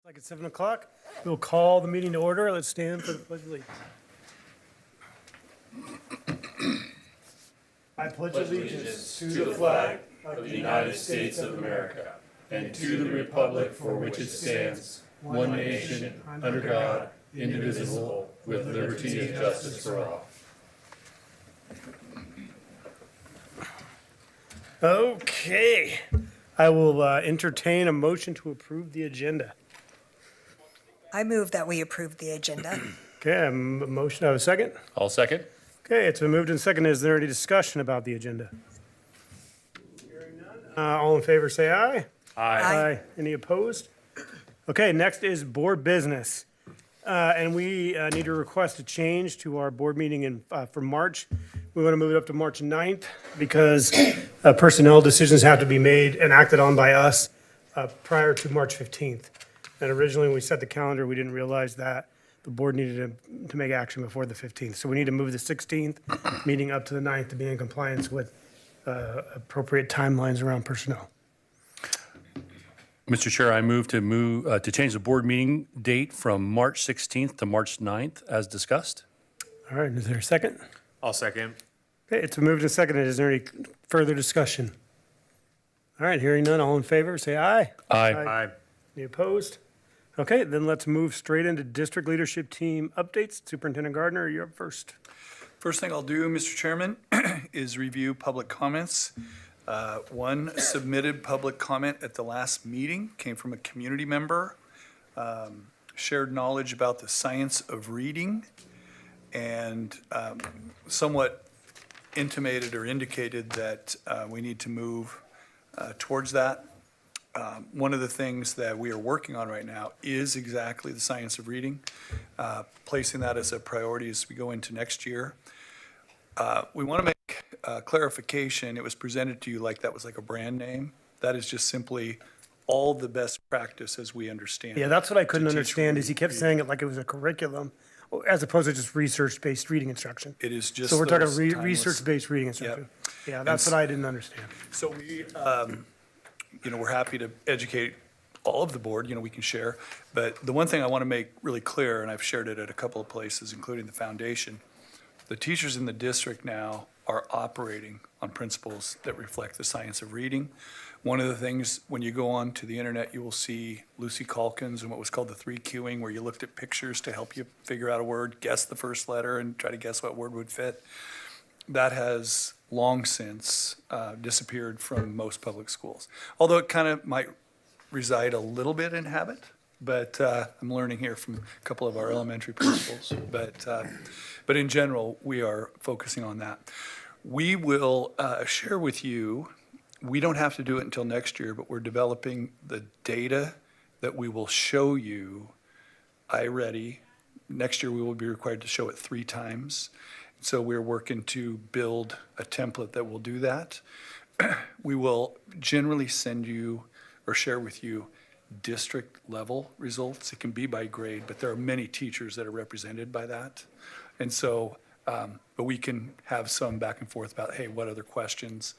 Like at 7 o'clock, we'll call the meeting to order. Let's stand for the pledge of allegiance. I pledge Allegiance to the flag of the United States of America and to the republic for which it stands, one nation, under God, indivisible, with liberty and justice for all. Okay, I will entertain a motion to approve the agenda. I move that we approve the agenda. Okay, a motion, I have a second? I'll second. Okay, it's been moved and seconded. Is there any discussion about the agenda? All in favor, say aye. Aye. Any opposed? Okay, next is board business. And we need to request a change to our board meeting for March. We want to move it up to March 9th because personnel decisions have to be made and acted on by us prior to March 15th. And originally, when we set the calendar, we didn't realize that the board needed to make action before the 15th. So we need to move the 16th meeting up to the 9th to be in compliance with appropriate timelines around personnel. Mr. Chair, I move to change the board meeting date from March 16th to March 9th as discussed. All right, is there a second? I'll second. Okay, it's moved and seconded. Is there any further discussion? All right, hearing none, all in favor, say aye. Aye. Aye. Any opposed? Okay, then let's move straight into district leadership team updates. Superintendent Gardner, you're up first. First thing I'll do, Mr. Chairman, is review public comments. One submitted public comment at the last meeting came from a community member, shared knowledge about the science of reading, and somewhat intimated or indicated that we need to move towards that. One of the things that we are working on right now is exactly the science of reading, placing that as a priority as we go into next year. We want to make clarification. It was presented to you like that was like a brand name. That is just simply all the best practice as we understand it. Yeah, that's what I couldn't to teach understand, is he kept reading. saying it like it was a curriculum, as opposed to just research-based reading instruction. It is just So we're talking those timeless- research-based reading instruction. Yeah, that's what I didn't understand. So we're happy to educate all of the board, we can share. But the one thing I want to make really clear, and I've shared it at a couple of places, including the foundation, the teachers in the district now are operating on principles that reflect the science of reading. One of the things, when you go on to the internet, you will see Lucy Calkins and what was called the 3Qing, where you looked at pictures to help you figure out a word, guess the first letter, and try to guess what word would fit. That has long since disappeared from most public schools. Although it kind of might reside a little bit in habit, but I'm learning here from a couple of our elementary principals. But in general, we are focusing on that. We will share with you, we don't have to do it until next year, but we're developing the data that we will show you iReady. Next year, we will be required to show it 3 times. So we're working to build a template that will do that. We will generally send you or share with you district level results. It can be by grade, but there are many teachers that are represented by that. And so, but we can have some back and forth about, hey, what other questions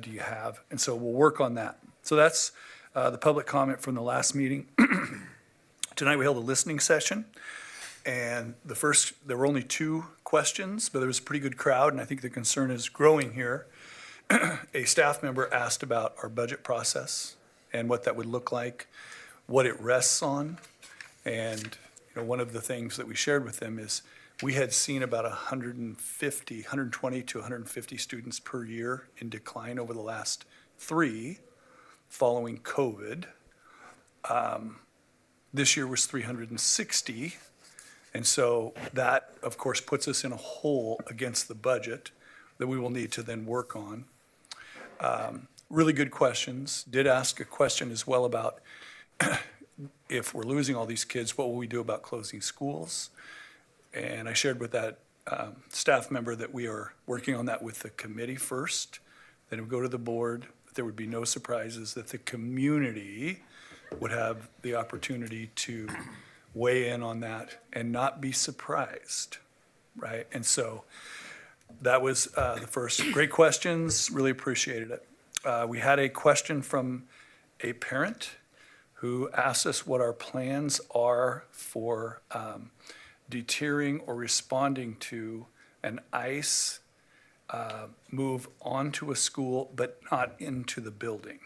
do you have? And so we'll work on that. So that's the public comment from the last meeting. Tonight we held a listening session. And there were only 2 questions, but there was a pretty good crowd, and I think the concern is growing here. A staff member asked about our budget process and what that would look like, what it rests on. And one of the things that we shared with them is we had seen about 120 to 150 students per year in decline over the last 3 following COVID. This year was 360. And so that, of course, puts us in a hole against the budget that we will need to then work on. Really good questions. Did ask a question as well about if we're losing all these kids, what will we do about closing schools? And I shared with that staff member that we are working on that with the committee first, then it would go to the board, that there would be no surprises, that the community would have the opportunity to weigh in on that and not be surprised, right? And so that was the first. Great questions, really appreciated it. We had a question from a parent who asked us what our plans are for deterring or responding to an ICE move onto a school but not into the building,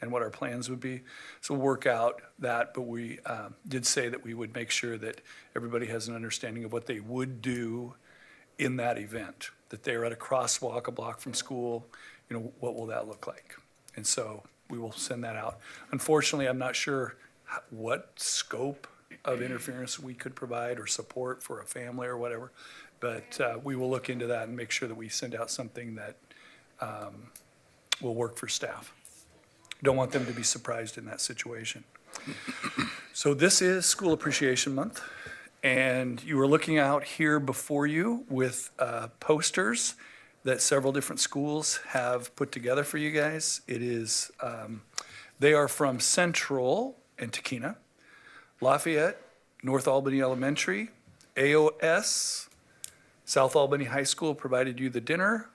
and what our plans would be. So we'll work out that, but we did say that we would make sure that everybody has an understanding of what they would do in that event, that they're at a crosswalk a block from school, what will that look like? And so we will send that out. Unfortunately, I'm not sure what scope of interference we could provide or support for a family or whatever, but we will look into that and make sure that we send out something that will work for staff. Don't want them to be surprised in that situation. So this is School Appreciation Month, and you are looking out here before you with posters that several different schools have put together for you guys. It is, they are from Central and Tahkeena, Lafayette, North Albany Elementary, AOS, South Albany High School provided you the dinner,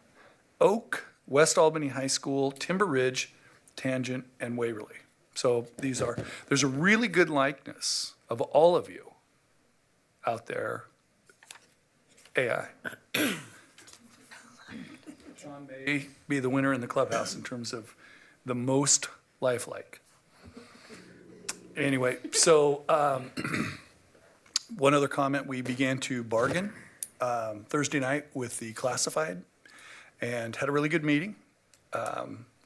Oak, West Albany High School, Timber Ridge, Tangent, and Waverly. So there's a really good likeness of all of you out there. AI. Sean may be the winner in the clubhouse in terms of the most lifelike. Anyway, so one other comment, we began to bargain Thursday night with the classified and had a really good meeting.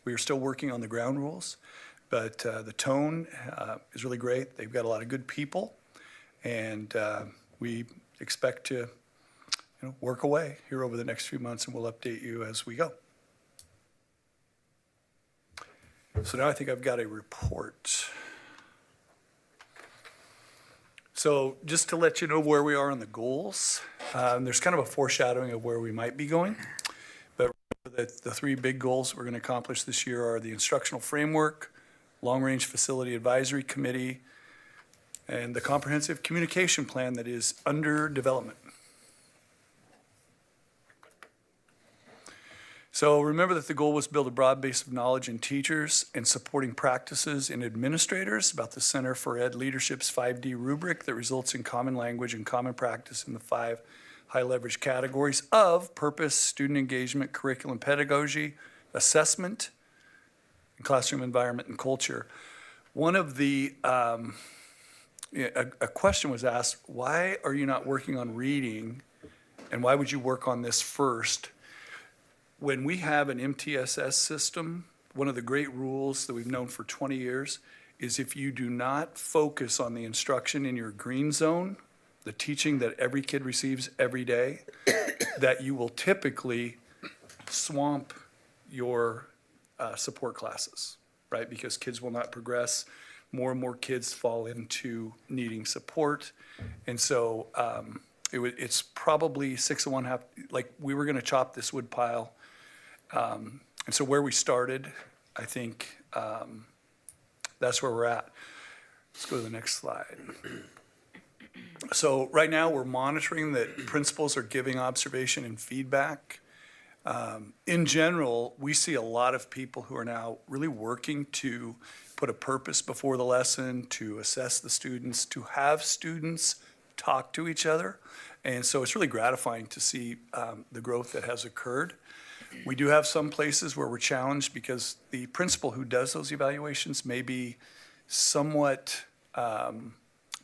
We are still working on the ground rules, but the tone is really great. They've got a lot of good people, and we expect to work away here over the next few months, and we'll update you as we go. So now I think I've got a report. So just to let you know where we are on the goals, there's kind of a foreshadowing of where we might be going. But the three big goals we're going to accomplish this year are the instructional framework, long-range facility advisory committee, and the comprehensive communication plan that is under development. So remember that the goal was to build a broad base of knowledge in teachers and supporting practices in administrators about the Center for Ed Leadership's 5D rubric that results in common language and common practice in the 5 high leverage categories of purpose, student engagement, curriculum, pedagogy, assessment, and classroom environment and culture. One of the, a question was asked, why are you not working on reading, and why would you work on this first? When we have an MTSS system, one of the great rules that we've known for 20 years is if you do not focus on the instruction in your green zone, the teaching that every kid receives every day, that you will typically swamp your support classes, right? Because kids will not progress. More and more kids fall into needing support. And so it's probably 6 of one, half, like we were gonna chop this wood pile. And so where we started, I think that's where we're at. Let's go to the next slide. So right now, we're monitoring that principals are giving observation and feedback. In general, we see a lot of people who are now really working to put a purpose before the lesson, to assess the students, to have students talk to each other. And so it's really gratifying to see the growth that has occurred. We do have some places where we're challenged because the principal who does those evaluations may be somewhat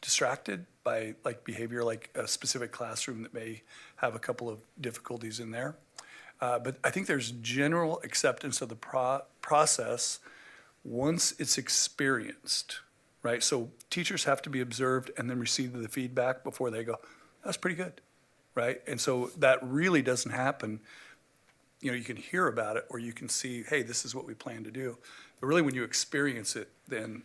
distracted by behavior, like a specific classroom that may have a couple of difficulties in there. But I think there's general acceptance of the process once it's experienced, right? So teachers have to be observed and then receive the feedback before they go, that's pretty good, right? And so that really doesn't happen. You can hear about it or you can see, hey, this is what we plan to do. But really when you experience it, then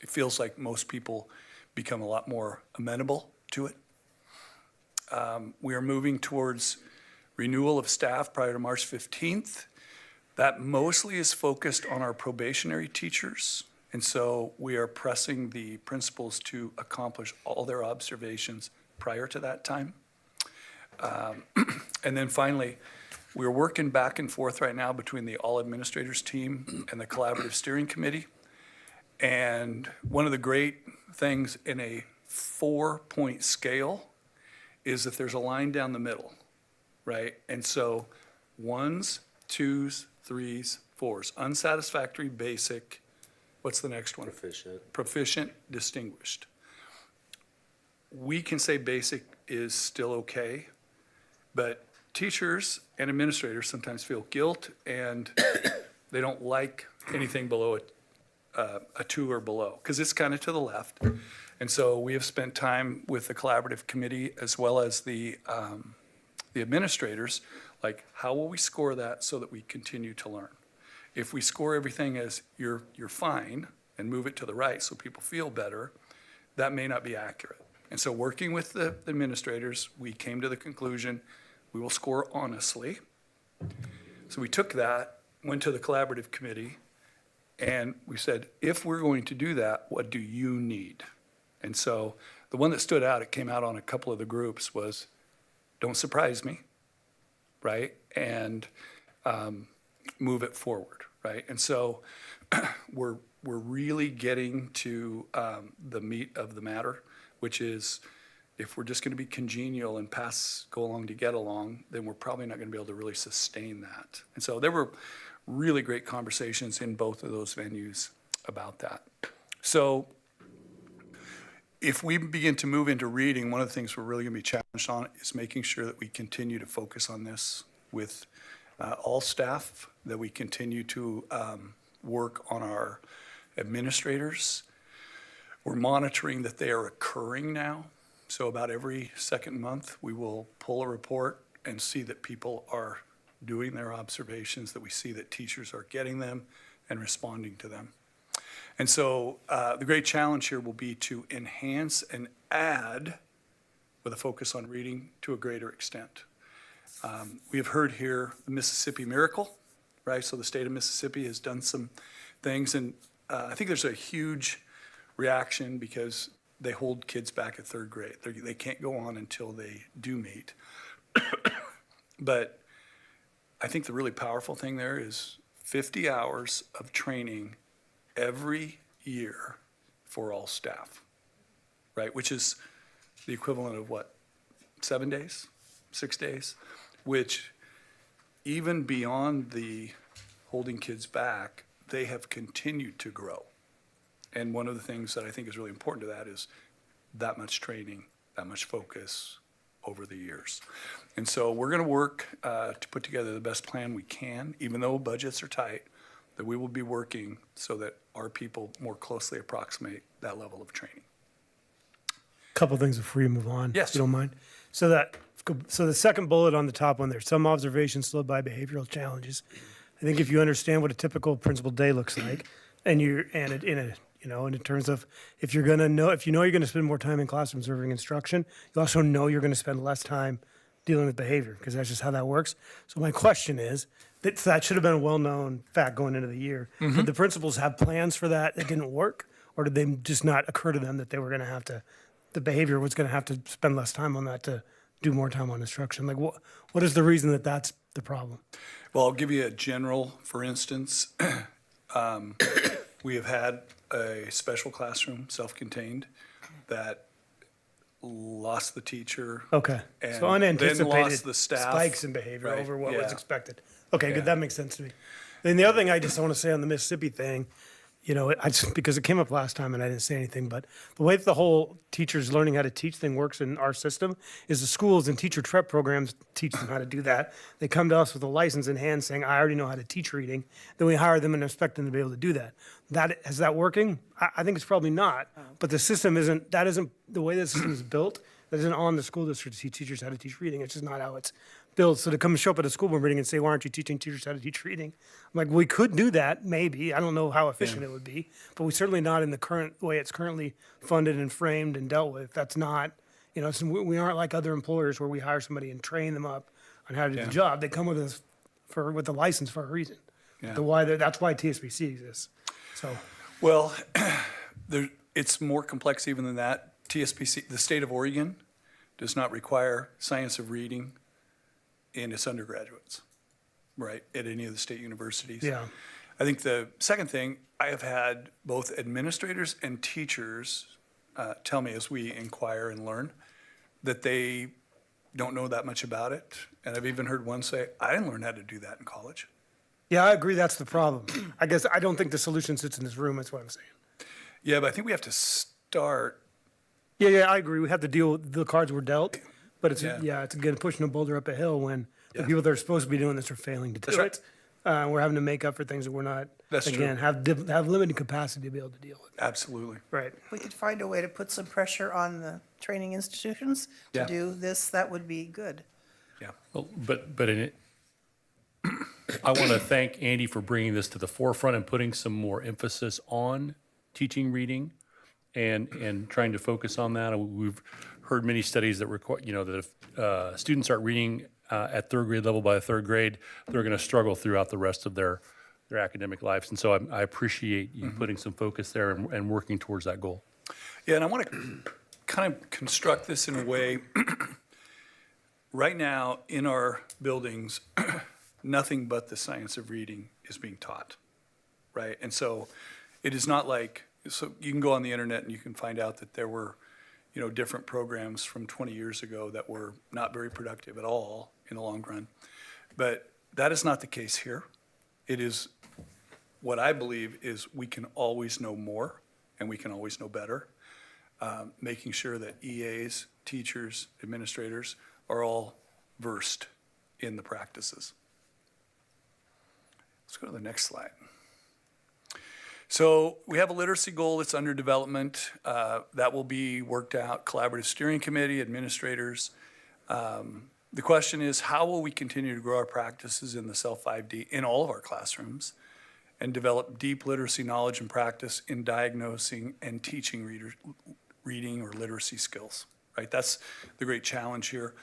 it feels like most people become a lot more amenable to it. We are moving towards renewal of staff prior to March 15th. That mostly is focused on our probationary teachers. And so we are pressing the principals to accomplish all their observations prior to that time. And then finally, we're working back and forth right now between the all administrators team and the collaborative steering committee. And one of the great things in a 4-point scale is that there's a line down the middle, right? And so ones, twos, threes, fours, unsatisfactory, basic, what's the next one? Proficient. Proficient, distinguished. We can say basic is still okay, but teachers and administrators sometimes feel guilt and they don't like anything below a 2 or below, because it's kind of to the left. And so we have spent time with the collaborative committee as well as the administrators, like, how will we score that so that we continue to learn? If we score everything as you're fine and move it to the right so people feel better, that may not be accurate. And so working with the administrators, we came to the conclusion, we will score honestly. So we took that, went to the collaborative committee, and we said, if we're going to do that, what do you need? And so the one that stood out, it came out on a couple of the groups, was don't surprise me, right? And move it forward, right? And so we're really getting to the meat of the matter, which is if we're just going to be congenial and go along to get along, then we're probably not going to be able to really sustain that. And so there were really great conversations in both of those venues about that. So if we begin to move into reading, one of the things we're really going to be challenged on is making sure that we continue to focus on this with all staff, that we continue to work on our administrators. We're monitoring that they are occurring now. So about every second month, we will pull a report and see that people are doing their observations, that we see that teachers are getting them and responding to them. And so the great challenge here will be to enhance and add with a focus on reading to a greater extent. We have heard here the Mississippi Miracle, right? So the state of Mississippi has done some things, and I think there's a huge reaction because they hold kids back at third grade. They can't go on until they do meet. But I think the really powerful thing there is 50 hours of training every year for all staff, right? Which is the equivalent of what, 7 days, 6 days? Which even beyond the holding kids back, they have continued to grow. And one of the things that I think is really important to that is that much training, that much focus over the years. And so we're going to work to put together the best plan we can, even though budgets are tight, that we will be working so that our people more closely approximate that level of training. Couple things before you move on. Yes. If you don't mind. So the second bullet on the top one there, some observations slowed by behavioral challenges. I think if you understand what a typical principal day looks like, in terms of if you know you're going to spend more time in classroom observing instruction, you also know you're going to spend less time dealing with behavior, because that's just how that works. So my question is, that should have been a well-known fact going into the year. Did the principals have plans for that didn't work, or did they just not occur to them that they were going to have to, the behavior was going to have to spend less time on that to do more time on instruction? Like, what is the reason that that's the problem? Well, I'll give you a general, for instance. We have had a special classroom, self-contained, that lost the teacher. Okay, And so then unanticipated lost the staff. spikes in behavior Right, over what was yeah. expected. Okay, Yeah. good, that makes sense to me. Then the other thing I just want to say on the Mississippi thing, because it came up last time and I didn't say anything, but the way that the whole teachers learning how to teach thing works in our system is the schools and teacher prep programs teach them how to do that. They come to us with a license in hand saying, I already know how to teach reading. Then we hire them and expect them to be able to do that. Is that working? I think it's probably not, but the system isn't the way the system is built. That isn't on the school district to teach teachers how to teach reading. It's just not how it's built. So to come and show up at a school board meeting and say, why aren't you teaching teachers how to teach reading? I'm like, we could do that, maybe. I don't know how efficient it would be, but we certainly not in the current way it's currently funded and framed and dealt with. That's not, so we aren't like other employers where we hire somebody and train them up on how to do the job. They come with us with a license for a reason. Yeah. That's why TSBC exists. So, Well, it's more complex even than that. TSBC, the state of Oregon, does not require science of reading in its undergraduates, right, at any of the state universities. yeah. I think the second thing, I have had both administrators and teachers tell me as we inquire and learn that they don't know that much about it. And I've even heard one say, I didn't learn how to do that in college. Yeah, I agree, that's the problem. I guess I don't think the solution sits in this room, that's what I'm saying. Yeah, but I think we have to start. Yeah, I agree, we have to deal with the cards we're dealt, but it's, Yeah. yeah, it's again pushing a boulder up a hill when the Yeah. people that are supposed to be doing this are failing to do That's right. it. We're having to make up for things that we're not, That's true. again, have limited capacity to be able to deal with. Absolutely. Right. We could find a way to put some pressure on the training institutions Yeah. to do this, that would be good. Yeah. Well, but in it, I want to thank Andy for bringing this to the forefront and putting some more emphasis on teaching reading and trying to focus on that. We've heard many studies that require, that if students start reading at third grade level by the third grade, they're going to struggle throughout the rest of their academic lives. And so I appreciate you putting some focus there and working towards that goal. Yeah, and I want to kind of construct this in a way. Right now, in our buildings, nothing but the science of reading is being taught, right? And so it is not like, so you can go on the internet and you can find out that there were, different programs from 20 years ago that were not very productive at all in the long run. But that is not the case here. It is, what I believe is we can always know more and we can always know better. Making sure that EAs, teachers, administrators are all versed in the practices. Let's go to the next slide. So we have a literacy goal that's under development. That will be worked out, collaborative steering committee, administrators. The question is, how will we continue to grow our practices in the Self 5D in all of our classrooms and develop deep literacy knowledge and practice in diagnosing and teaching reading or literacy skills, right? That's the great challenge here.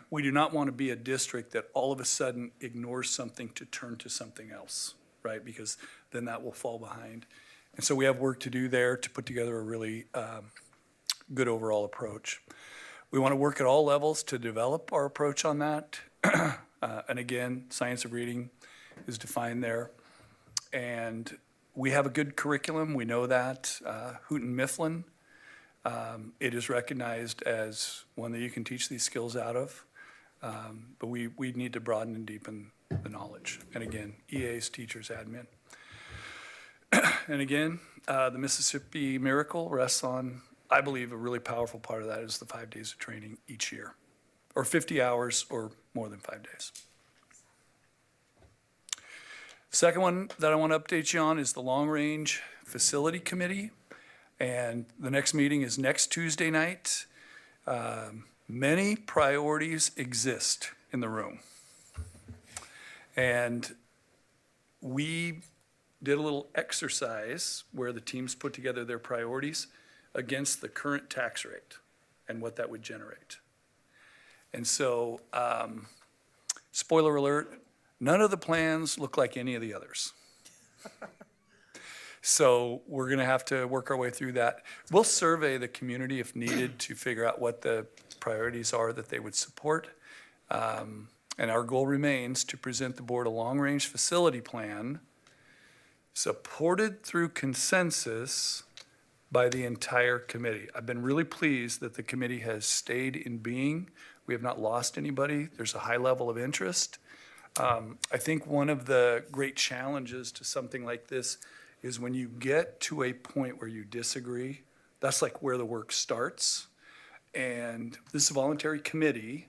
We do not want to be a district that all of a sudden ignores something to turn to something else, right? Because then that will fall behind. And so we have work to do there to put together a really good overall approach. We want to work at all levels to develop our approach on that. And again, science of reading is defined there. And we have a good curriculum, we know that. Houghton Mifflin, it is recognized as one that you can teach these skills out of. But we need to broaden and deepen the knowledge. And again, EAs, teachers, admin. And again, the Mississippi Miracle rests on, I believe, a really powerful part of that is the 5 days of training each year, or 50 hours or more than 5 days. Second one that I want to update you on is the Long Range Facility Committee. And the next meeting is next Tuesday night. Many priorities exist in the room. And we did a little exercise where the teams put together their priorities against the current tax rate and what that would generate. And so, spoiler alert, none of the plans look like any of the others. So we're going to have to work our way through that. We'll survey the community if needed to figure out what the priorities are that they would support. And our goal remains to present the board a long-range facility plan supported through consensus by the entire committee. I've been really pleased that the committee has stayed in being. We have not lost anybody. There's a high level of interest. I think one of the great challenges to something like this is when you get to a point where you disagree, that's like where the work starts. And this is a voluntary committee,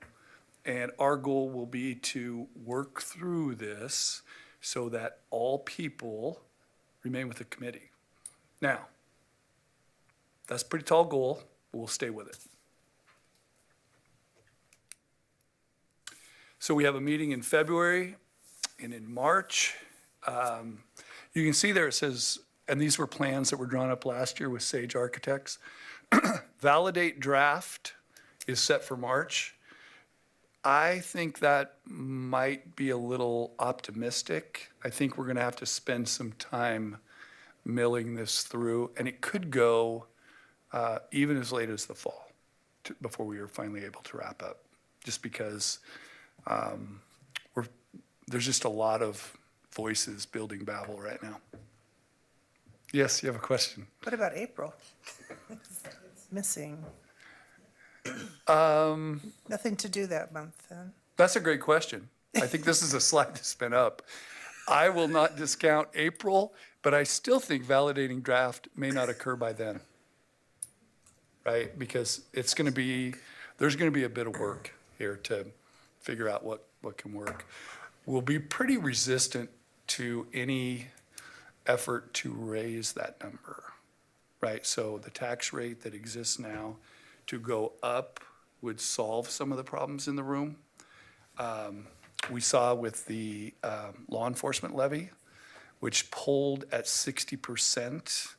and our goal will be to work through this so that all people remain with the committee. Now, that's a pretty tall goal, but we'll stay with it. So we have a meeting in February and in March. You can see there it says, and these were plans that were drawn up last year with Sage Architects. Validate draft is set for March. I think that might be a little optimistic. I think we're going to have to spend some time milling this through, and it could go even as late as the fall before we are finally able to wrap up, just because there's just a lot of voices building Babel right now. Yes, you have a question? What about April? It's missing. Nothing to do that month then. That's a great question. I think this is a slide that's been up. I will not discount April, but I still think validating draft may not occur by then. Right? Because there's going to be a bit of work here to figure out what can work. We'll be pretty resistant to any effort to raise that number, right? So the tax rate that exists now to go up would solve some of the problems in the room. We saw with the law enforcement levy, which polled at 60%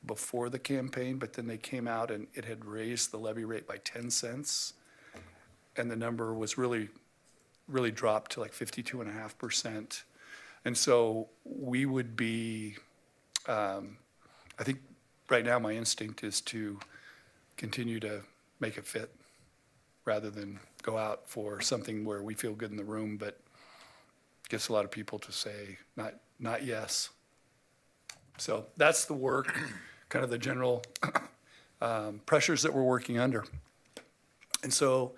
before the campaign, but then they came out and it had raised the levy rate by 10 cents. And the number was really dropped to like 52.5%. And so we would be, I think right now my instinct is to continue to make it fit rather than go out for something where we feel good in the room, but gets a lot of people to say not yes. So that's the work, kind of the general pressures that we're working under. And so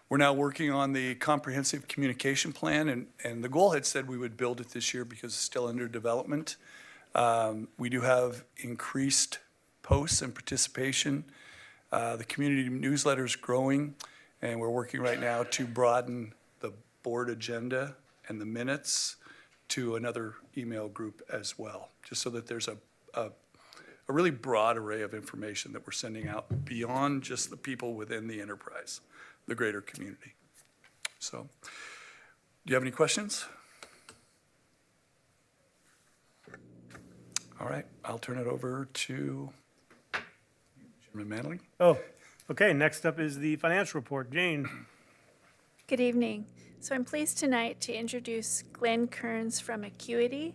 we're now working on the comprehensive communication plan, and the goal had said we would build it this year because it's still under development. We do have increased posts and participation. The community newsletter is growing, and we're working right now to broaden the board agenda and the minutes to another email group as well, just so that there's a really broad array of information that we're sending out beyond just the people within the enterprise, the greater community. So, do you have any questions? All right, I'll turn it over to Chairman Manley. Oh, okay, next up is the financial report. Jane. Good evening. So I'm pleased tonight to introduce Glenn Kearns from Acuity,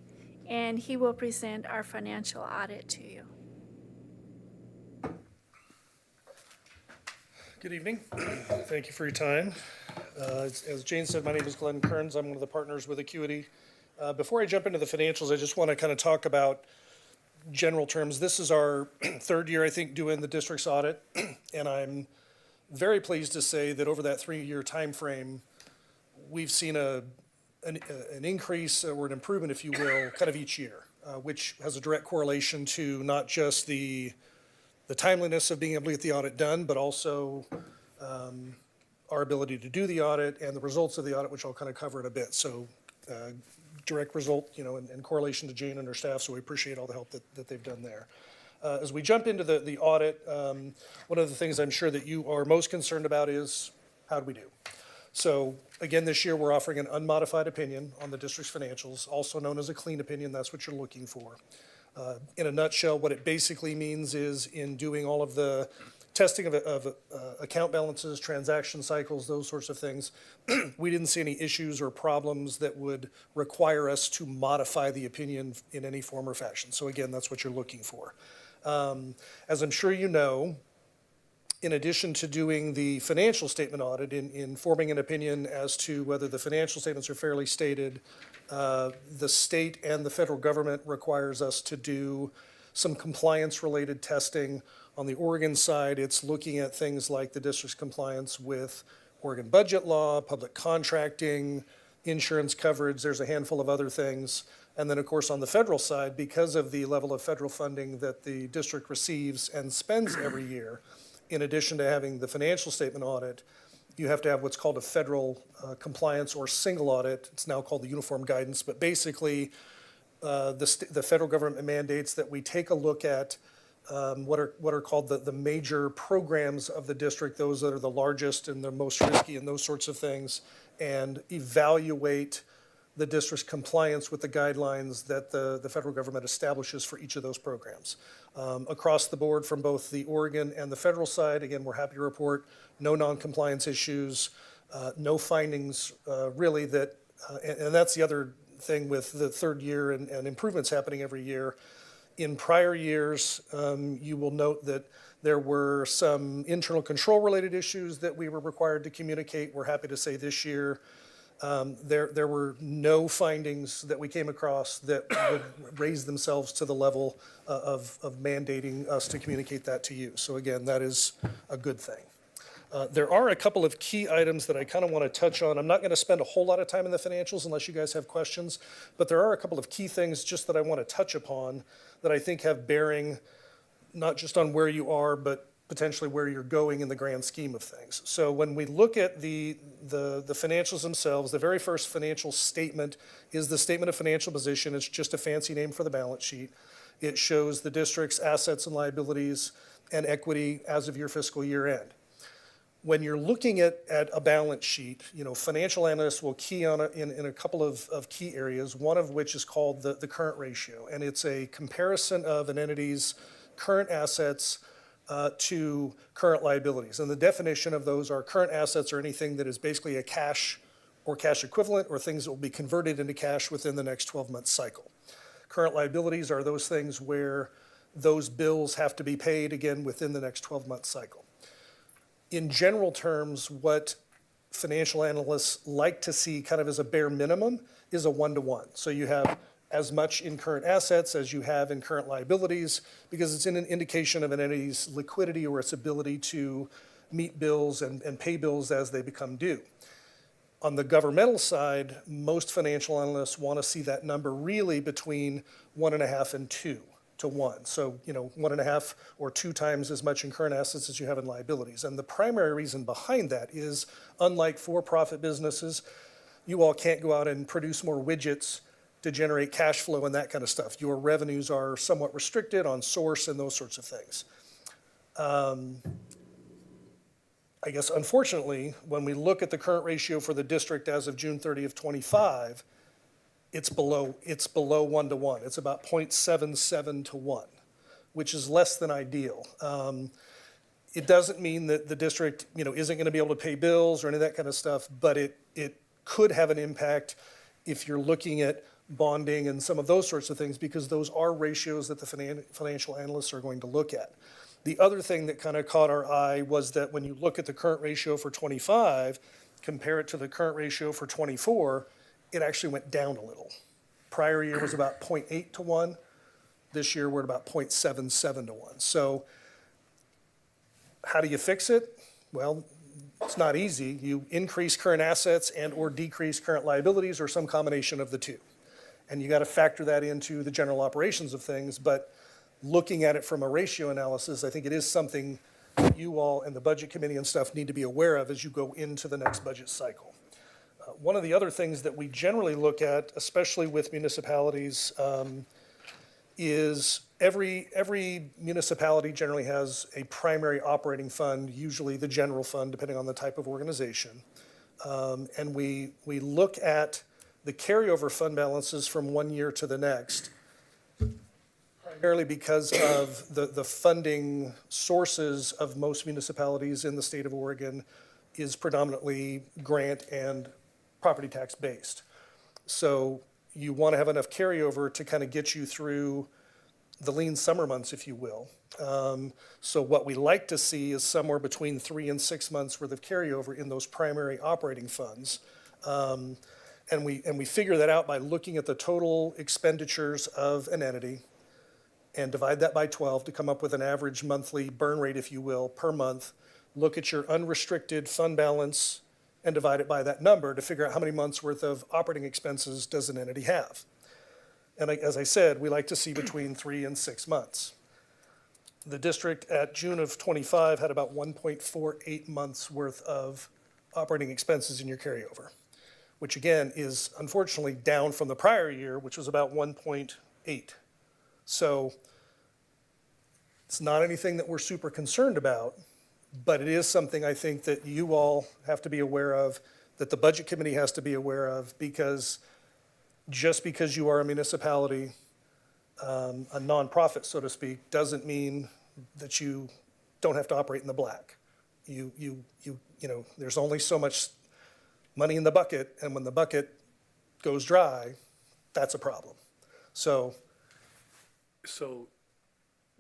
and he will present our financial audit to you. Good evening. Thank you for your time. As Jane said, my name is Glenn Kearns. I'm one of the partners with Acuity. Before I jump into the financials, I just want to kind of talk about general terms. This is our third year, I think, doing the district's audit, and I'm very pleased to say that over that 3-year time frame, we've seen an increase or an improvement, if you will, kind of each year, which has a direct correlation to not just the timeliness of being able to get the audit done, but also our ability to do the audit and the results of the audit, which I'll kind of cover in a bit. So direct result, in correlation to Jane and her staff, so we appreciate all the help that they've done there. As we jump into the audit, one of the things I'm sure that you are most concerned about is how do we do? So again, this year, we're offering an unmodified opinion on the district's financials, also known as a clean opinion. That's what you're looking for. In a nutshell, what it basically means is in doing all of the testing of account balances, transaction cycles, those sorts of things, we didn't see any issues or problems that would require us to modify the opinion in any form or fashion. So again, that's what you're looking for. As I'm sure you know, in addition to doing the financial statement audit, in forming an opinion as to whether the financial statements are fairly stated, the state and the federal government requires us to do some compliance-related testing. On the Oregon side, it's looking at things like the district's compliance with Oregon budget law, public contracting, insurance coverage. There's a handful of other things. And then, of course, on the federal side, because of the level of federal funding that the district receives and spends every year, in addition to having the financial statement audit, you have to have what's called a federal compliance or single audit. It's now called the uniform guidance, but basically the federal government mandates that we take a look at what are called the major programs of the district, those that are the largest and the most risky and those sorts of things, and evaluate the district's compliance with the guidelines that the federal government establishes for each of those programs. Across the board from both the Oregon and the federal side, again, we're happy to report no non-compliance issues, no findings really that, and that's the other thing with the third year and improvements happening every year. In prior years, you will note that there were some internal control related issues that we were required to communicate. We're happy to say this year, There were no findings that we came across that would raise themselves to the level of mandating us to communicate that to you. So again, that is a good thing. There are a couple of key items that I kind of want to touch on. I'm not going to spend a whole lot of time in the financials unless you guys have questions, but there are a couple of key things just that I want to touch upon that I think have bearing not just on where you are, but potentially where you're going in the grand scheme of things. So when we look at the financials themselves, the very first financial statement is the statement of financial position. It's just a fancy name for the balance sheet. It shows the district's assets and liabilities and equity as of your fiscal year end. When you're looking at a balance sheet, financial analysts will key on it in a couple of key areas, one of which is called the current ratio. And it's a comparison of an entity's current assets to current liabilities. And the definition of those are current assets are anything that is basically a cash or cash equivalent or things that will be converted into cash within the next 12-month cycle. Current liabilities are those things where those bills have to be paid again within the next 12-month cycle. In general terms, what financial analysts like to see kind of as a bare minimum is a 1-to-1. So you have as much in current assets as you have in current liabilities because it's an indication of an entity's liquidity or its ability to meet bills and pay bills as they become due. On the governmental side, most financial analysts want to see that number really between 1.5 and 2 to 1. So, 1.5 or 2 times as much in current assets as you have in liabilities. And the primary reason behind that is, unlike for-profit businesses, you all can't go out and produce more widgets to generate cash flow and that kind of stuff. Your revenues are somewhat restricted on source and those sorts of things. I guess unfortunately, when we look at the current ratio for the district as of June 30th, 25, it's below 1-to-1. It's about 0.77 to 1, which is less than ideal. It doesn't mean that the district, isn't going to be able to pay bills or any of that kind of stuff, but it could have an impact if you're looking at bonding and some of those sorts of things, because those are ratios that the financial analysts are going to look at. The other thing that kind of caught our eye was that when you look at the current ratio for 25, compare it to the current ratio for 24, it actually went down a little. Prior year was about 0.8 to 1. This year we're at about 0.77 to 1. So how do you fix it? Well, it's not easy. You increase current assets and or decrease current liabilities or some combination of the two. And you got to factor that into the general operations of things. But looking at it from a ratio analysis, I think it is something you all and the budget committee and stuff need to be aware of as you go into the next budget cycle. One of the other things that we generally look at, especially with municipalities, is every municipality generally has a primary operating fund, usually the general fund, depending on the type of organization. And we look at the carryover fund balances from one year to the next, primarily because of the funding sources of most municipalities in the state of Oregon is predominantly grant and property tax based. So you want to have enough carryover to kind of get you through the lean summer months, if you will. So what we like to see is somewhere between 3 and 6 months worth of carryover in those primary operating funds. And we figure that out by looking at the total expenditures of an entity and divide that by 12 to come up with an average monthly burn rate, if you will, per month. Look at your unrestricted fund balance and divide it by that number to figure out how many months worth of operating expenses does an entity have. And as I said, we like to see between 3 and 6 months. The district at June of 25 had about 1.48 months worth of operating expenses in your carryover, which again is unfortunately down from the prior year, which was about 1.8. So it's not anything that we're super concerned about, but it is something I think that you all have to be aware of, that the budget committee has to be aware of, because just because you are a municipality, a nonprofit, so to speak, doesn't mean that you don't have to operate in the black. You know, there's only so much money in the bucket, and when the bucket goes dry, that's a problem. So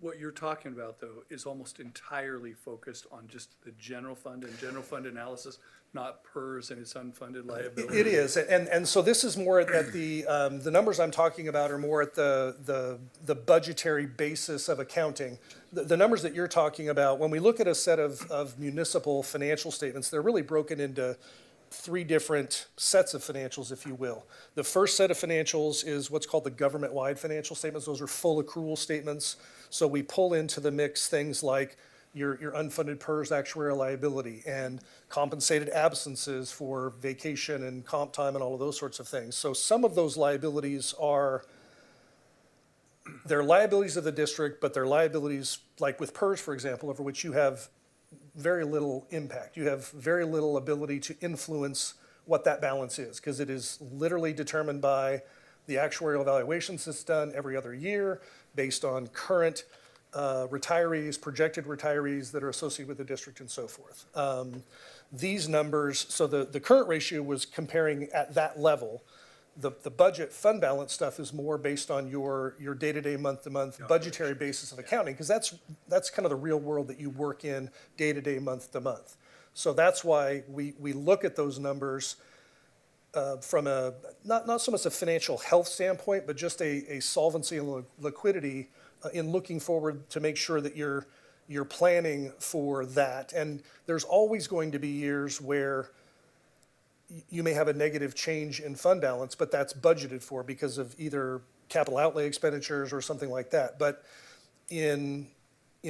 What you're talking about, though, is almost entirely focused on just the general fund and general fund analysis, not PERS and its unfunded liability. It is, and so this is more at the numbers I'm talking about are more at the budgetary basis of accounting. The numbers that you're talking about, when we look at a set of municipal financial statements, they're really broken into three different sets of financials, if you will. The first set of financials is what's called the government-wide financial statements. Those are full accrual statements. So we pull into the mix things like your unfunded PERS actuarial liability and compensated absences for vacation and comp time and all of those sorts of things. So some of those liabilities they're liabilities of the district, but they're liabilities, like with PERS, for example, over which you have very little impact. You have very little ability to influence what that balance is, because it is literally determined by the actuarial evaluations that's done every other year based on current retirees, projected retirees that are associated with the district and so forth. These numbers, so the current ratio was comparing at that level. The budget fund balance stuff is more based on your day-to-day, month-to-month budgetary basis of accounting, because that's kind of the real world that you work in day-to-day, month-to-month. So that's why we look at those numbers from a, not so much a financial health standpoint, but just a solvency and liquidity in looking forward to make sure that you're planning for that. And there's always going to be years where you may have a negative change in fund balance, but that's budgeted for because of either capital outlay expenditures or something like that. But in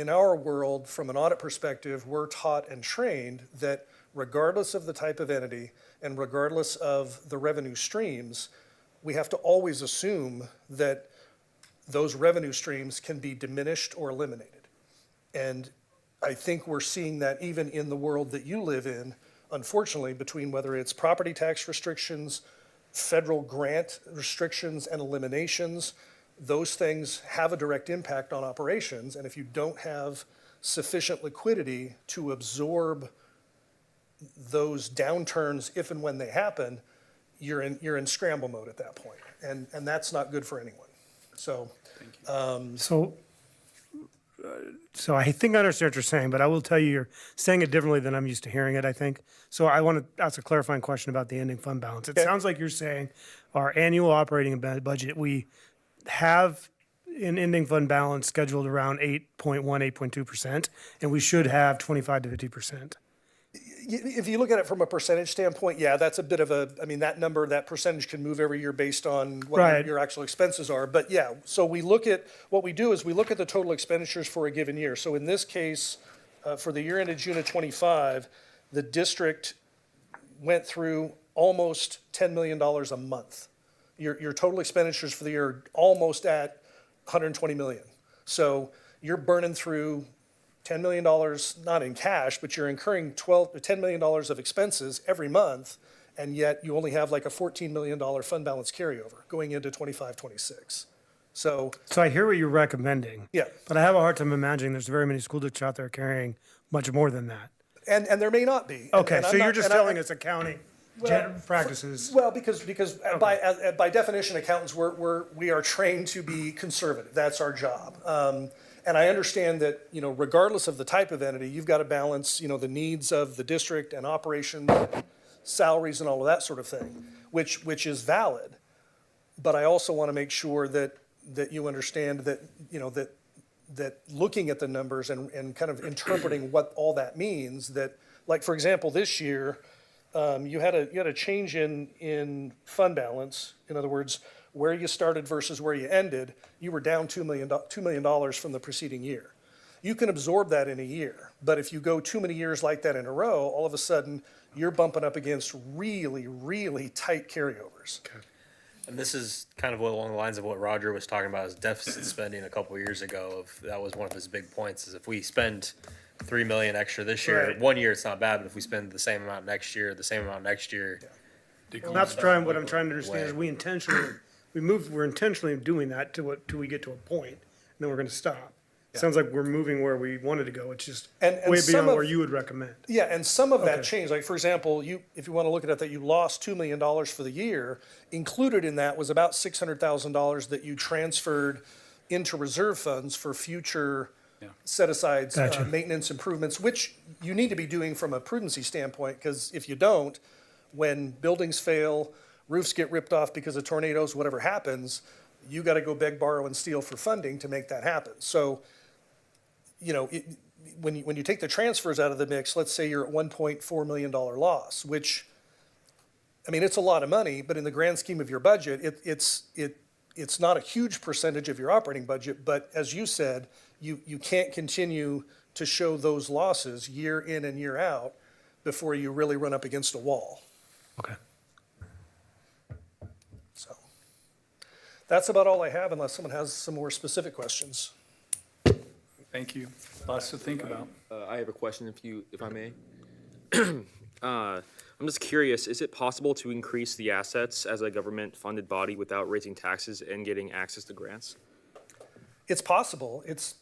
our world, from an audit perspective, we're taught and trained that regardless of the type of entity and regardless of the revenue streams, we have to always assume that those revenue streams can be diminished or eliminated. And I think we're seeing that even in the world that you live in, unfortunately, between whether it's property tax restrictions, federal grant restrictions and eliminations, those things have a direct impact on operations. And if you don't have sufficient liquidity to absorb those downturns if and when they happen, you're in scramble mode at that point. And that's not good for anyone. So, So I think I understand what you're saying, but I will tell you, you're saying it differently than I'm used to hearing it, I think. So I want to ask a clarifying question about the ending fund balance. It sounds like you're saying our annual operating budget, we have an ending fund balance scheduled around 8.1, 8.2%, and we should have 25 to 50%. if you look at it from a percentage standpoint, yeah, that's a bit of that number, that percentage can move every year based on what Right. your actual expenses are. But yeah, so what we do is we look at the total expenditures for a given year. So in this case, for the year ended June of '25, the district went through almost $10 million a month. Your total expenditures for the year are almost at $120 million. So you're burning through $10 million, not in cash, but you're incurring $10 million of expenses every month, and yet you only have like a $14 million fund balance carryover going into 25, 26. So, So I hear what you're recommending. yeah, But I have a hard time imagining there's very many school districts out there carrying much more than that. and there may not be. Okay, And so I'm you're not- just and I- telling us accounting practices. Well, because by definition, accountants, we are trained to be conservative. That's our job. And I understand that, regardless of the type of entity, you've got to balance, the needs of the district and operations, salaries and all of that sort of thing, which is valid. But I also want to make sure that you understand that, that looking at the numbers and kind of interpreting what all that means, that, like, for example, this year, you had a change in fund balance. In other words, where you started versus where you ended, you were down $2 million from the preceding year. You can absorb that in a year, but if you go too many years like that in a row, all of a sudden, you're bumping up against really, really tight carryovers. Okay. And this is kind of along the lines of what Roger was talking about, is deficit spending a couple of years ago. That was one of his big points, is if we spend $3 million extra this year, Right. 1 year it's not bad, but if we spend the same amount next year, Well, that's what I'm trying to understand is we're intentionally doing that till we get to a point, and then we're gonna stop. Sounds like we're moving where we wanted to go. It's just And way some beyond of- where you would recommend. Yeah, and some of that Okay. changed. Like, for example, if you want to look at it, that you lost $2 million for the year, included in that was about $600,000 that you transferred into reserve funds for future Yeah. set-asides, Gotcha. maintenance improvements, which you need to be doing from a prudency standpoint, because if you don't, when buildings fail, roofs get ripped off because of tornadoes, whatever happens, you got to go beg, borrow, and steal for funding to make that happen. So, when you take the transfers out of the mix, let's say you're at $1.4 million loss, which, I mean, it's a lot of money, but in the grand scheme of your budget, it's not a huge percentage of your operating budget. But as you said, you can't continue to show those losses year in and year out before you really run up against a wall. Okay. So that's about all I have, unless someone has some more specific questions. Thank you. Lots to think about. I have a question, if I may. I'm just curious, is it possible to increase the assets as a government-funded body without raising taxes and getting access to grants? It's possible. It's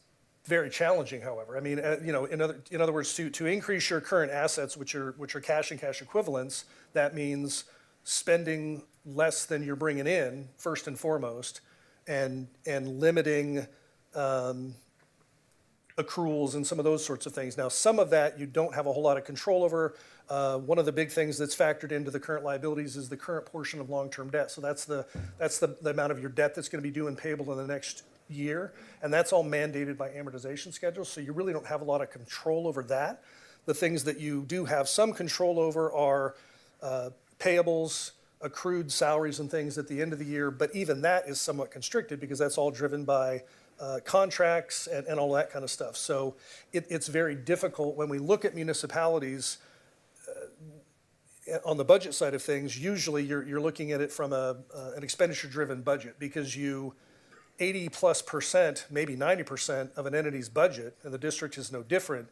very challenging, however. I mean, in other words, to increase your current assets, which are cash and cash equivalents, that means spending less than you're bringing in, first and foremost, and limiting accruals and some of those sorts of things. Now, some of that you don't have a whole lot of control over. One of the big things that's factored into the current liabilities is the current portion of long-term debt. So that's the amount of your debt that's going to be due and payable in the next year, and that's all mandated by amortization schedules. So you really don't have a lot of control over that. The things that you do have some control over are payables, accrued salaries and things at the end of the year, but even that is somewhat constricted because that's all driven by contracts and all that kind of stuff. So it's very difficult when we look at municipalities on the budget side of things. Usually you're looking at it from an expenditure-driven budget, because 80+%, maybe 90% of an entity's budget, and the district is no different,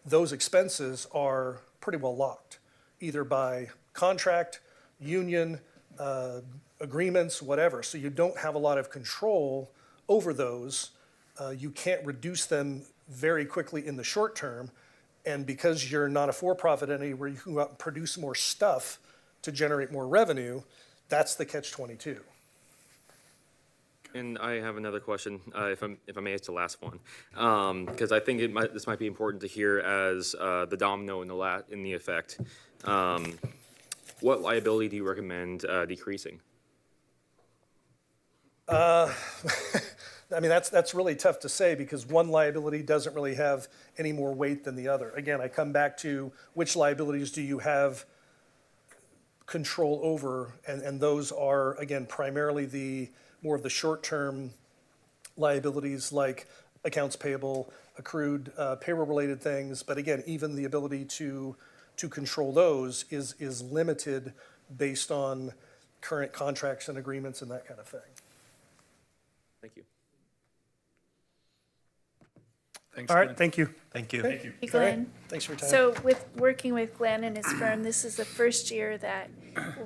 those expenses are pretty well locked, either by contract, union, agreements, whatever. So you don't have a lot of control over those. You can't reduce them very quickly in the short term. And because you're not a for-profit entity where you can go out and produce more stuff to generate more revenue, that's the catch-22. And I have another question, if I may, it's the last one, because I think this might be important to hear as the domino in the effect. What liability do you recommend decreasing? I mean, that's really tough to say, because one liability doesn't really have any more weight than the other. Again, I come back to which liabilities do you have control over, and those are, again, primarily more of the short-term liabilities, like accounts payable, accrued, payroll-related things. But again, even the ability to control those is limited based on current contracts and agreements and that kind of thing. Thank you. Thanks, All right, Glenn. thank you. Thank you. All right, Glenn. thanks for your time. So working with Glenn and his firm, this is the first year that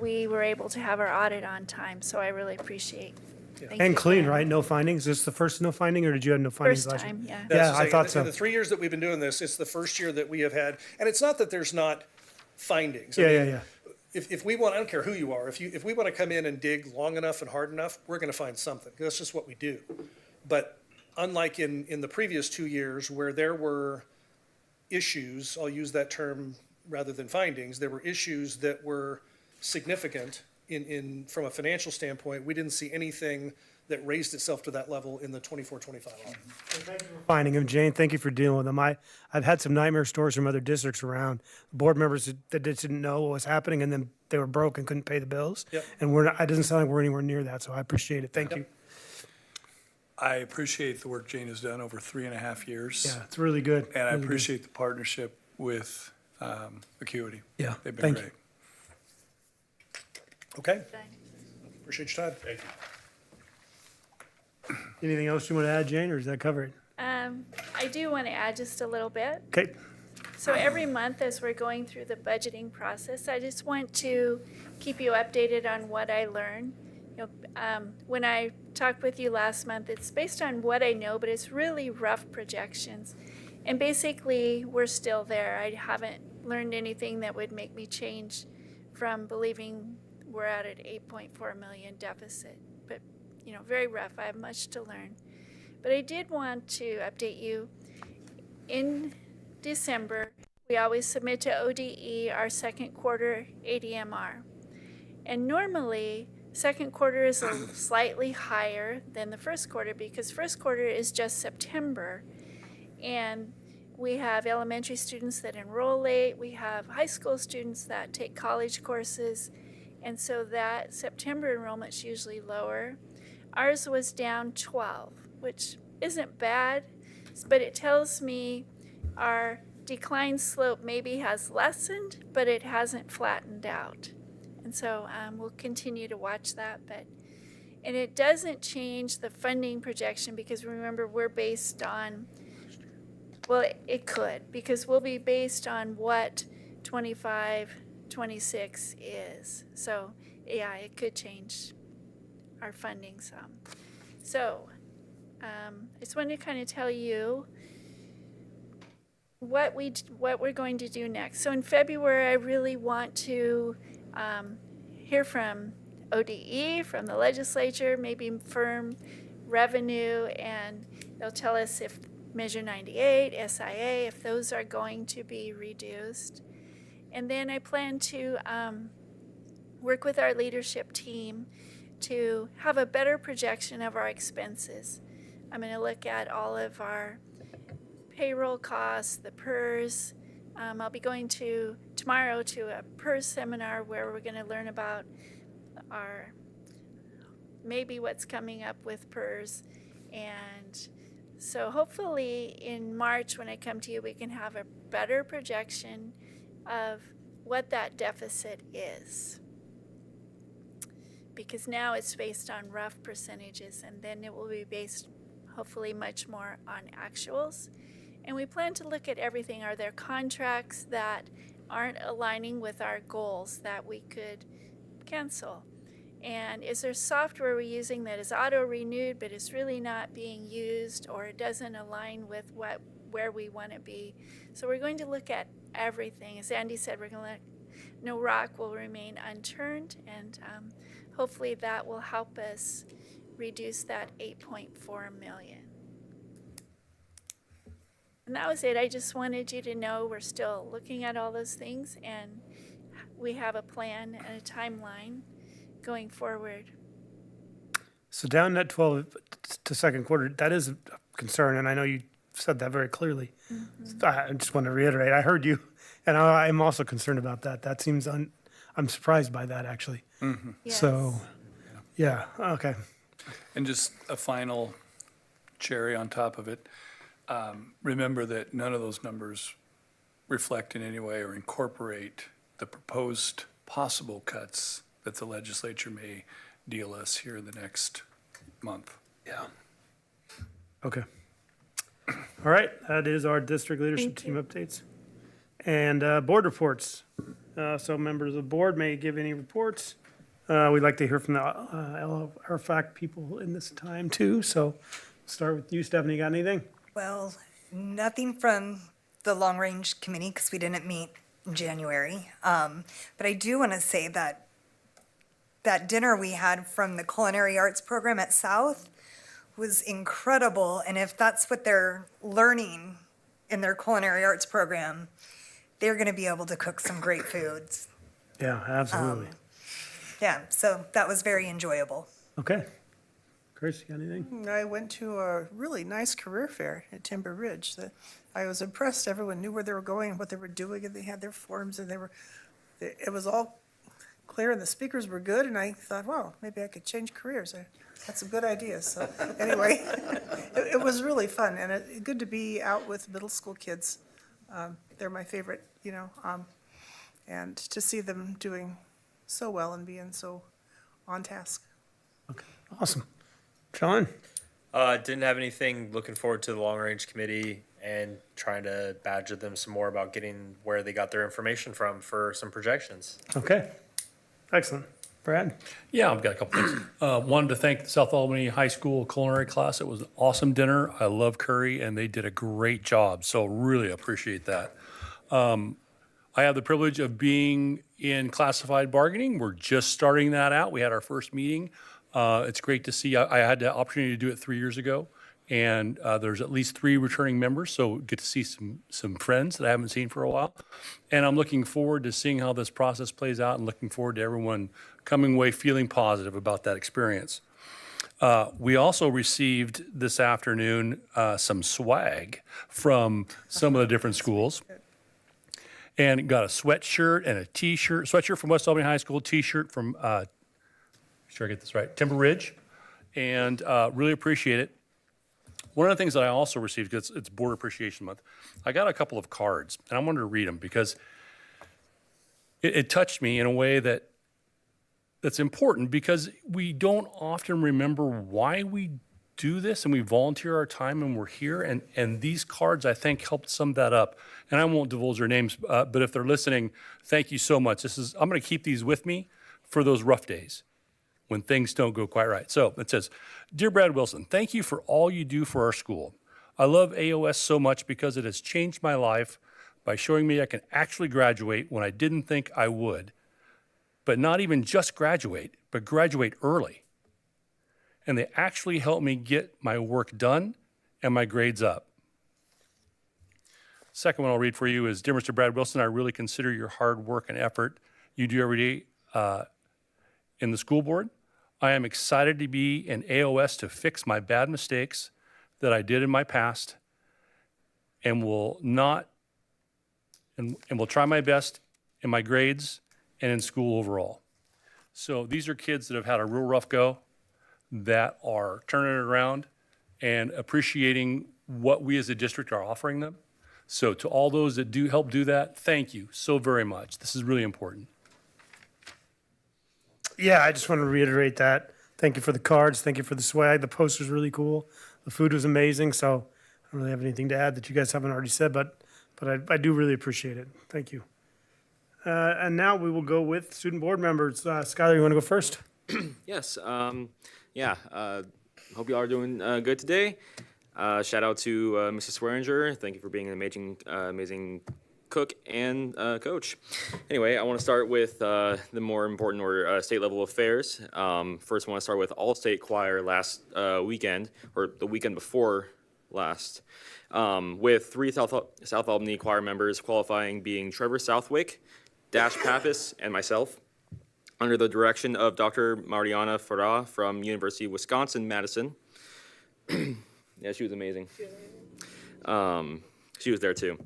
we were able to have our audit on time, so I really appreciate. Thank And you, clean, Glenn. right? No findings? Is this the first no finding, or did you have no findings First last year? time, yeah. Yeah, That's to I say, thought in so. the 3 years that we've been doing this, it's the first year that we have had, and it's not that there's not findings. I Yeah, mean, yeah, yeah. If we want, I don't care who you are, if we want to come in and dig long enough and hard enough, we're going to find something. That's just what we do. But unlike in the previous 2 years where there were issues, I'll use that term rather than findings, there were issues that were significant from a financial standpoint. We didn't see anything that raised itself to that level in the 24-25 audit. Finding him, Jane. Thank you for dealing with them. I've had some nightmare stories from other districts around, board members that just didn't know what was happening, and then they were broke and couldn't pay the bills. Yep. And it doesn't sound like we're anywhere near that, so I appreciate it. Thank you. I appreciate the work Jane has done over 3.5 years. Yeah, it's really good. And I Really good. appreciate the partnership with Acuity. Yeah, They've been thank you. great. Okay, appreciate your time. Thank you. Anything else you want to add, Jane, or does that cover it? I do want to add just a little bit. Okay. So every month as we're going through the budgeting process, I just want to keep you updated on what I learn. When I talked with you last month, it's based on what I know, but it's really rough projections. And basically, we're still there. I haven't learned anything that would make me change from believing we're at an 8.4 million deficit. But, very rough. I have much to learn. But I did want to update you. In December, we always submit to ODE our second quarter ADMR. And normally, second quarter is slightly higher than the first quarter because first quarter is just September. And we have elementary students that enroll late. We have high school students that take college courses. And so that September enrollment's usually lower. Ours was down 12, which isn't bad, but it tells me our decline slope maybe has lessened, but it hasn't flattened out. And so we'll continue to watch that. And it doesn't change the funding projection because remember, we're based on, well, it could, because we'll be based on what 25, 26 is. So yeah, it could change our funding some. So I just wanted to kind of tell you what we're going to do next. So in February, I really want to hear from ODE, from the legislature, maybe firm revenue, and they'll tell us if Measure 98, SIA, if those are going to be reduced. And then I plan to work with our leadership team to have a better projection of our expenses. I'm going to look at all of our payroll costs, the PERS. I'll be going tomorrow to a PERS seminar where we're going to learn about maybe what's coming up with PERS. And so hopefully in March when I come to you, we can have a better projection of what that deficit is. Because now it's based on rough percentages, and then it will be based hopefully much more on actuals. And we plan to look at everything. Are there contracts that aren't aligning with our goals that we could cancel? And is there software we're using that is auto-renewed but is really not being used, or it doesn't align with where we want to be? So we're going to look at everything. As Andy said, we're going to let no rock will remain unturned, and hopefully that will help us reduce that 8.4 million. And that was it. I just wanted you to know we're still looking at all those things, and we have a plan and a timeline going forward. So down net 12 to second quarter, that is a concern, and I know you said that very clearly. I just want to reiterate, I heard you, and I'm also concerned about that. That seems, I'm surprised by that, actually. Yes. So, yeah, okay. And just a final cherry on top of it. Remember that none of those numbers reflect in any way or incorporate the proposed possible cuts that the legislature may deal us here in the next month. Yeah. Okay. All right, that is our district leadership team updates. And board reports. So members of the board may give any reports. We'd like to hear from the LRFAC people in this time too. So start with you, Stephanie. You got anything? Well, nothing from the Long Range Committee because we didn't meet in January. But I do want to say that dinner we had from the Culinary Arts Program at South was incredible. And if that's what they're learning in their Culinary Arts Program, they're going to be able to cook some great foods. Yeah, absolutely. Yeah, so that was very enjoyable. Okay. Chris, you got anything? I went to a really nice career fair at Timber Ridge. I was impressed. Everyone knew where they were going and what they were doing, and they had their forms, and it was all clear, and the speakers were good, and I thought, wow, maybe I could change careers. That's a good idea. So anyway, it was really fun, and good to be out with middle school kids. They're my favorite, and to see them doing so well and being so on task. Okay, awesome. John? Didn't have anything. Looking forward to the long range committee and trying to badger them some more about getting where they got their information from for some projections. Okay, excellent. Brad? Yeah, I've got a couple things. Wanted to thank the South Albany High School culinary class. It was an awesome dinner. I love curry, and they did a great job, so really appreciate that. I have the privilege of being in classified bargaining. We're just starting that out. We had our first meeting. It's great to see. I had the opportunity to do it 3 years ago, And there's at least 3 returning members, so get to see some friends that I haven't seen for a while. And I'm looking forward to seeing how this process plays out and looking forward to everyone coming away feeling positive about that experience. We also received this afternoon some swag from some of the different schools. And got a sweatshirt and a t-shirt, sweatshirt from West Albany High School, t-shirt from, sure I get this right, Timber Ridge. And really appreciate it. One of the things that I also received, because it's Board Appreciation Month, I got a couple of cards, and I wanted to read them because it touched me in a way that's important, because we don't often remember why we do this, and we volunteer our time and we're here, and these cards, I think, helped sum that up. And I won't divulge their names, but if they're listening, thank you so much. I'm going to keep these with me for those rough days when things don't go quite right. So it says, "Dear Brad Wilson, thank you for all you do for our school. I love AOS so much because it has changed my life by showing me I can actually graduate when I didn't think I would, but not even just graduate, but graduate early. And they actually help me get my work done and my grades up." Second one I'll read for you is, "Dear Mr. Brad Wilson, I really consider your hard work and effort you do every day in the school board. I am excited to be in AOS to fix my bad mistakes that I did in my past, and will try my best in my grades and in school overall." So these are kids that have had a real rough go, that are turning it around and appreciating what we as a district are offering them. So to all those that do help do that, thank you so very much. This is really important. Yeah, I just want to reiterate that. Thank you for the cards. Thank you for the swag. The poster's really cool. The food was amazing. So I don't really have anything to add that you guys haven't already said, but I do really appreciate it. Thank you. And now we will go with student board members. Skylar, you want to go first? Yes. Hope you all are doing good today. Shout out to Mrs. Swearinger. Thank you for being an amazing cook and coach. Anyway, I want to start with the more important order, state level affairs. First, I want to start with all-state choir last weekend, or the weekend before last, with 3 South Albany choir members qualifying, being Trevor Southwick, Dash Pappas, and myself, under the direction of Dr. Mariana Farah from University of Wisconsin-Madison. Yeah, she was amazing. She was there too.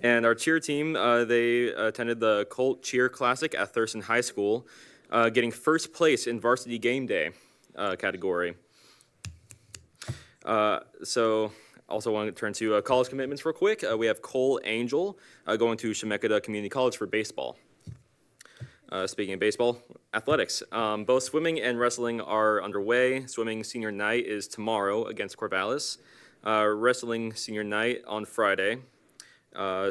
And our cheer team, they attended the Colt Cheer Classic at Thurston High School, getting first place in varsity game day category. So also want to turn to college commitments real quick. We have Cole Angel going to Chemeketa Community College for baseball. Speaking of baseball, athletics. Both swimming and wrestling are underway. Swimming senior night is tomorrow against Corvallis. Wrestling senior night on Friday.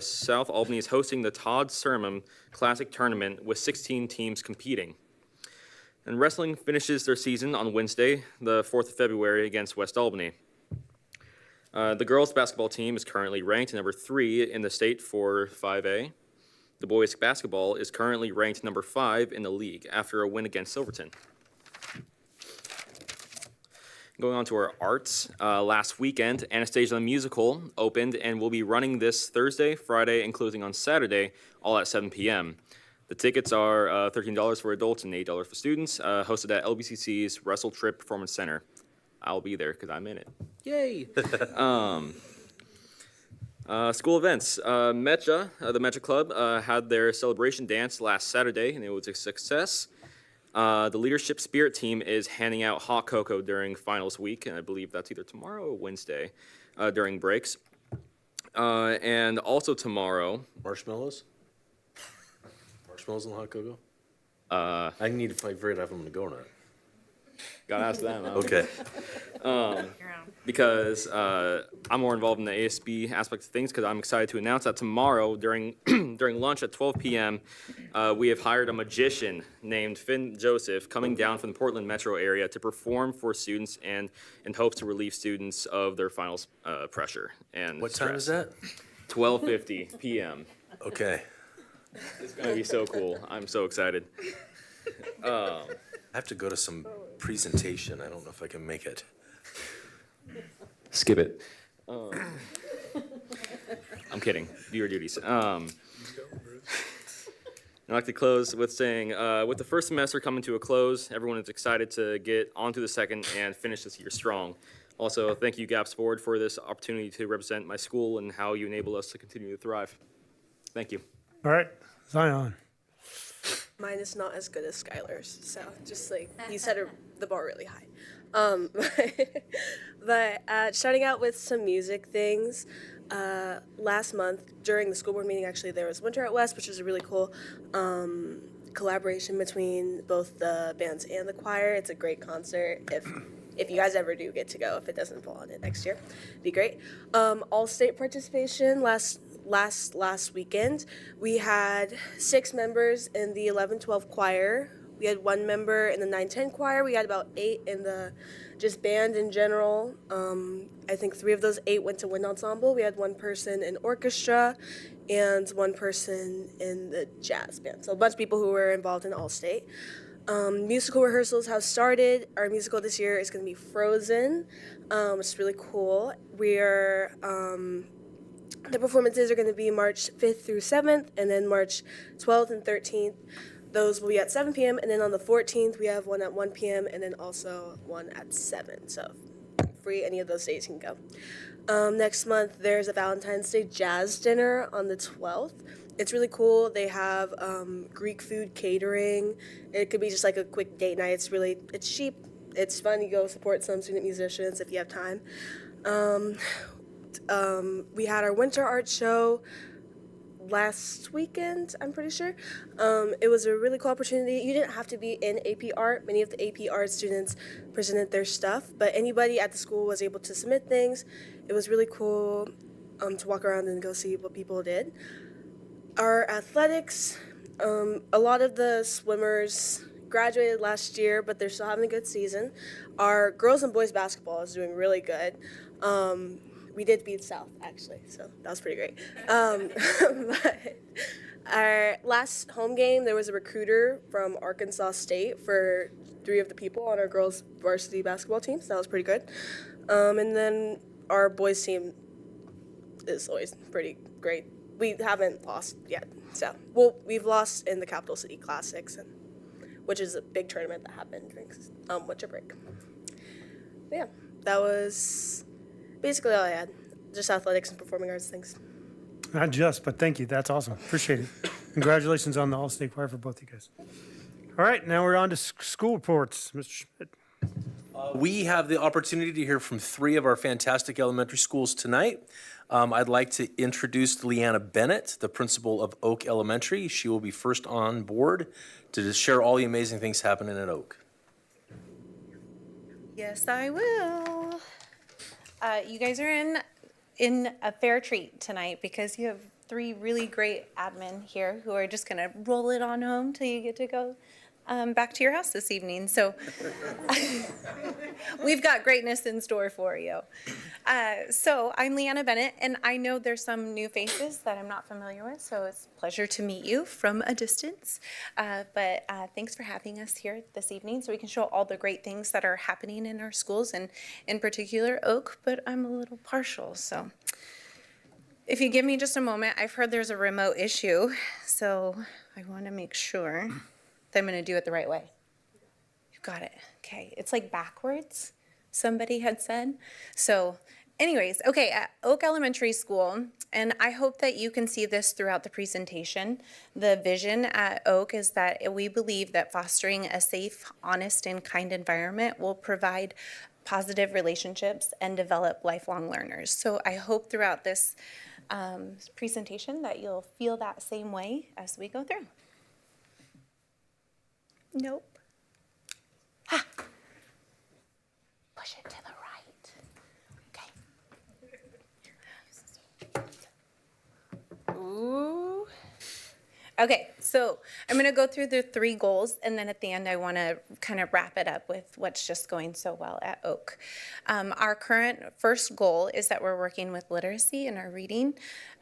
South Albany is hosting the Todd Sermon Classic Tournament with 16 teams competing. And wrestling finishes their season on Wednesday, the 4th of February, against West Albany. The girls' basketball team is currently ranked number 3 in the state for 5A. The boys' basketball is currently ranked number 5 in the league after a win against Silverton. Going on to our arts, last weekend, Anastasia the Musical opened and will be running this Thursday, Friday, and closing on Saturday, all at 7 p.m. The tickets are $13 for adults and $8 for students, hosted at LBCC's Wrestle Trip Performance Center. I'll be there because I'm in it. Yay! School events. the Mecha Club, had their celebration dance last Saturday, and it was a success. The Leadership Spirit team is handing out hot cocoa during finals week, and I believe that's either tomorrow or Wednesday during breaks. And also tomorrow. Marshmallows? Marshmallows and hot cocoa? I need to figure out if I'm going to go or not. Gotta ask them. Huh? Okay. Because I'm more involved in the ASB aspect of things, because I'm excited to announce that tomorrow during lunch at 12 p.m. We have hired a magician named Finn Joseph coming down from the Portland metro area to perform for students and in hopes to relieve students of their finals pressure and What time is that? 12:50 p.m. Okay. It's gonna be so cool. I'm so excited. I have to go to some presentation. I don't know if I can make it. Skip it. I'm kidding. Do your duties. I'd like to close with saying, with the first semester coming to a close, everyone is excited to get onto the second and finish this year strong. Also, thank you, GAPS Board, for this opportunity to represent my school and how you enable us to continue to thrive. Thank you. All right, Zion. Mine is not as good as Skylar's, so just like you set the bar really high. But starting out with some music things. Last month during the school board meeting, actually, there was Winter at West, which was a really cool collaboration between both the bands and the choir. It's a great concert. If you guys ever do get to go, if it doesn't fall on it next year, it'd be great. All-state participation last weekend. We had 6 members in the 11-12 choir. We had 1 member in the 9-10 choir. We had about 8 in the just band in general. I think 3 of those 8 went to wind ensemble. We had 1 person in orchestra and 1 person in the jazz band. So a bunch of people who were involved in All-State. Musical rehearsals have started. Our musical this year is going to be Frozen, which is really cool. We're the performances are going to be March 5th through 7th, and then March 12th and 13th. Those will be at 7 p.m., and then on the 14th, we have one at 1 p.m., and then also one at 7. So free any of those days you can go. Next month, there's a Valentine's Day jazz dinner on the 12th. It's really cool. They have Greek food catering. It could be just like a quick date night. It's cheap. It's fun. You go support some student musicians if you have time. We had our winter art show last weekend, I'm pretty sure. It was a really cool opportunity. You didn't have to be in AP Art. Many of the AP Art students presented their stuff, but anybody at the school was able to submit things. It was really cool to walk around and go see what people did. Our athletics, a lot of the swimmers graduated last year, but they're still having a good season. Our girls and boys basketball is doing really good. We did beat South, actually, so that was pretty great. But our last home game, there was a recruiter from Arkansas State for 3 of the people on our girls' varsity basketball team, so that was pretty good. And then our boys' team is always pretty great. We haven't lost yet, so we've lost in the Capital City Classics, which is a big tournament that happened during winter break. But yeah, that was basically all I had. Just athletics and performing arts things. Not just, but thank you. That's awesome. Appreciate it. Congratulations on the All-State Choir for both you guys. All right, now we're on to school reports. Mr. Schmidt. We have the opportunity to hear from 3 of our fantastic elementary schools tonight. I'd like to introduce Leanna Bennett, the principal of Oak Elementary. She will be first on board to just share all the amazing things happening at Oak. Yes, I will. You guys are in a fair treat tonight because you have 3 really great admin here who are just going to roll it on home till you get to go back to your house this evening. So we've got greatness in store for you. So I'm Leanna Bennett, and I know there's some new faces that I'm not familiar with, so it's a pleasure to meet you from a distance. But thanks for having us here this evening so we can show all the great things that are happening in our schools, and in particular Oak, but I'm a little partial. So if you give me just a moment, I've heard there's a remote issue, so I want to make sure that I'm going to do it the right way. You got it. Okay. It's like backwards, somebody had said. So anyways, okay, at Oak Elementary School, and I hope that you can see this throughout the presentation, the vision at Oak is that we believe that fostering a safe, honest, and kind environment will provide positive relationships and develop lifelong learners. So I hope throughout this presentation that you'll feel that same way as we go through. Nope. Ha! Push it to the right. Okay. Ooh. Okay, so I'm going to go through the 3 goals, and then at the end, I want to kind of wrap it up with what's just going so well at Oak. Our current first goal is that we're working with literacy in our reading.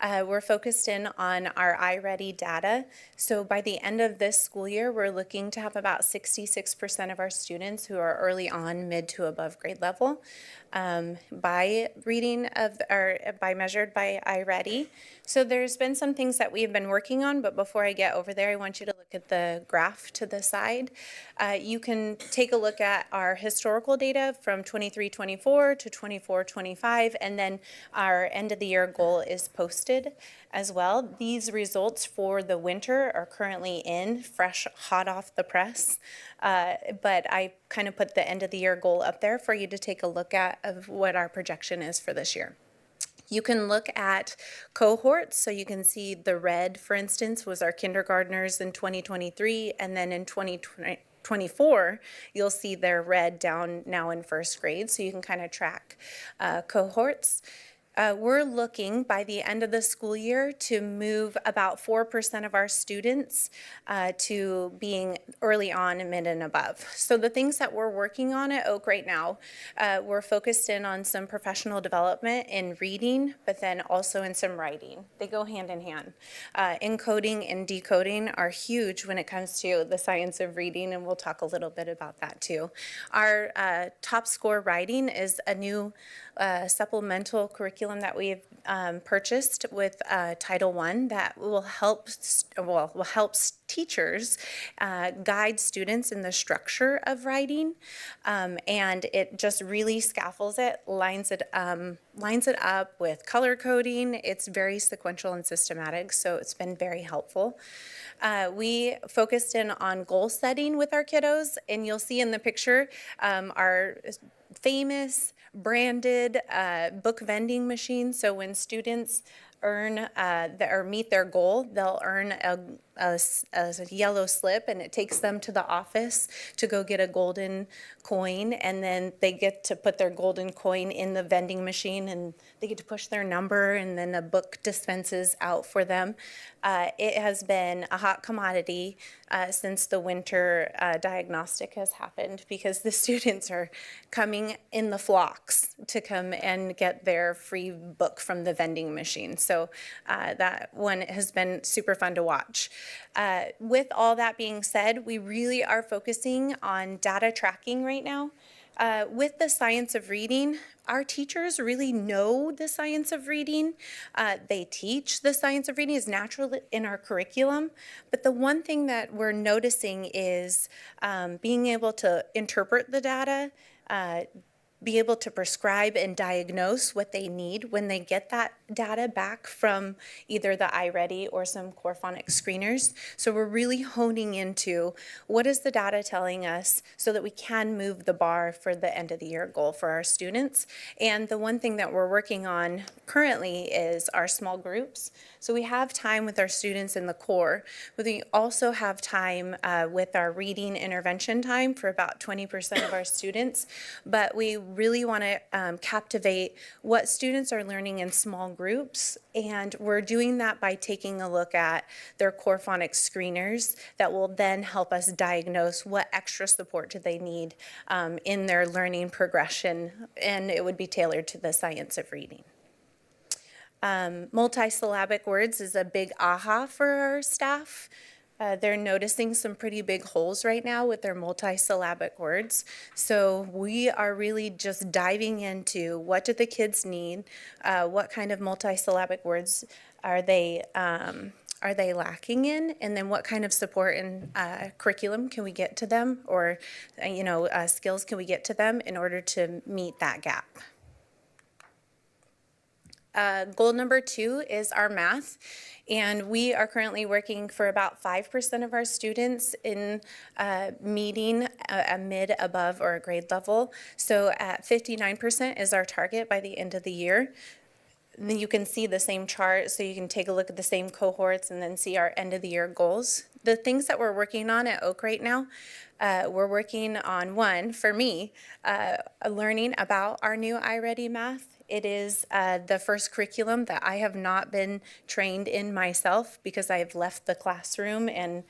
We're focused in on our iReady data. So by the end of this school year, we're looking to have about 66% of our students who are early on, mid to above grade level. By reading of, or by measured by iReady. So there's been some things that we've been working on, but before I get over there, I want you to look at the graph to the side. You can take a look at our historical data from 23-24 to 24-25, and then our end of the year goal is posted as well. These results for the winter are currently in, fresh, hot off the press. But I kind of put the end of the year goal up there for you to take a look at of what our projection is for this year. You can look at cohorts, so you can see the red, for instance, was our kindergartners in 2023, and then in 2024, you'll see their red down now in first grade, so you can kind of track cohorts. We're looking by the end of the school year to move about 4% of our students to being early on, mid, and above. So the things that we're working on at Oak right now, we're focused in on some professional development in reading, but then also in some writing. They go hand in hand. Encoding and decoding are huge when it comes to the science of reading, and we'll talk a little bit about that too. Our top score writing is a new supplemental curriculum that we've purchased with Title I that will help teachers guide students in the structure of writing, and it just really scaffolds it, lines it up with color coding. It's very sequential and systematic, so it's been very helpful. We focused in on goal setting with our kiddos, and you'll see in the picture our famous branded book vending machine. So when students earn or meet their goal, they'll earn a yellow slip, and it takes them to the office to go get a golden coin, and then they get to put their golden coin in the vending machine, and they get to push their number, and then a book dispenses out for them. It has been a hot commodity since the winter diagnostic has happened, because the students are coming in the flocks to come and get their free book from the vending machine. So that one has been super fun to watch. With all that being said, we really are focusing on data tracking right now. With the science of reading, our teachers really know the science of reading. They teach the science of reading is natural in our curriculum. But the one thing that we're noticing is being able to interpret the data, be able to prescribe and diagnose what they need when they get that data back from either the iReady or some core phonics screeners. So we're really honing into what is the data telling us so that we can move the bar for the end of the year goal for our students. And the one thing that we're working on currently is our small groups. So we have time with our students in the core, but we also have time with our reading intervention time for about 20% of our students. But we really want to captivate what students are learning in small groups, and we're doing that by taking a look at their core phonics screeners that will then help us diagnose what extra support do they need in their learning progression, and it would be tailored to the science of reading. Multisyllabic words is a big aha for our staff. They're noticing some pretty big holes right now with their multisyllabic words. So we are really just diving into what do the kids need, what kind of multisyllabic words are they lacking in, and then what kind of support and curriculum can we get to them, or skills can we get to them in order to meet that gap. Goal number 2 is our math, and we are currently working for about 5% of our students in meeting a mid, above, or a grade level. So at 59% is our target by the end of the year. And then you can see the same chart, so you can take a look at the same cohorts and then see our end of the year goals. The things that we're working on at Oak right now, we're working on, one, for me, learning about our new iReady math It is the first curriculum that I have not been trained in myself because I have left the classroom and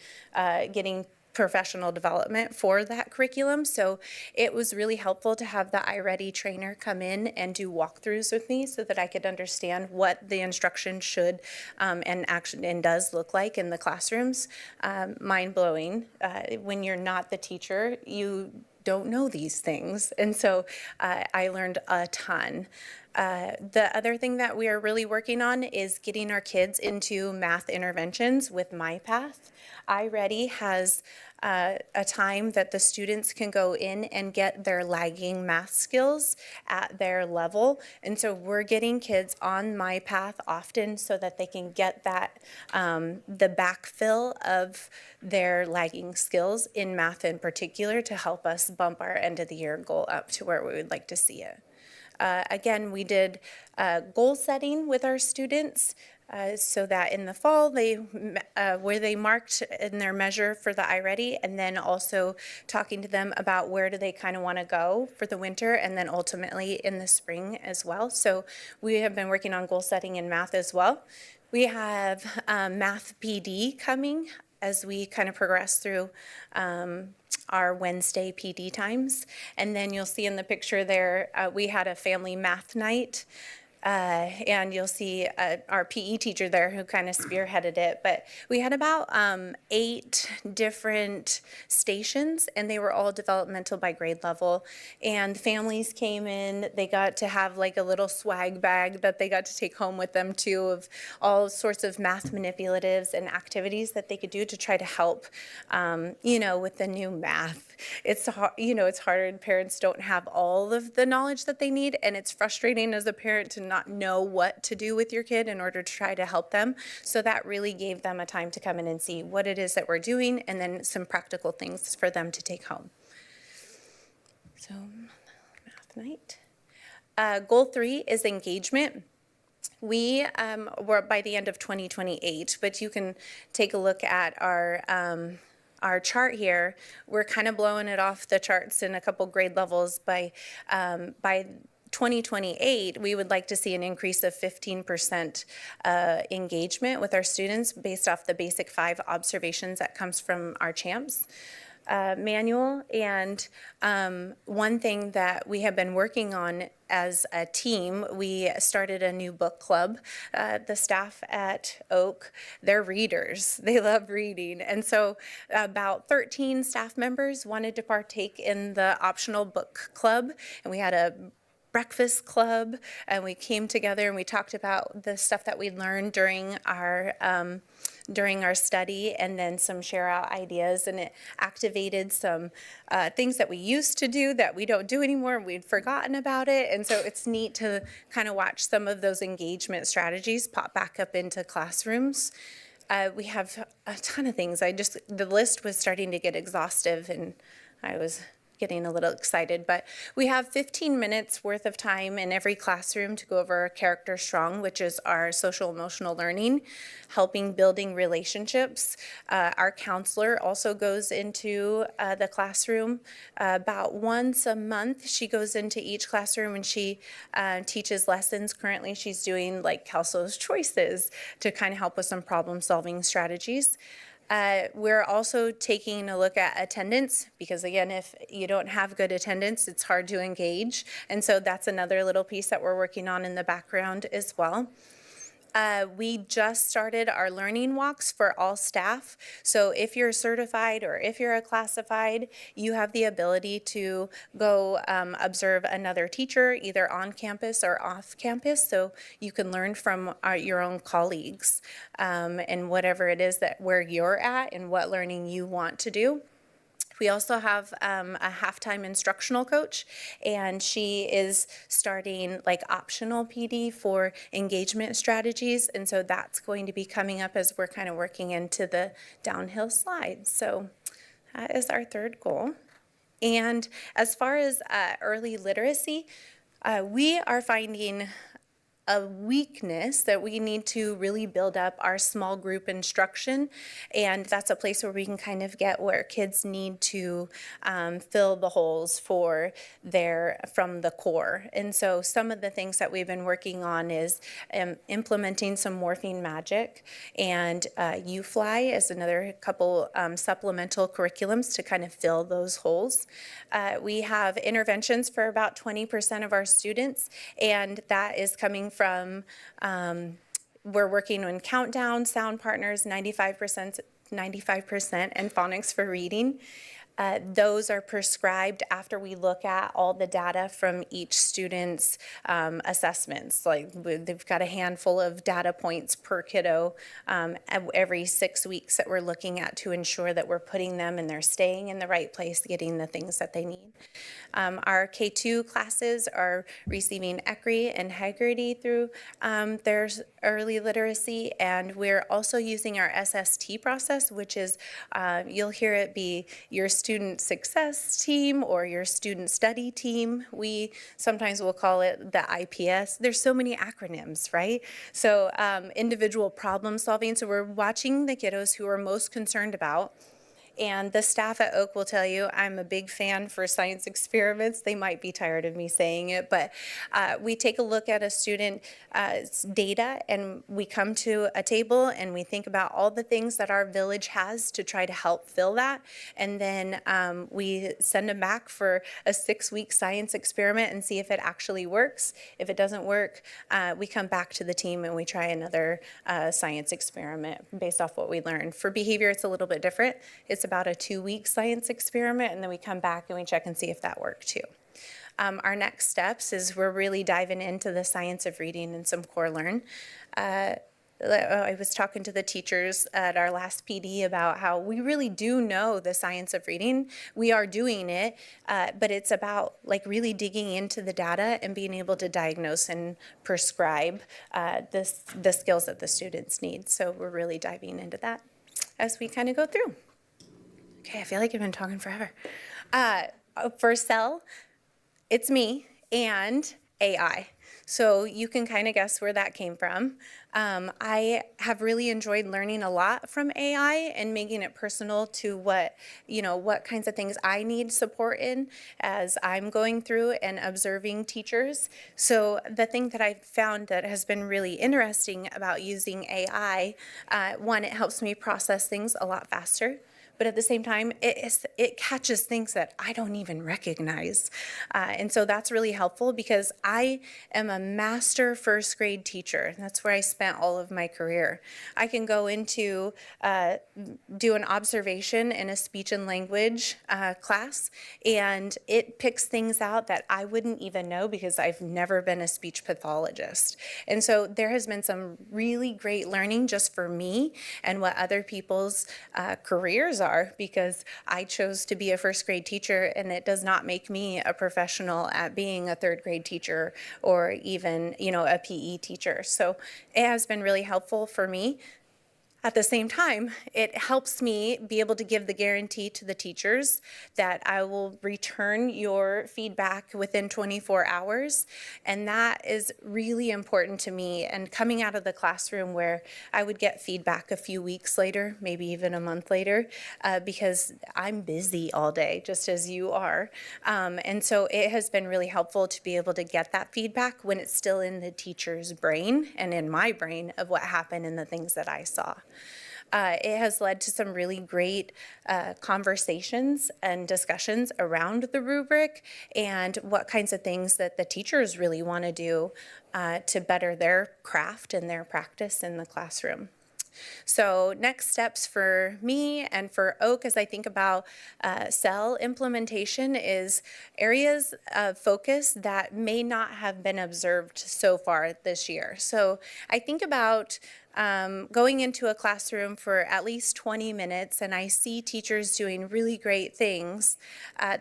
getting professional development for that curriculum. So it was really helpful to have the iReady trainer come in and do walkthroughs with me so that I could understand what the instruction should and does look like in the classrooms. Mind blowing. When you're not the teacher, you don't know these things. And so I learned a ton. The other thing that we are really working on is getting our kids into math interventions with MyPath. iReady has a time that the students can go in and get their lagging math skills at their level. And so we're getting kids on MyPath often so that they can get that, the backfill of their lagging skills in math in particular to help us bump our end of the year goal up to where we would like to see it. Again, we did goal setting with our students so that in the fall where they marked in their measure for the iReady, and then also talking to them about where do they kind of want to go for the winter, and then ultimately in the spring as well. So we have been working on goal setting in math as well. We have math PD coming as we kind of progress through our Wednesday PD times. And then you'll see in the picture there, we had a family math night. And you'll see our PE teacher there who kind of spearheaded it. But we had about 8 different stations, and they were all developmental by grade level. And families came in. They got to have like a little swag bag that they got to take home with them too, of all sorts of math manipulatives and activities that they could do to try to help, with the new math. It's hard, it's hard. Parents don't have all of the knowledge that they need, and it's frustrating as a parent to not know what to do with your kid in order to try to help them. So that really gave them a time to come in and see what it is that we're doing, and then some practical things for them to take home. So math night. Goal 3 is engagement. We were by the end of 2028, but you can take a look at our chart here. We're kind of blowing it off the charts in a couple grade levels. By 2028, we would like to see an increase of 15% engagement with our students based off the basic 5 observations that comes from our champs manual. And one thing that we have been working on as a team, we started a new book club. The staff at Oak, they're readers. They love reading. And so about 13 staff members wanted to partake in the optional book club. And we had a breakfast club, and we came together and we talked about the stuff that we learned during our study, and then some share out ideas, and it activated some things that we used to do that we don't do anymore. We'd forgotten about it. And so it's neat to kind of watch some of those engagement strategies pop back up into classrooms. We have a ton of things. The list was starting to get exhaustive, and I was getting a little excited, but we have 15 minutes worth of time in every classroom to go over Character Strong, which is our social emotional learning, helping building relationships. Our counselor also goes into the classroom about once a month. She goes into each classroom and she teaches lessons. Currently, she's doing like Kelso's Choices to kind of help with some problem solving strategies. We're also taking a look at attendance because, again, if you don't have good attendance, it's hard to engage. And so that's another little piece that we're working on in the background as well. We just started our learning walks for all staff. So if you're certified or if you're a classified, you have the ability to go observe another teacher either on campus or off campus, so you can learn from your own colleagues and whatever it is that where you're at and what learning you want to do. We also have a halftime instructional coach, and she is starting like optional PD for engagement strategies. And so that's going to be coming up as we're kind of working into the downhill slides. So that is our third goal. And as far as early literacy, we are finding a weakness that we need to really build up our small group instruction. And that's a place where we can kind of get where kids need to fill the holes from the core. And so some of the things that we've been working on is implementing some morphine magic, and UFly is another couple supplemental curriculums to kind of fill those holes. We have interventions for about 20% of our students, and that is coming from, we're working on Countdown, Sound Partners, 95%, and Phonics for Reading. Those are prescribed after we look at all the data from each student's assessments. Like they've got a handful of data points per kiddo every 6 weeks that we're looking at to ensure that we're putting them and they're staying in the right place, getting the things that they need. Our K2 classes are receiving ECRI and Haggerty through their early literacy, and we're also using our SST process, which is, you'll hear it be your student success team or your student study team. We sometimes will call it the IPS. There's so many acronyms, right? So individual problem solving. So we're watching the kiddos who are most concerned about. And the staff at Oak will tell you I'm a big fan for science experiments. They might be tired of me saying it, but we take a look at a student's data and we come to a table and we think about all the things that our village has to try to help fill that. And then we send them back for a 6-week science experiment and see if it actually works. If it doesn't work, we come back to the team and we try another science experiment based off what we learned. For behavior, it's a little bit different. It's about a 2-week science experiment, and then we come back and we check and see if that worked too. Our next steps is we're really diving into the science of reading and some core learn. I was talking to the teachers at our last PD about how we really do know the science of reading. We are doing it, but it's about like really digging into the data and being able to diagnose and prescribe the skills that the students need. So we're really diving into that as we kind of go through. Okay, I feel like I've been talking forever. For CEL, it's me and AI. So you can kind of guess where that came from. I have really enjoyed learning a lot from AI and making it personal to what kinds of things I need support in as I'm going through and observing teachers. So the thing that I've found that has been really interesting about using AI, one, it helps me process things a lot faster. But at the same time, it catches things that I don't even recognize. And so that's really helpful because I am a master first grade teacher. That's where I spent all of my career. I can go into do an observation in a speech and language class, and it picks things out that I wouldn't even know because I've never been a speech pathologist. And so there has been some really great learning just for me and what other people's careers are, because I chose to be a first grade teacher, and it does not make me a professional at being a third grade teacher or even, a PE teacher. So it has been really helpful for me. At the same time, it helps me be able to give the guarantee to the teachers that I will return your feedback within 24 hours. And that is really important to me. And coming out of the classroom where I would get feedback a few weeks later, maybe even a month later, because I'm busy all day, just as you are. And so it has been really helpful to be able to get that feedback when it's still in the teacher's brain and in my brain of what happened and the things that I saw. It has led to some really great conversations and discussions around the rubric and what kinds of things that the teachers really want to do to better their craft and their practice in the classroom. So next steps for me and for Oak as I think about CEL implementation is areas of focus that may not have been observed so far this year. So I think about going into a classroom for at least 20 minutes and I see teachers doing really great things,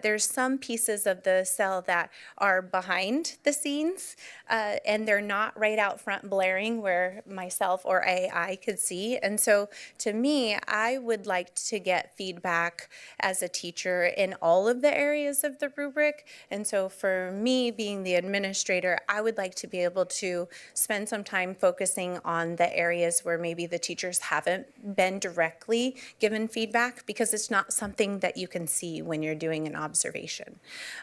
there's some pieces of the cell that are behind the scenes and they're not right out front blaring where myself or AI could see. And so to me, I would like to get feedback as a teacher in all of the areas of the rubric. And so for me, being the administrator, I would like to be able to spend some time focusing on the areas where maybe the teachers haven't been directly given feedback, because it's not something that you can see when you're doing an observation.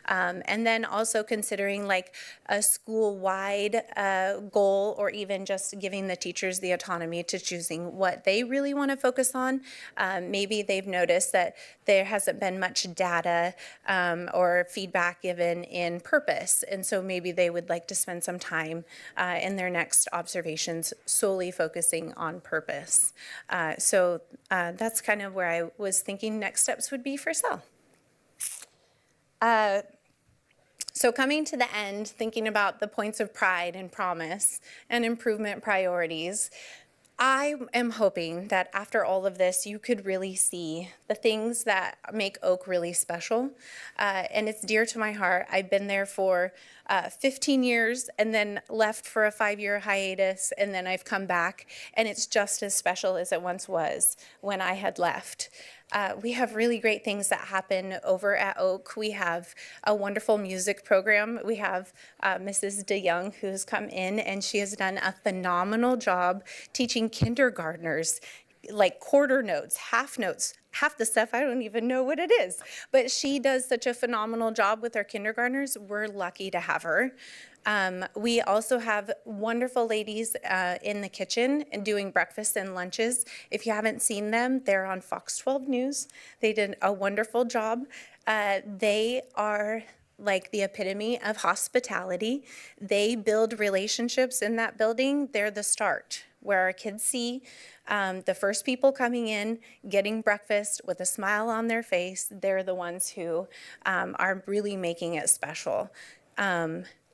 And then also considering like a school-wide goal, or even just giving the teachers the autonomy to choosing what they really want to focus on. Maybe they've noticed that there hasn't been much data or feedback given in purpose, and so maybe they would like to spend some time in their next observations solely focusing on purpose. So that's kind of where I was thinking next steps would be for Cell. So coming to the end, thinking about the points of pride and promise and improvement priorities, I am hoping that after all of this, you could really see the things that make Oak really special. And it's dear to my heart. I've been there for 15 years and then left for a 5-year hiatus, and then I've come back, and it's just as special as it once was when I had left. We have really great things that happen over at Oak. We have a wonderful music program. We have Mrs. DeYoung, who's come in, and she has done a phenomenal job teaching kindergartners like quarter notes, half notes, half the stuff I don't even know what it is. But she does such a phenomenal job with our kindergartners. We're lucky to have her. We also have wonderful ladies in the kitchen and doing breakfast and lunches. If you haven't seen them, they're on Fox 12 News. They did a wonderful job. They are like the epitome of hospitality. They build relationships in that building. They're the start, where our kids see the first people coming in, getting breakfast with a smile on their face. They're the ones who are really making it special.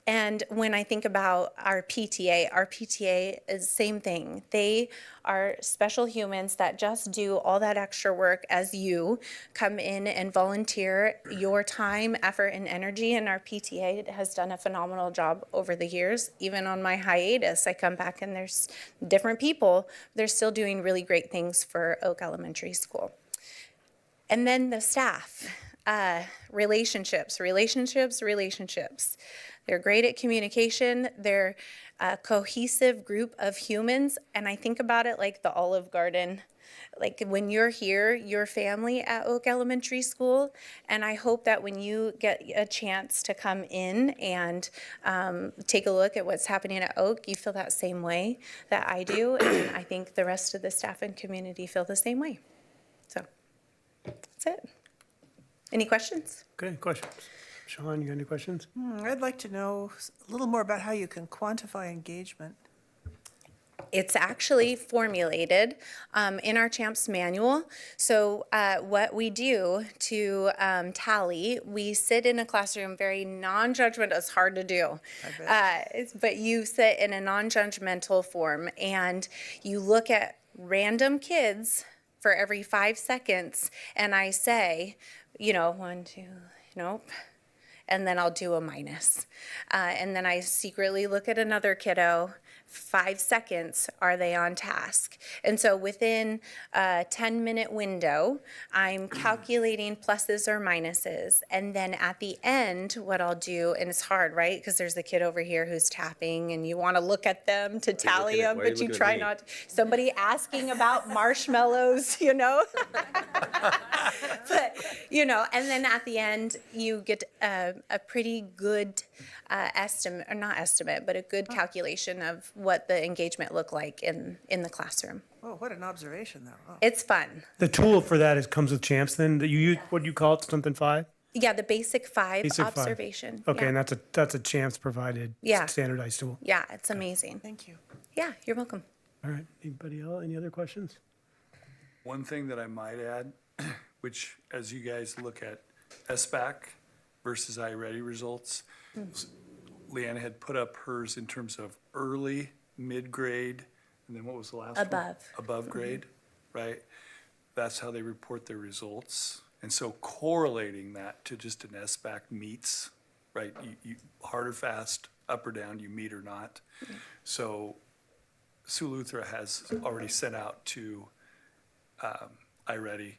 And when I think about our PTA is the same thing. They are special humans that just do all that extra work as you come in and volunteer your time, effort, and energy. And our PTA has done a phenomenal job over the years. Even on my hiatus, I come back and there's different people. They're still doing really great things for Oak Elementary School. And then the staff, relationships. They're great at communication. They're a cohesive group of humans. And I think about it like the Olive Garden. Like when you're here, your family at Oak Elementary School. And I hope that when you get a chance to come in and take a look at what's happening at Oak, you feel that same way that I do. And I think the rest of the staff and community feel the same way. So that's it. Any questions? Okay, questions? Sean, you got any questions? I'd like to know a little more about how you can quantify engagement. It's actually formulated in our CHAMPS manual. So what we do to tally, we sit in a classroom, very non-judgmental. It's hard to do, but you sit in a non-judgmental form and you look at random kids for every 5 seconds, and I say, 1, 2, nope. And then I'll do a minus. And then I secretly look at another kiddo. 5 seconds, are they on task? And so within a 10-minute window, I'm calculating pluses or minuses. And then at the end, what I'll do, and it's hard, right? Because there's the kid over here who's tapping and you want to look at them to tally them, but you try not. Somebody asking about marshmallows, But, and then at the end, you get a pretty good estimate, or not estimate, but a good calculation of what the engagement looked like in the classroom. Oh, what an observation, though. Oh. It's fun. The tool for that comes with Champs then, that you use, what do you call it, something 5? Yeah, the basic 5 Basic 5. observation. Okay, Yeah. and that's a Champs provided Yeah. standardized tool. Yeah, it's amazing. Thank you. Yeah, you're welcome. All right, anybody else, any other questions? One thing that I might add, which as you guys look at SBAC versus iReady results, Leanna had put up hers in terms of early, mid-grade, and then what was the last one? Above. Above grade, right? That's how they report their results. And so correlating that to just an SBAC meets, right? You hard or fast, up or down, you meet or not. So Sioux Lutheran has already sent out to iReady,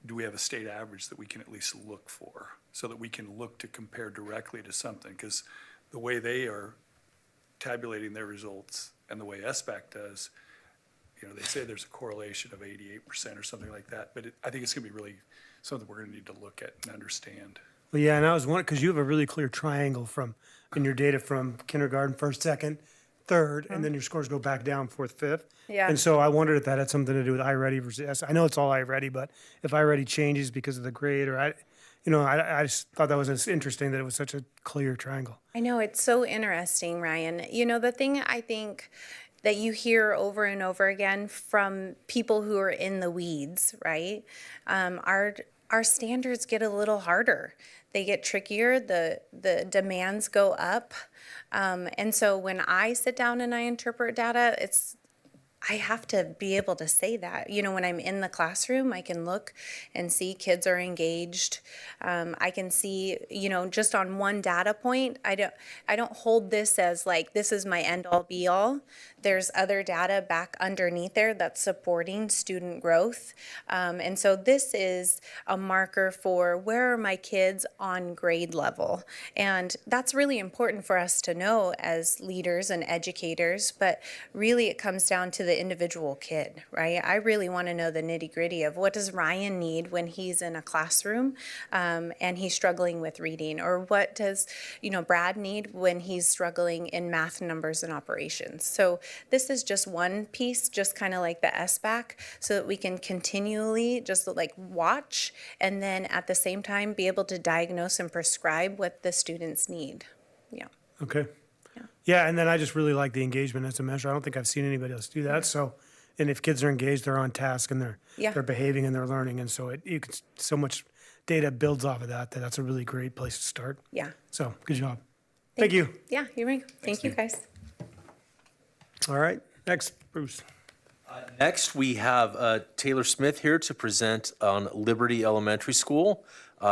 do we have a state average that we can at least look for? So that we can look to compare directly to something, because the way they are tabulating their results and the way SBAC does, they say there's a correlation of 88% or something like that, but I think it's gonna be really something we're gonna need to look at and understand. Well, yeah, and I was wondering, because you have a really clear triangle in your data from kindergarten, first, second, third, and then your scores go back down, fourth, fifth. Yeah. And so I wondered if that had something to do with iReady versus S. I know it's all iReady, but if iReady changes because of the grade, or I just thought that was interesting that it was such a clear triangle. I know, it's so interesting, Ryan. The thing I think that you hear over and over again from people who are in the weeds, right? Our standards get a little harder. They get trickier, the demands go up. And so when I sit down and I interpret data, I have to be able to say that. When I'm in the classroom, I can look and see kids are engaged. I can see, just on one data point, I don't hold this as like, this is my end all be all. There's other data back underneath there that's supporting student growth. And so this is a marker for where are my kids on grade level. And that's really important for us to know as leaders and educators, but really it comes down to the individual kid, right? I really want to know the nitty gritty of what does Ryan need when he's in a classroom and he's struggling with reading, or what does, Brad need when he's struggling in math, numbers, and operations. So this is just one piece, just kind of like the SBAC, so that we can continually just like watch and then at the same time be able to diagnose and prescribe what the students need. Yeah. Okay. Yeah, and then I just really like the engagement as a measure. I don't think I've seen anybody else do that. So, and if kids are engaged, they're on task and they're behaving and they're learning, and so so much data builds off of that. That's a really great place to start. Yeah. So, good job. Thank you. Yeah, you're right. Thank you, guys. All right, next, Bruce. Next, we have Taylor Smith here to present on Liberty Elementary School,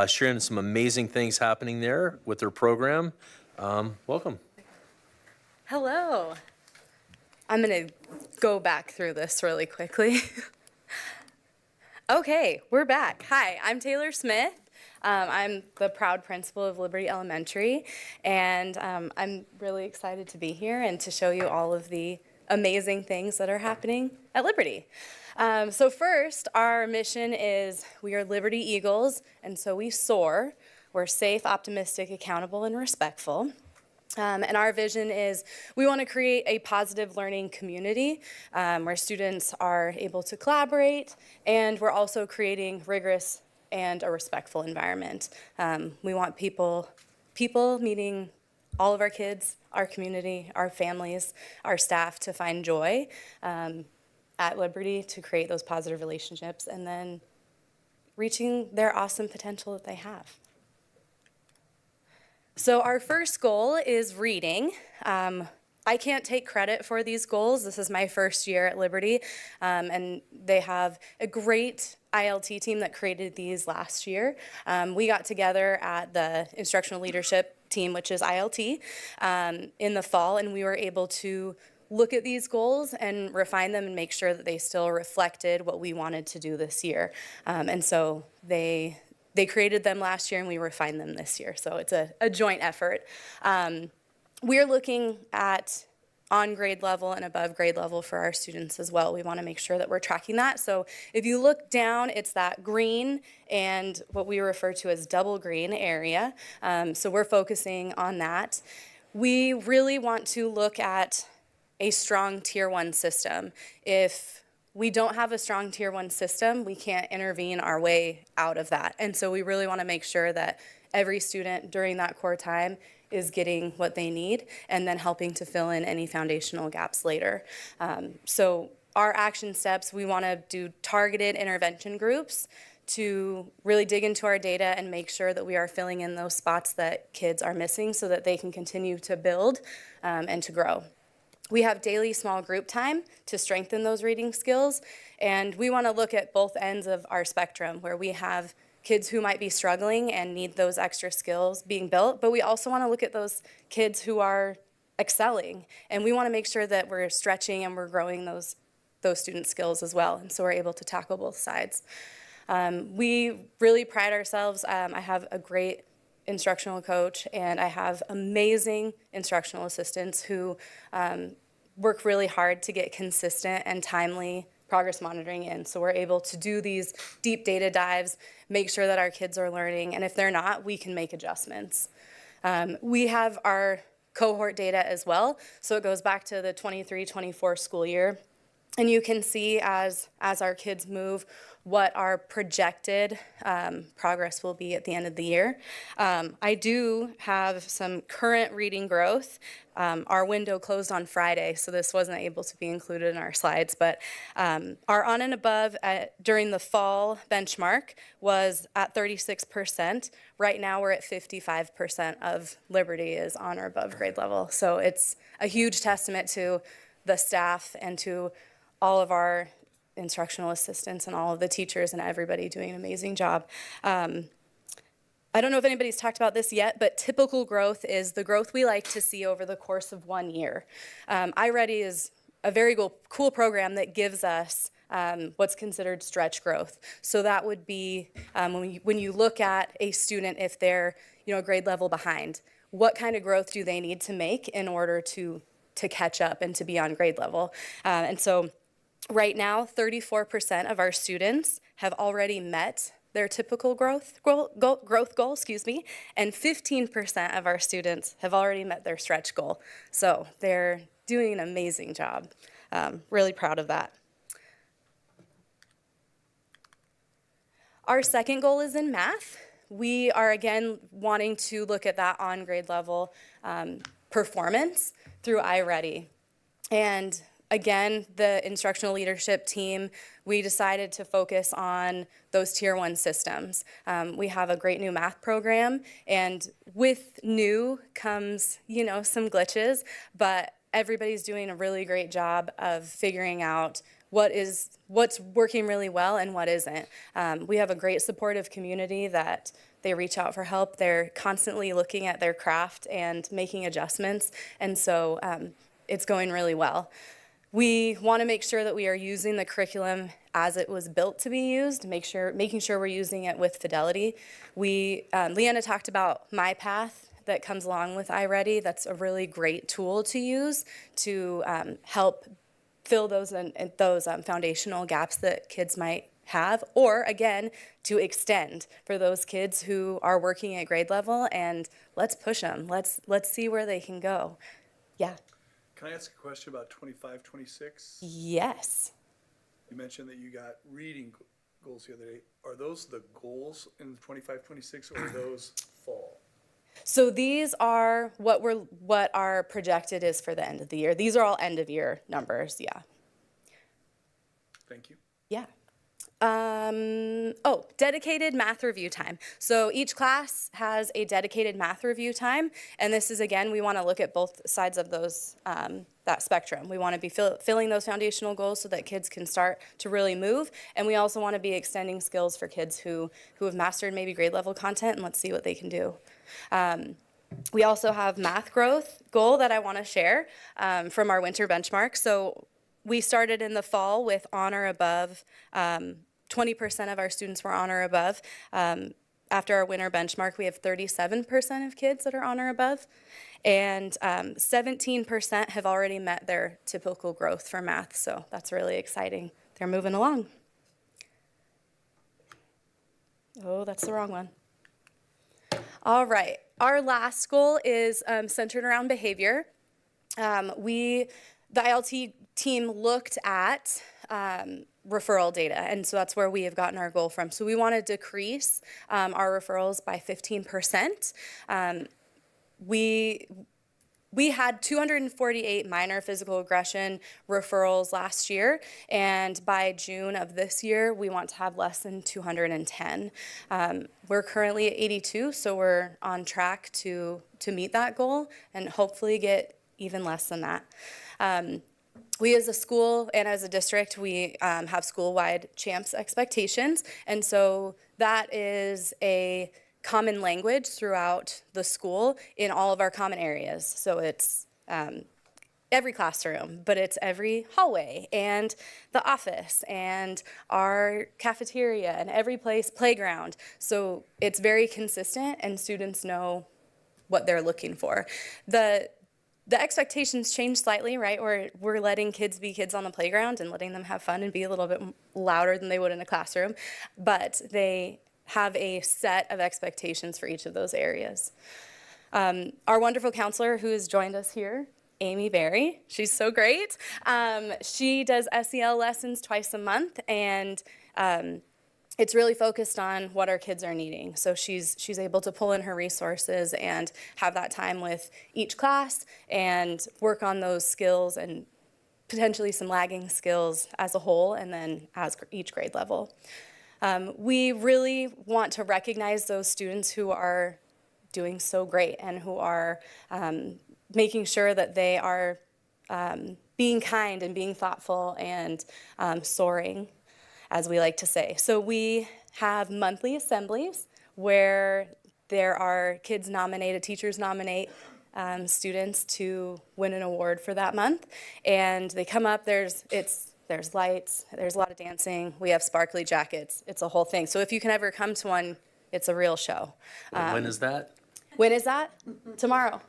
sharing some amazing things happening there with their program. Welcome. Hello. I'm going to go back through this really quickly. Okay, we're back. Hi, I'm Taylor Smith. I'm the proud principal of Liberty Elementary, and I'm really excited to be here and to show you all of the amazing things that are happening at Liberty. So first, our mission is we are Liberty Eagles, and so we soar. We're safe, optimistic, accountable, and respectful. And our vision is we want to create a positive learning community where students are able to collaborate, and we're also creating rigorous and a respectful environment. We want people meaning all of our kids, our community, our families, our staff to find joy at Liberty, to create those positive relationships, and then reaching their awesome potential that they have. So our first goal is reading. I can't take credit for these goals. This is my first year at Liberty, and they have a great ILT team that created these last year. We got together at the instructional leadership team, which is ILT, in the fall, and we were able to look at these goals and refine them and make sure that they still reflected what we wanted to do this year. And so they created them last year and we refined them this year. So it's a joint effort. We're looking at on grade level and above grade level for our students as well. We want to make sure that we're tracking that. So if you look down, it's that green and what we refer to as double green area. So we're focusing on that. We really want to look at a strong tier 1 system. If we don't have a strong tier 1 system, we can't intervene our way out of that. And so we really want to make sure that every student during that core time is getting what they need and then helping to fill in any foundational gaps later. So our action steps, we want to do targeted intervention groups to really dig into our data and make sure that we are filling in those spots that kids are missing so that they can continue to build and to grow. We have daily small group time to strengthen those reading skills, and we want to look at both ends of our spectrum, where we have kids who might be struggling and need those extra skills being built, but we also want to look at those kids who are excelling, and we want to make sure that we're stretching and we're growing those student skills as well, and so we're able to tackle both sides. We really pride ourselves. I have a great instructional coach, and I have amazing instructional assistants who work really hard to get consistent and timely progress monitoring in. So we're able to do these deep data dives, make sure that our kids are learning, and if they're not, we can make adjustments. We have our cohort data as well, so it goes back to the 23-24 school year. And you can see as our kids move what our projected progress will be at the end of the year. I do have some current reading growth. Our window closed on Friday, so this wasn't able to be included in our slides, but our on and above during the fall benchmark was at 36%. Right now we're at 55% of Liberty is on or above grade level. So it's a huge testament to the staff and to all of our instructional assistants and all of the teachers and everybody doing an amazing job. I don't know if anybody's talked about this yet, but typical growth is the growth we like to see over the course of 1 year. iReady is a very cool program that gives us what's considered stretch growth. So that would be when you look at a student, if they're a grade level behind, what kind of growth do they need to make in order to catch up and to be on grade level? And so right now, 34% of our students have already met their typical growth goal, and 15% of our students have already met their stretch goal. So they're doing an amazing job. Really proud of that. Our second goal is in math. We are, again, wanting to look at that on grade level performance through iReady. And again, the instructional leadership team, we decided to focus on those tier 1 systems. We have a great new math program, and with new comes, some glitches, but everybody's doing a really great job of figuring out what's working really well and what isn't. We have a great supportive community that they reach out for help. They're constantly looking at their craft and making adjustments, and so it's going really well. We want to make sure that we are using the curriculum as it was built to be used, making sure we're using it with fidelity. Leanna talked about MyPath that comes along with iReady. That's a really great tool to use to help fill those foundational gaps that kids might have, or again, to extend for those kids who are working at grade level, and let's push them. Let's see where they can go. Yeah. Can I ask a question about 25, 26? Yes. You mentioned that you got reading goals the other day. Are those the goals in 25, 26, or are those fall? So these are what our projected is for the end of the year. These are all end of year numbers, yeah. Thank you. Yeah. Dedicated math review time. So each class has a dedicated math review time, and this is, again, we want to look at both sides of those that spectrum. We want to be filling those foundational goals so that kids can start to really move, and we also want to be extending skills for kids who have mastered maybe grade level content, and let's see what they can do. We also have math growth goal that I want to share from our winter benchmark. So we started in the fall with on or above. 20% of our students were on or above. After our winter benchmark, we have 37% of kids that are on or above, and 17% have already met their typical growth for math, so that's really exciting. They're moving along. Oh, that's the wrong one. All right, our last goal is centered around behavior. The ILT team looked at referral data, and so that's where we have gotten our goal from. So we want to decrease our referrals by 15%. We had 248 minor physical aggression referrals last year, and by June of this year, we want to have less than 210. We're currently at 82, so we're on track to meet that goal and hopefully get even less than that. We as a school and as a district, we have school-wide CHAMPS expectations, and so that is a common language throughout the school in all of our common areas. So it's every classroom, but it's every hallway and the office and our cafeteria and every place, playground. So it's very consistent and students know what they're looking for. The expectations change slightly, right? We're letting kids be kids on the playground and letting them have fun and be a little bit louder than they would in a classroom, but they have a set of expectations for each of those areas. Our wonderful counselor who has joined us here, Amy Berry, she's so great. She does SEL lessons twice a month, and it's really focused on what our kids are needing. So she's able to pull in her resources and have that time with each class and work on those skills and potentially some lagging skills as a whole and then as each grade level. We really want to recognize those students who are doing so great and who are making sure that they are being kind and being thoughtful and soaring, as we like to say. So we have monthly assemblies where there are kids nominated, teachers nominate students to win an award for that month. And they come up, there's lights, there's a lot of dancing, we have sparkly jackets, it's a whole thing. So if you can ever come to one, it's a real show. When is that? When is that? Tomorrow.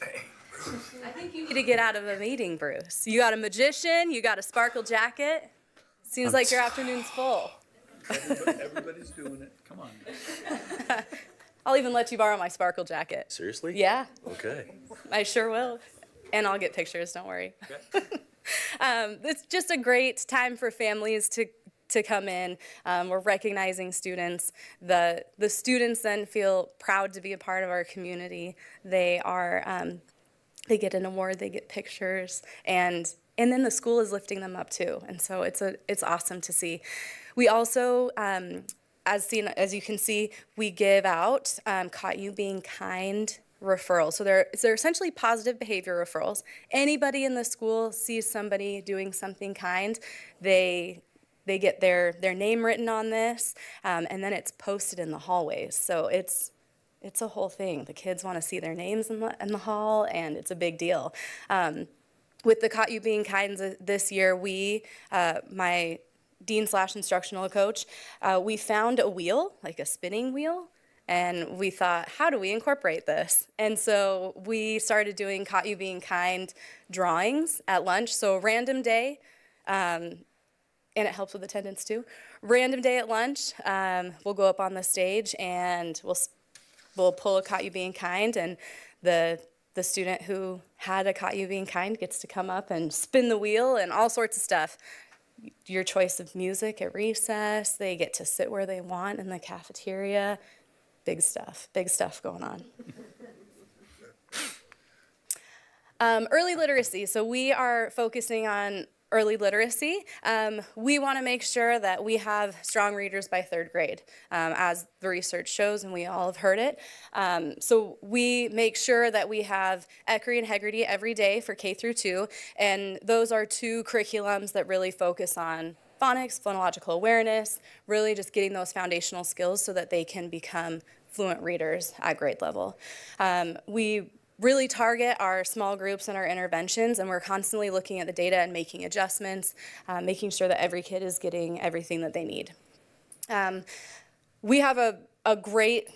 I think you need to get out of a meeting, Bruce. You got a magician, you got a sparkle jacket. Seems like your afternoon's full. Everybody's doing it. Come on. I'll even let you borrow my sparkle jacket. Seriously? Yeah, Okay. I sure will. And I'll get pictures, don't worry. It's just a great time for families to come in. We're recognizing students. The students then feel proud to be a part of our community. They are, they get an award, they get pictures, and then the school is lifting them up too. And so it's awesome to see. We also, as you can see, we give out Caught You Being Kind referrals. So they're essentially positive behavior referrals. Anybody in the school sees somebody doing something kind, they get their name written on this, and then it's posted in the hallways. So it's a whole thing. The kids want to see their names in the hall, and it's a big deal. With the Caught You Being Kind this year, my dean/instructional coach, we found a wheel, like a spinning wheel, and we thought, how do we incorporate this? And so we started doing Caught You Being Kind drawings at lunch. So random day, and it helps with attendance too. Random day at lunch, we'll go up on the stage and we'll pull a Caught You Being Kind, and the student who had a Caught You Being Kind gets to come up and spin the wheel and all sorts of stuff. Your choice of music at recess, they get to sit where they want in the cafeteria. Big stuff going on. Early literacy, so we are focusing on early literacy. We want to make sure that we have strong readers by third grade, as the research shows, and we all have heard it. So we make sure that we have ECRI and Hegarty every day for K through 2, and those are two curriculums that really focus on phonics, phonological awareness, really just getting those foundational skills so that they can become fluent readers at grade level. We really target our small groups and our interventions, and we're constantly looking at the data and making adjustments, making sure that every kid is getting everything that they need. We have a great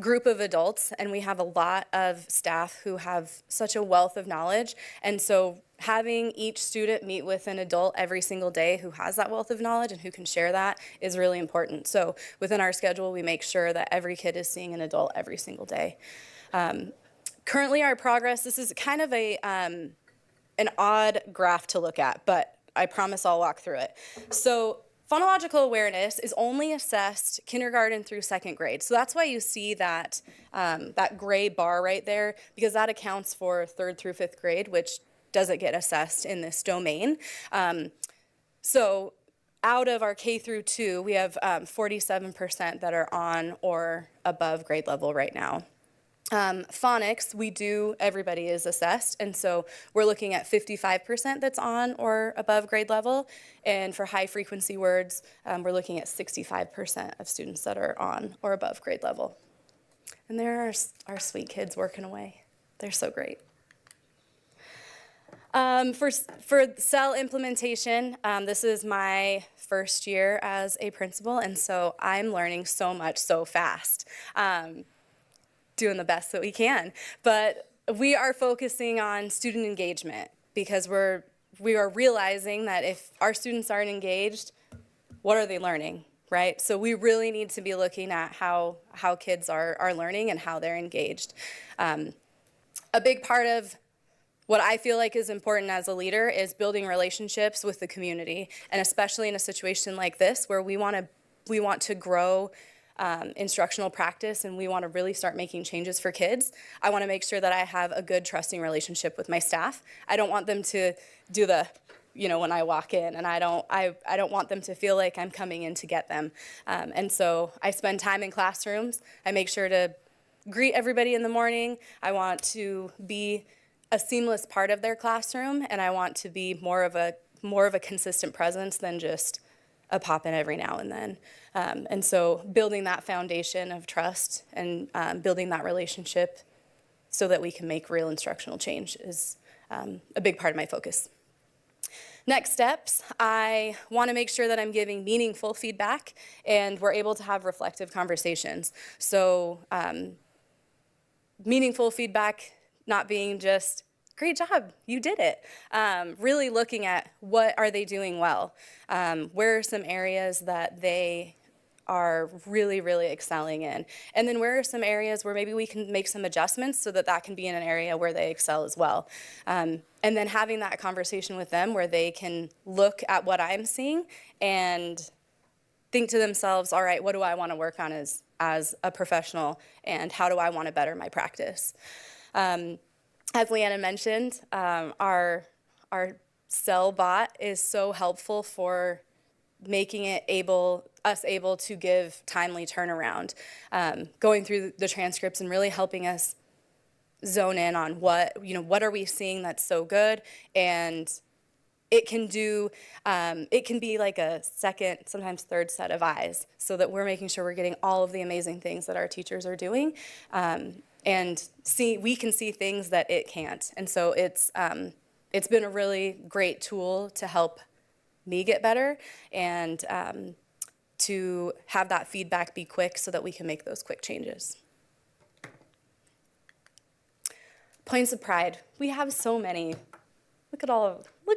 group of adults, and we have a lot of staff who have such a wealth of knowledge, and so having each student meet with an adult every single day who has that wealth of knowledge and who can share that is really important. So within our schedule, we make sure that every kid is seeing an adult every single day. Currently, our progress, this is kind of an odd graph to look at, but I promise I'll walk through it. So phonological awareness is only assessed kindergarten through second grade. So that's why you see that, that gray bar right there, because that accounts for third through fifth grade, which doesn't get assessed in this domain. So out of our K through 2, we have 47% that are on or above grade level right now. Phonics, everybody is assessed, and so we're looking at 55% that's on or above grade level, and for high frequency words, we're looking at 65% of students that are on or above grade level. And there are our sweet kids working away. They're so great. For cell implementation, this is my first year as a principal, and so I'm learning so much so fast. Doing the best that we can. But we are focusing on student engagement because we are realizing that if our students aren't engaged, what are they learning, right? So we really need to be looking at how kids are learning and how they're engaged. A big part of what I feel like is important as a leader is building relationships with the community, and especially in a situation like this where we want to grow instructional practice and we want to really start making changes for kids. I want to make sure that I have a good, trusting relationship with my staff. I don't want them to do when I walk in, and I don't want them to feel like I'm coming in to get them. And so I spend time in classrooms. I make sure to greet everybody in the morning. I want to be a seamless part of their classroom, and I want to be more of a consistent presence than just a pop in every now and then. And so building that foundation of trust and building that relationship so that we can make real instructional change is a big part of my focus. Next steps, I want to make sure that I'm giving meaningful feedback and we're able to have reflective conversations. So meaningful feedback not being just, great job, you did it. Really looking at what are they doing well. Where are some areas that they are really, really excelling in? And then where are some areas where maybe we can make some adjustments so that that can be in an area where they excel as well. And then having that conversation with them where they can look at what I'm seeing and think to themselves, all right, what do I want to work on as a professional, and how do I want to better my practice? As Leanna mentioned, our cell bot is so helpful for making it us able to give timely turnaround, going through the transcripts and really helping us zone in on what are we seeing that's so good, and it can be like a second, sometimes third set of eyes, so that we're making sure we're getting all of the amazing things that our teachers are doing, and we can see things that it can't. And so it's been a really great tool to help me get better and to have that feedback be quick so that we can make those quick changes. Points of pride. We have so many. Look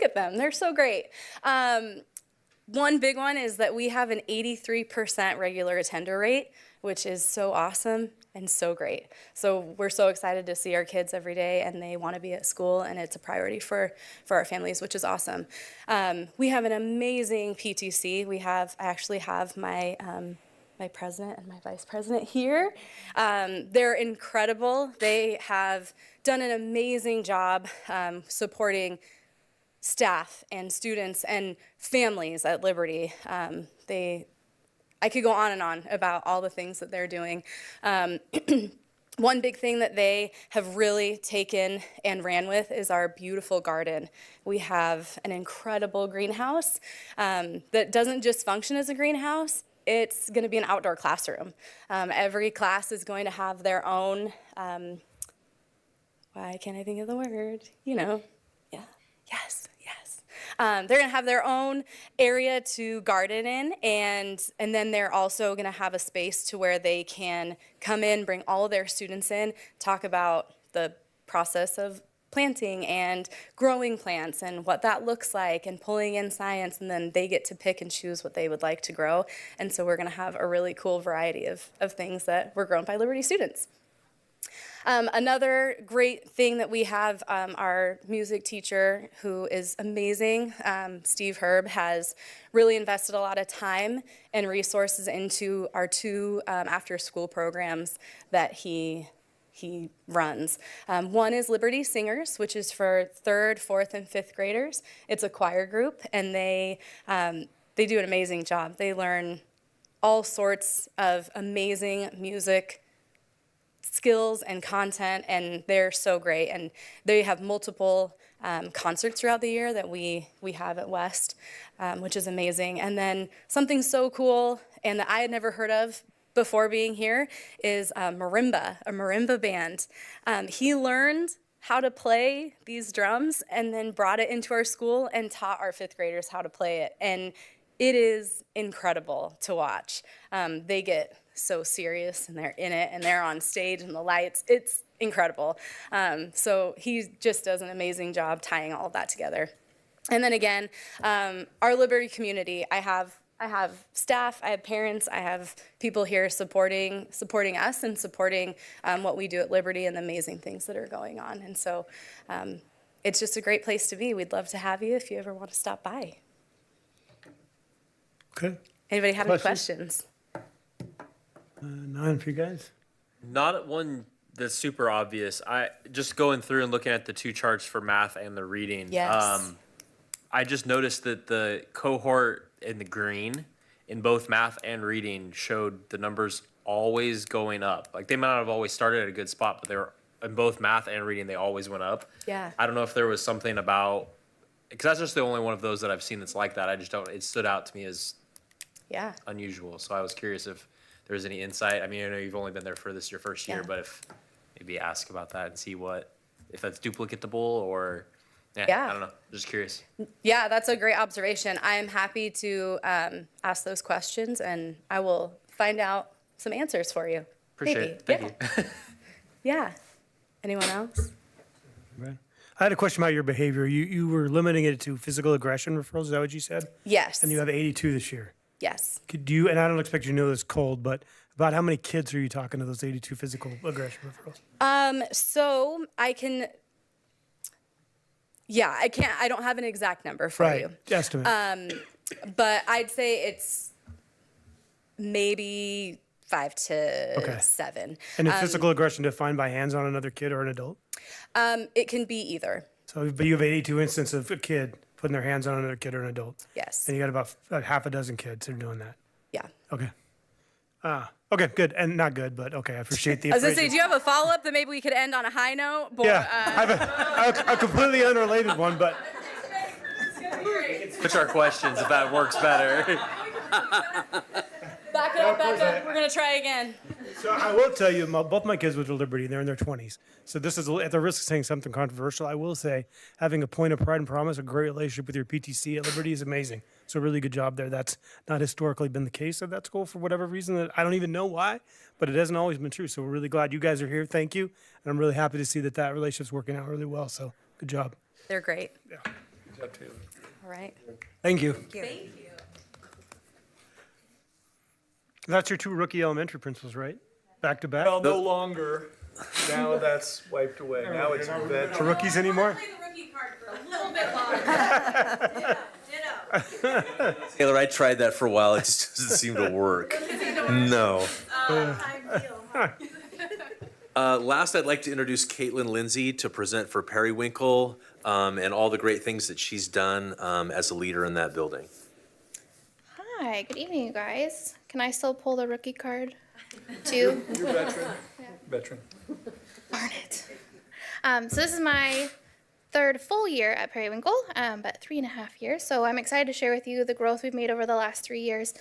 at them. They're so great. One big one is that we have an 83% regular attender rate, which is so awesome and so great. So we're so excited to see our kids every day, and they want to be at school, and it's a priority for our families, which is awesome. We have an amazing PTC. I actually have my president and my vice president here. They're incredible. They have done an amazing job supporting staff and students and families at Liberty. I could go on and on about all the things that they're doing. One big thing that they have really taken and ran with is our beautiful garden. We have an incredible greenhouse that doesn't just function as a greenhouse. It's going to be an outdoor classroom. Every class is going to have their own, why can't I think of the word? They're going to have their own area to garden in, and then they're also going to have a space to where they can come in, bring all of their students in, talk about the process of planting and growing plants and what that looks like, and pulling in science, and then they get to pick and choose what they would like to grow. And so we're going to have a really cool variety of things that were grown by Liberty students. Another great thing that we have, our music teacher, who is amazing, Steve Herb, has really invested a lot of time and resources into our two after-school programs that he runs. One is Liberty Singers, which is for 3rd, 4th, and 5th graders. It's a choir group, and they do an amazing job. They learn all sorts of amazing music skills and content, and they're so great. And they have multiple concerts throughout the year that we have at West, which is amazing. And then something so cool and that I had never heard of before being here is a marimba band. He learned how to play these drums and then brought it into our school and taught our 5th graders how to play it. And it is incredible to watch. They get so serious and they're in it and they're on stage and the lights. It's incredible. So he just does an amazing job tying all of that together. And then again, our Liberty community, I have staff, I have parents, I have people here supporting us and supporting what we do at Liberty and the amazing things that are going on. And so it's just a great place to be. We'd love to have you if you ever want to stop by. Okay. Anybody have any questions? None for you guys? Not one that's super obvious. I just going through and looking at the 2 charts for math and the reading. Yes. I just noticed that the cohort in the green in both math and reading showed the numbers always going up. Like they might not have always started at a good spot, but they were in both math and reading, they always went up. Yeah. I don't know if there was something about, because that's just the only one of those that I've seen that's like that. I just don't, it stood out to me as Yeah. unusual. So I was curious if there was any insight. I mean, I know you've only been there for your first year, Yeah. but if maybe ask about that and see if that's duplicatable or, Yeah. I don't know. Just curious. Yeah, that's a great observation. I am happy to ask those questions, and I will find out some answers for you. Appreciate Maybe. it. Thank you. Yeah. Anyone else? Right. I had a question about your behavior. You were limiting it to physical aggression referrals. Is that what you said? Yes. And you have 82 this year. Yes. Could you, and I don't expect you to know this cold, but about how many kids are you talking to those 82 physical aggression referrals? So I can. Yeah, I don't have an exact number for you. Estimate. But I'd say it's maybe 5 to 7. And is physical aggression defined by hands on another kid or an adult? It can be either. So, but you have 82 instances of a kid putting their hands on another kid or an adult. Yes. And you got about half a dozen kids that are doing that. Yeah. Okay. Okay, good. And not good, but okay, I appreciate the I was gonna say, information. do you have a follow-up that maybe we could end on a high note? Yeah, I have a completely unrelated one, but Switch our questions if that works better. Back up. We're gonna try again. so I will tell you, both my kids went to Liberty, and they're in their 20s. So this is, at the risk of saying something controversial, I will say having a point of pride and promise, a great relationship with your PTC at Liberty is amazing. So really good job there. That's not historically been the case at that school for whatever reason. That I don't even know why, but it hasn't always been true. So we're really glad you guys are here. Thank you. And I'm really happy to see that relationship's working out really well. So good job. They're great. Yeah. Good job, Taylor. All right. Thank you. Thank you. That's your 2 rookie elementary principals, right? Back to back? Well, no longer. Now that's wiped away. Now it's vet. For rookies anymore? Play the rookie card for a little bit longer. Ditto. Taylor, I tried that for a while. It just doesn't seem to work. No. Last, I'd like to introduce Caitlin Lindsay to present for Periwinkle and all the great things that she's done as a leader in that building. Hi, good evening, you guys. Can I still pull the rookie card too? You're a veteran. Veteran. Darn it. So this is my 3rd full year at Periwinkle, but 3.5 years. So I'm excited to share with you the growth we've made over the last 3 years.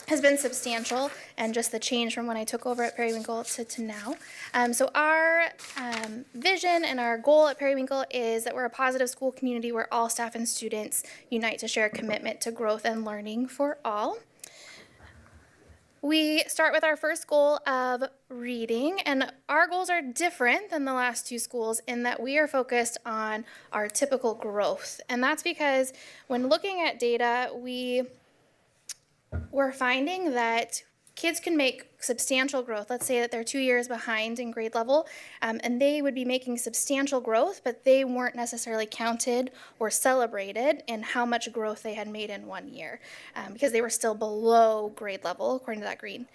Has been substantial, and just the change from when I took over at Periwinkle to now. So our vision and our goal at Periwinkle is that we're a positive school community where all staff and students unite to share a commitment to growth and learning for all. We start with our first goal of reading, and our goals are different than the last 2 schools in that we are focused on our typical growth. And that's because when looking at data, we're finding that kids can make substantial growth. Let's say that they're 2 years behind in grade level, and they would be making substantial growth, but they weren't necessarily counted or celebrated in how much growth they had made in 1 year, because they were still below grade level, according to that green.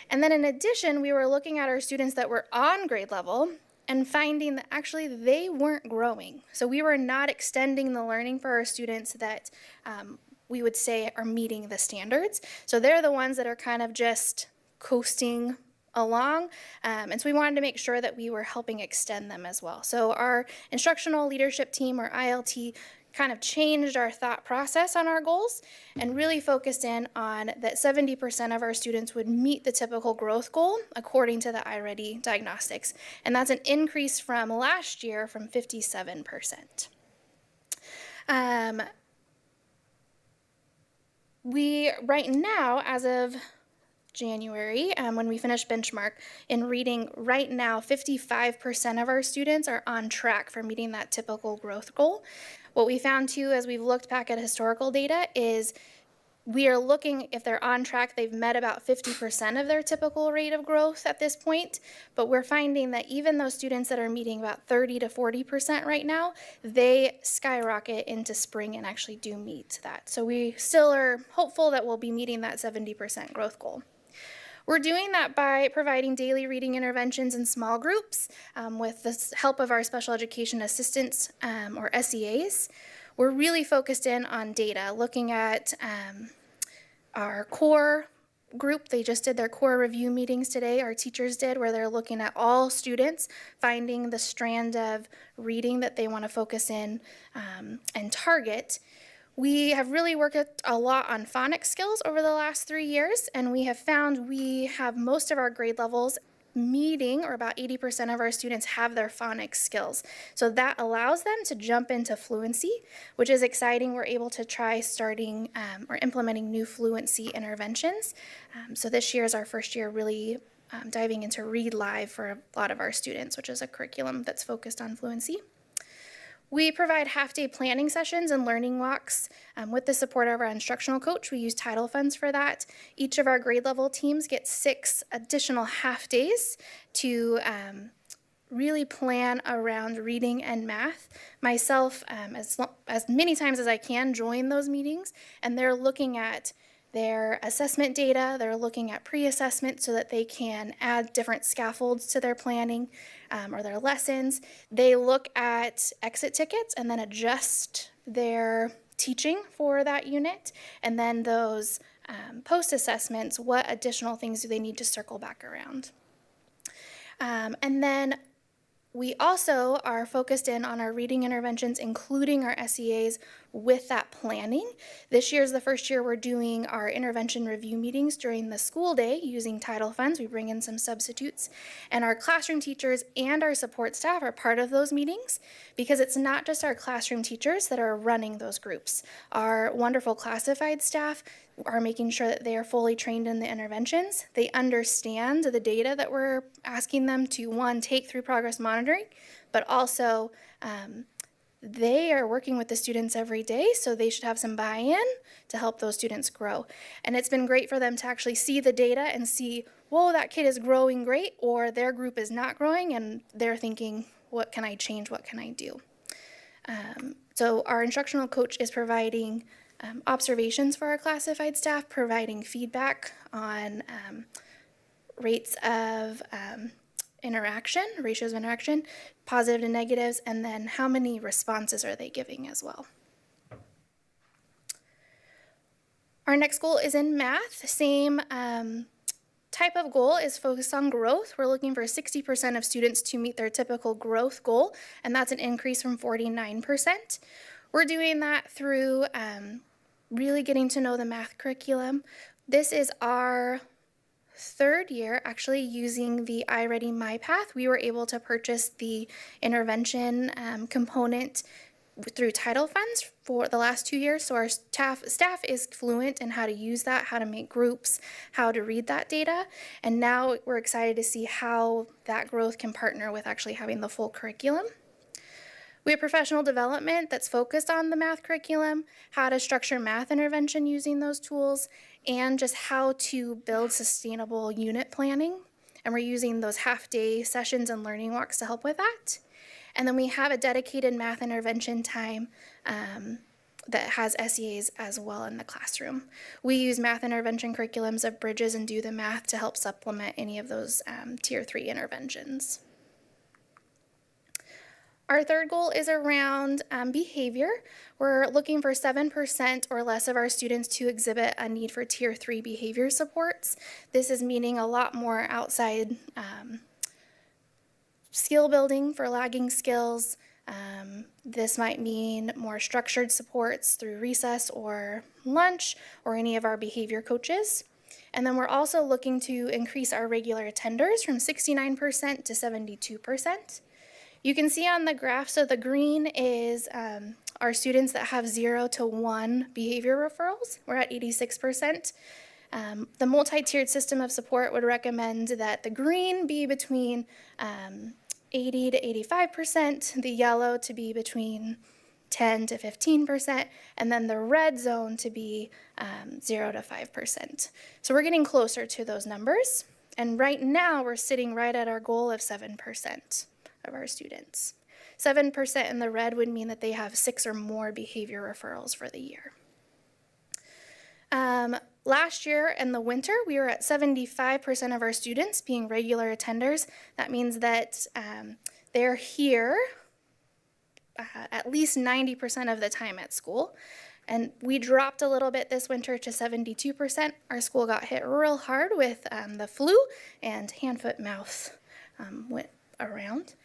And then in addition, we were looking at our students that were on grade level and finding that actually they weren't growing. So we were not extending the learning for our students that we would say are meeting the standards. So they're the ones that are kind of just coasting along. And so we wanted to make sure that we were helping extend them as well. So our instructional leadership team, or ILT, kind of changed our thought process on our goals and really focused in on that 70% of our students would meet the typical growth goal according to the iReady diagnostics. And that's an increase from last year from 57%. We, right now, as of January, when we finished benchmark in reading, right now 55% of our students are on track for meeting that typical growth goal. What we found too, as we've looked back at historical data, is we are looking, if they're on track, they've met about 50% of their typical rate of growth at this point, but we're finding that even those students that are meeting about 30 to 40% right now, they skyrocket into spring and actually do meet that. So we still are hopeful that we'll be meeting that 70% growth goal. We're doing that by providing daily reading interventions in small groups with the help of our special education assistants, or SEAs. We're really focused in on data, looking at our core group. They just did their core review meetings today, our teachers did, where they're looking at all students, finding the strand of reading that they want to focus in and target. We have really worked a lot on phonics skills over the last 3 years, and we have found we have most of our grade levels meeting, or about 80% of our students have their phonics skills. So that allows them to jump into fluency, which is exciting. We're able to try starting or implementing new fluency interventions. So this year is our first year really diving into Read Live for a lot of our students, which is a curriculum that's focused on fluency. We provide half-day planning sessions and learning walks with the support of our instructional coach. We use title funds for that. Each of our grade level teams gets 6 additional half-days to really plan around reading and math. Myself, as many times as I can, join those meetings, and they're looking at their assessment data, they're looking at pre-assessment so that they can add different scaffolds to their planning or their lessons. They look at exit tickets and then adjust their teaching for that unit. And then those post-assessments, what additional things do they need to circle back around? And then we also are focused in on our reading interventions, including our SEAs, with that planning. This year is the first year we're doing our intervention review meetings during the school day using title funds. We bring in some substitutes, and our classroom teachers and our support staff are part of those meetings, because it's not just our classroom teachers that are running those groups. Our wonderful classified staff are making sure that they are fully trained in the interventions. They understand the data that we're asking them to, one, take through progress monitoring, but also they are working with the students every day, so they should have some buy-in to help those students grow. And it's been great for them to actually see the data and see, whoa, that kid is growing great, or their group is not growing, and they're thinking, what can I change, what can I do? So our instructional coach is providing observations for our classified staff, providing feedback on rates of interaction, ratios of interaction, positive and negatives, and then how many responses are they giving as well. Our next goal is in math. Same type of goal is focused on growth. We're looking for 60% of students to meet their typical growth goal, and that's an increase from 49%. We're doing that through really getting to know the math curriculum. This is our 3rd year actually using the iReady MyPath. We were able to purchase the intervention component through title funds for the last 2 years, so our staff is fluent in how to use that, how to make groups, how to read that data, and now we're excited to see how that growth can partner with actually having the full curriculum. We have professional development that's focused on the math curriculum, how to structure math intervention using those tools, and just how to build sustainable unit planning. And we're using those half-day sessions and learning walks to help with that. And then we have a dedicated math intervention time that has SEAs as well in the classroom. We use math intervention curriculums of Bridges and Do the Math to help supplement any of those Tier 3 interventions. Our third goal is around behavior. We're looking for 7% or less of our students to exhibit a need for Tier 3 behavior supports. This is meaning a lot more outside skill building for lagging skills. This might mean more structured supports through recess or lunch or any of our behavior coaches. And then we're also looking to increase our regular attenders from 69% to 72%. You can see on the graph, so the green is our students that have 0 to 1 behavior referrals. We're at 86%. The multi-tiered system of support would recommend that the green be between 80 to 85%, the yellow to be between 10 to 15%, and then the red zone to be 0 to 5%. So we're getting closer to those numbers. And right now, we're sitting right at our goal of 7% of our students. 7% in the red would mean that they have 6 or more behavior referrals for the year. Last year in the winter, we were at 75% of our students being regular attenders. That means that they're here at least 90% of the time at school. And we dropped a little bit this winter to 72%. Our school got hit real hard with the flu, and hand, foot, mouth went around.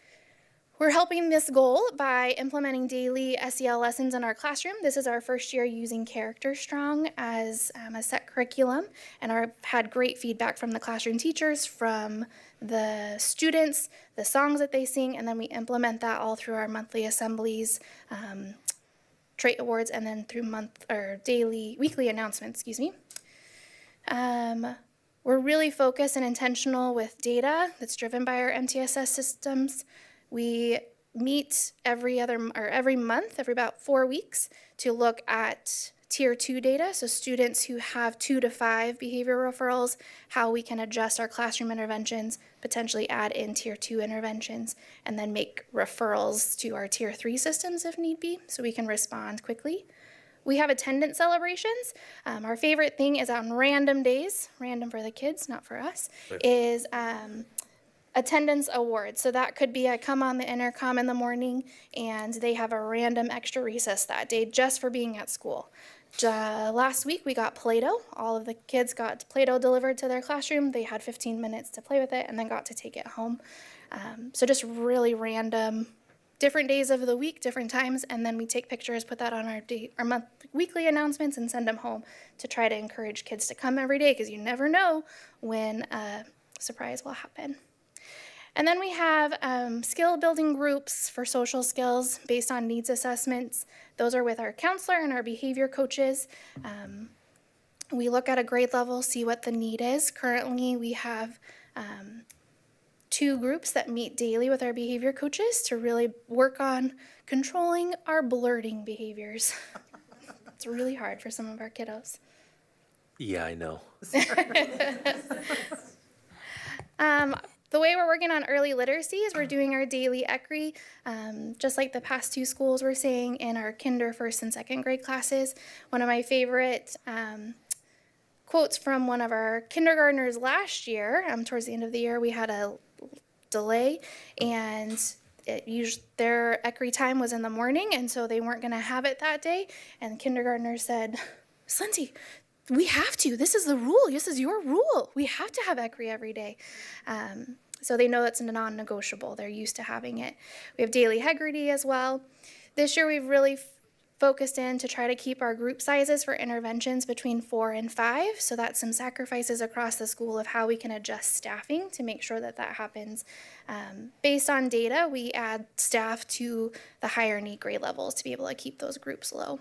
We're helping this goal by implementing daily SEL lessons in our classroom. This is our first year using Character Strong as a set curriculum, and I've had great feedback from the classroom teachers, from the students, the songs that they sing, and then we implement that all through our monthly assemblies, trait awards, and then through weekly announcements, We're really focused and intentional with data that's driven by our MTSS systems. We meet every month, every about 4 weeks, to look at Tier 2 data, so students who have 2 to 5 behavior referrals, how we can adjust our classroom interventions, potentially add in Tier 2 interventions, and then make referrals to our Tier 3 systems if need be, so we can respond quickly. We have attendance celebrations. Our favorite thing is on random days, random for the kids, not for us, is attendance awards. So that could be I come on the intercom in the morning and they have a random extra recess that day just for being at school. Last week we got Play-Doh. All of the kids got Play-Doh delivered to their classroom. They had 15 minutes to play with it and then got to take it home. So just really random, different days of the week, different times, and then we take pictures, put that on our weekly announcements, and send them home to try to encourage kids to come every day, because you never know when a surprise will happen. And then we have skill building groups for social skills based on needs assessments. Those are with our counselor and our behavior coaches. We look at a grade level, see what the need is. Currently, we have 2 groups that meet daily with our behavior coaches to really work on controlling our blurting behaviors. It's really hard for some of our kiddos. Yeah, I know. The way we're working on early literacy is we're doing our daily ECRI, just like the past 2 schools were saying in our kinder, first, and second grade classes. One of my favorite quotes from one of our kindergartners last year, towards the end of the year, we had a delay, and their ECRI time was in the morning, and so they weren't going to have it that day. And the kindergartner said, "Miss Lindsay, we have to. This is the rule. This is your rule. We have to have ECRI every day." So they know that's non-negotiable. They're used to having it. We have daily Heggerty as well. This year we've really focused in to try to keep our group sizes for interventions between 4 and 5. So that's some sacrifices across the school of how we can adjust staffing to make sure that happens. Based on data, we add staff to the higher need grade levels to be able to keep those groups low.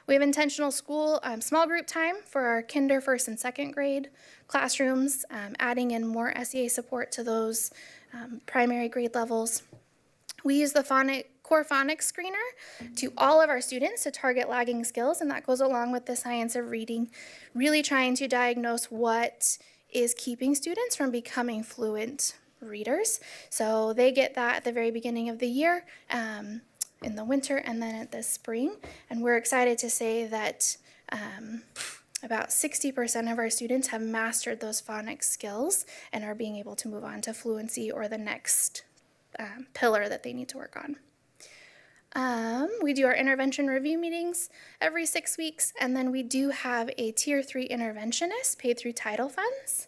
We have intentional school small group time for our kinder, first, and second grade classrooms, adding in more SEA support to those primary grade levels. We use the core phonics screener to all of our students to target lagging skills, and that goes along with the science of reading, really trying to diagnose what is keeping students from becoming fluent readers. So they get that at the very beginning of the year, in the winter, and then at the spring. And we're excited to say that about 60% of our students have mastered those phonics skills and are being able to move on to fluency or the next pillar that they need to work on. We do our intervention review meetings every 6 weeks, and then we do have a Tier 3 interventionist paid through title funds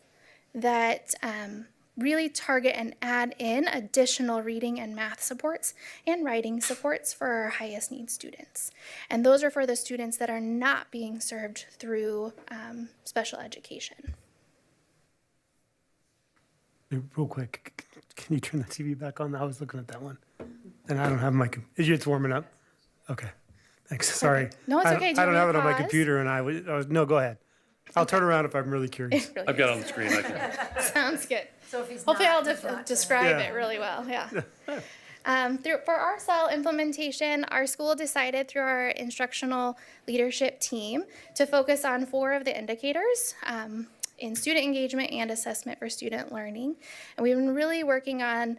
that really target and add in additional reading and math supports and writing supports for our highest need students. And those are for the students that are not being served through special education. Real quick, can you turn the TV back on? I was looking at that one. And I don't have my, it's warming up? Okay, thanks, sorry. No, it's okay. Do I you don't want have me it to on my pause? computer and I was, no, go ahead. I'll turn around if I'm really curious. It really I've got it on the screen. I can. sounds good. So if he's Hopefully not, I'll describe Yeah. it really well, yeah. For our cell implementation, our school decided through our instructional leadership team to focus on 4 of the indicators in student engagement and assessment for student learning. And we've been really working on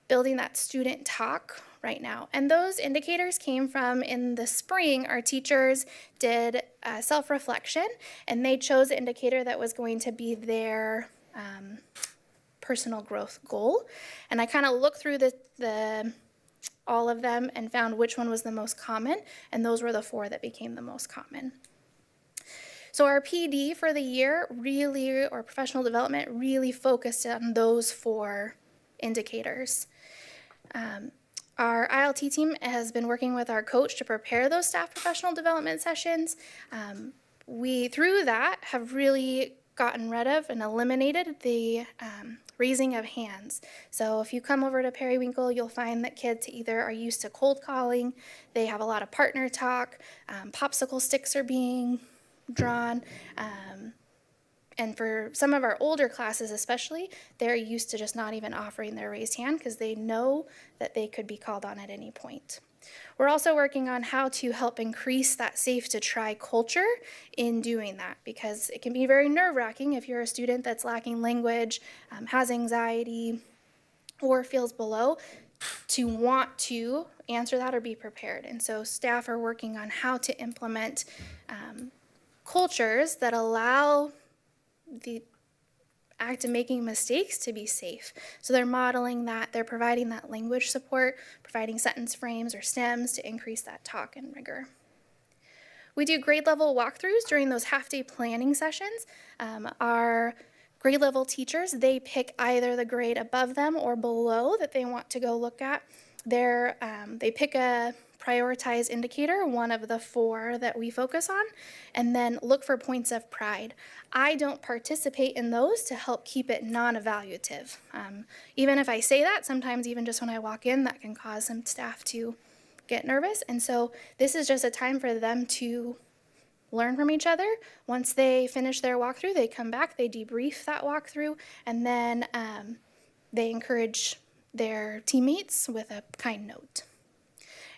building that student talk right now. And those indicators came from, in the spring, our teachers did self-reflection, and they chose an indicator that was going to be their personal growth goal. And I kind of looked through all of them and found which one was the most common, and those were the 4 that became the most common. So our PD for the year really, or professional development, really focused on those 4 indicators. Our ILT team has been working with our coach to prepare those staff professional development sessions. We, through that, have really gotten rid of and eliminated the raising of hands. So if you come over to Periwinkle, you'll find that kids either are used to cold calling, they have a lot of partner talk, popsicle sticks are being drawn, and for some of our older classes especially, they're used to just not even offering their raised hand because they know that they could be called on at any point. We're also working on how to help increase that safe to try culture in doing that, because it can be very nerve-wracking if you're a student that's lacking language, has anxiety, or feels below, to want to answer that or be prepared. And so staff are working on how to implement cultures that allow the act of making mistakes to be safe. So they're modeling that, they're providing that language support, providing sentence frames or stems to increase that talk and rigor. We do grade level walkthroughs during those half-day planning sessions. Our grade level teachers, they pick either the grade above them or below that they want to go look at. They pick a prioritized indicator, one of the 4 that we focus on, and then look for points of pride. I don't participate in those to help keep it non-evaluative. Even if I say that, sometimes even just when I walk in, that can cause some staff to get nervous. And so this is just a time for them to learn from each other. Once they finish their walkthrough, they come back, they debrief that walkthrough, and then they encourage their teammates with a kind note.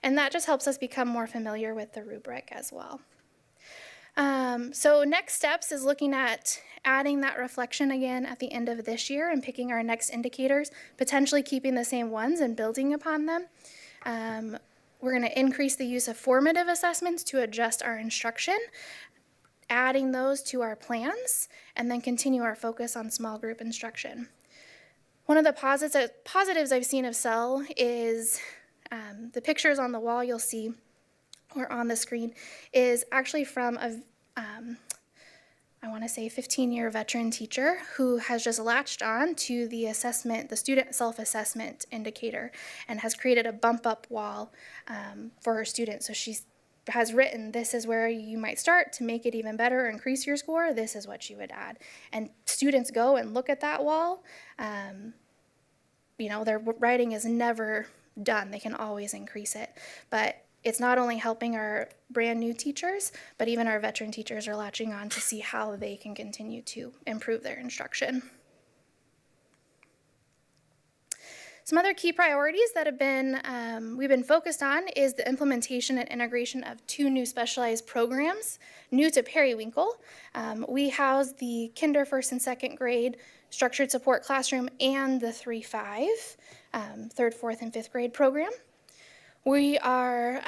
And that just helps us become more familiar with the rubric as well. So next steps is looking at adding that reflection again at the end of this year and picking our next indicators, potentially keeping the same ones and building upon them. We're going to increase the use of formative assessments to adjust our instruction, adding those to our plans, and then continue our focus on small group instruction. One of the positives I've seen of CEL is the pictures on the wall you'll see, or on the screen, is actually from a, I want to say 15-year veteran teacher who has just latched on to the assessment, the student self-assessment indicator, and has created a bump up wall for her students. So she has written, this is where you might start to make it even better or increase your score, this is what you would add. And students go and look at that wall. Their writing is never done. They can always increase it. But it's not only helping our brand new teachers, but even our veteran teachers are latching on to see how they can continue to improve their instruction. Some other key priorities that we've been focused on is the implementation and integration of 2 new specialized programs, new to Periwinkle. We house the kinder, 1st, and 2nd grade structured support classroom and the 3-5, 3rd, 4th, and 5th grade program. We are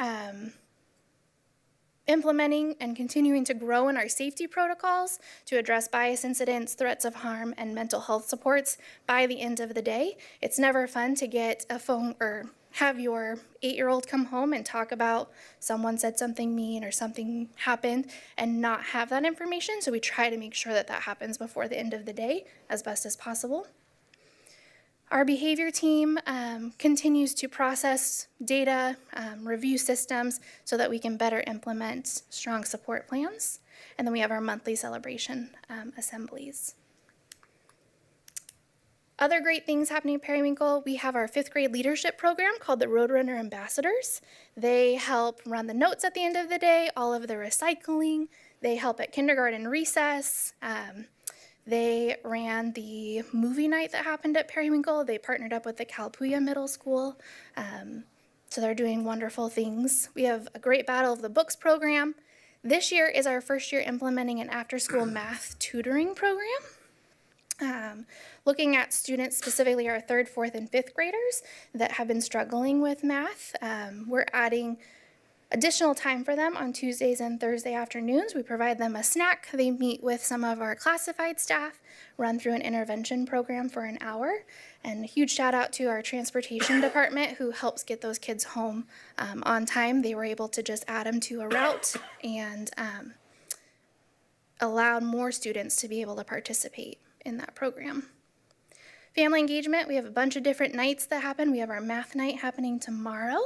implementing and continuing to grow in our safety protocols to address bias incidents, threats of harm, and mental health supports by the end of the day. It's never fun to get a phone or have your 8-year-old come home and talk about someone said something mean or something happened and not have that information. So we try to make sure that that happens before the end of the day as best as possible. Our behavior team continues to process data, review systems so that we can better implement strong support plans. And then we have our monthly celebration assemblies. Other great things happening at Periwinkle, we have our 5th grade leadership program called the Roadrunner Ambassadors. They help run the notes at the end of the day, all of the recycling. They help at kindergarten recess. They ran the movie night that happened at Periwinkle. They partnered up with the Calpuya Middle School. So they're doing wonderful things. We have a great Battle of the Books program. This year is our first year implementing an after-school math tutoring program. Looking at students, specifically our 3rd, 4th, and 5th graders that have been struggling with math. We're adding additional time for them on Tuesdays and Thursday afternoons. We provide them a snack. They meet with some of our classified staff, run through an intervention program for an hour. And a huge shout out to our transportation department who helps get those kids home on time. They were able to just add them to a route and allowed more students to be able to participate in that program. Family engagement, we have a bunch of different nights that happen. We have our math night happening tomorrow.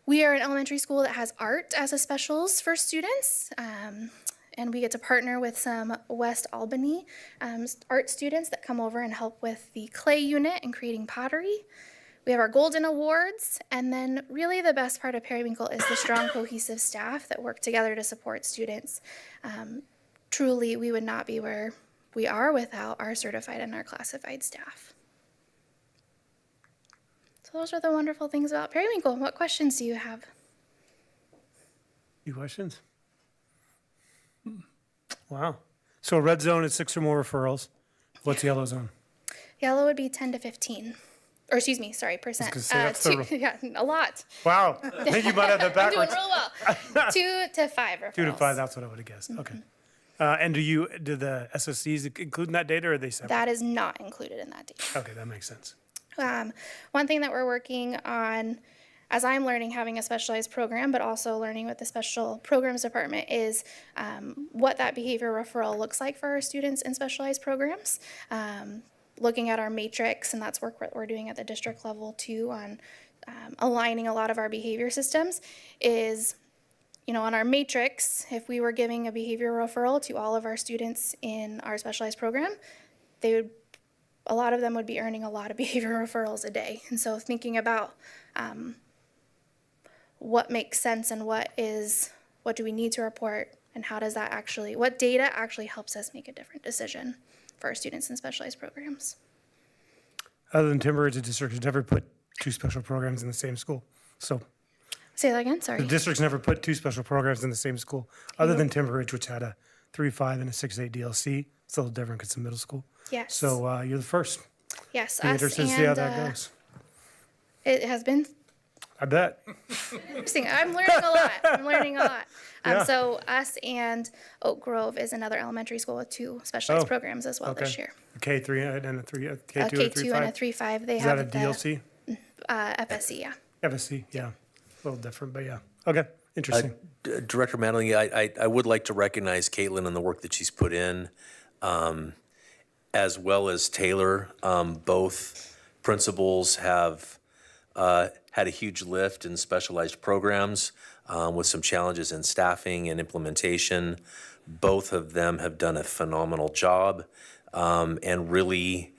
We are an elementary school that has art as a specials for students, and we get to partner with some West Albany art students that come over and help with the clay unit and creating pottery. We have our Golden Awards, and then really the best part of Periwinkle is the strong, cohesive staff that work together to support students. Truly, we would not be where we are without our certified and our classified staff. So those are the wonderful things about Periwinkle. What questions do you have? Any questions? Wow. So red zone is 6 or more referrals. What's yellow zone? Yellow would be 10 to 15. Or excuse me, sorry, percent. I was gonna say that's Yeah, a lot. Wow. I think you might have that I'm doing backwards. real well. 2 to 5 referrals. 2 to 5, that's what I would have guessed. Okay. And do the SSCs include in that data, or are they separate? That is not included in that data. Okay, that makes sense. One thing that we're working on, as I'm learning having a specialized program, but also learning with the special programs department, is what that behavior referral looks like for our students in specialized programs. Looking at our matrix, and that's work we're doing at the district level too on aligning a lot of our behavior systems, is, you know, on our matrix, if we were giving a behavior referral to all of our students in our specialized program, a lot of them would be earning a lot of behavior referrals a day. And so thinking about what makes sense and what do we need to report, and how does that actually, what data actually helps us make a different decision for our students in specialized programs. Other than Timber Ridge, the district has never put 2 special programs in the same school. So Say that again, the sorry. district's never put 2 special programs in the same school, other than Timber Ridge, which had a 3-5 and a 6-8 DLC. It's a little different because it's a middle school. Yes. So you're the first. Yes, Be us interested to see how and that goes. it has been I bet. interesting. I'm learning a lot. Yeah. So us and Oak Grove is another elementary school with 2 specialized Oh, programs as well this okay. year. K3 and a 3, K2 A and a K2 and a 3-5. 3-5. They Is have that a DLC? FSC, yeah. FSC, yeah. A little different, but yeah. Okay, interesting. Director Madeline, I would like to recognize Caitlin and the work that she's put in, as well as Taylor. Both principals have had a huge lift in specialized programs with some challenges in staffing and implementation. Both of them have done a phenomenal job and really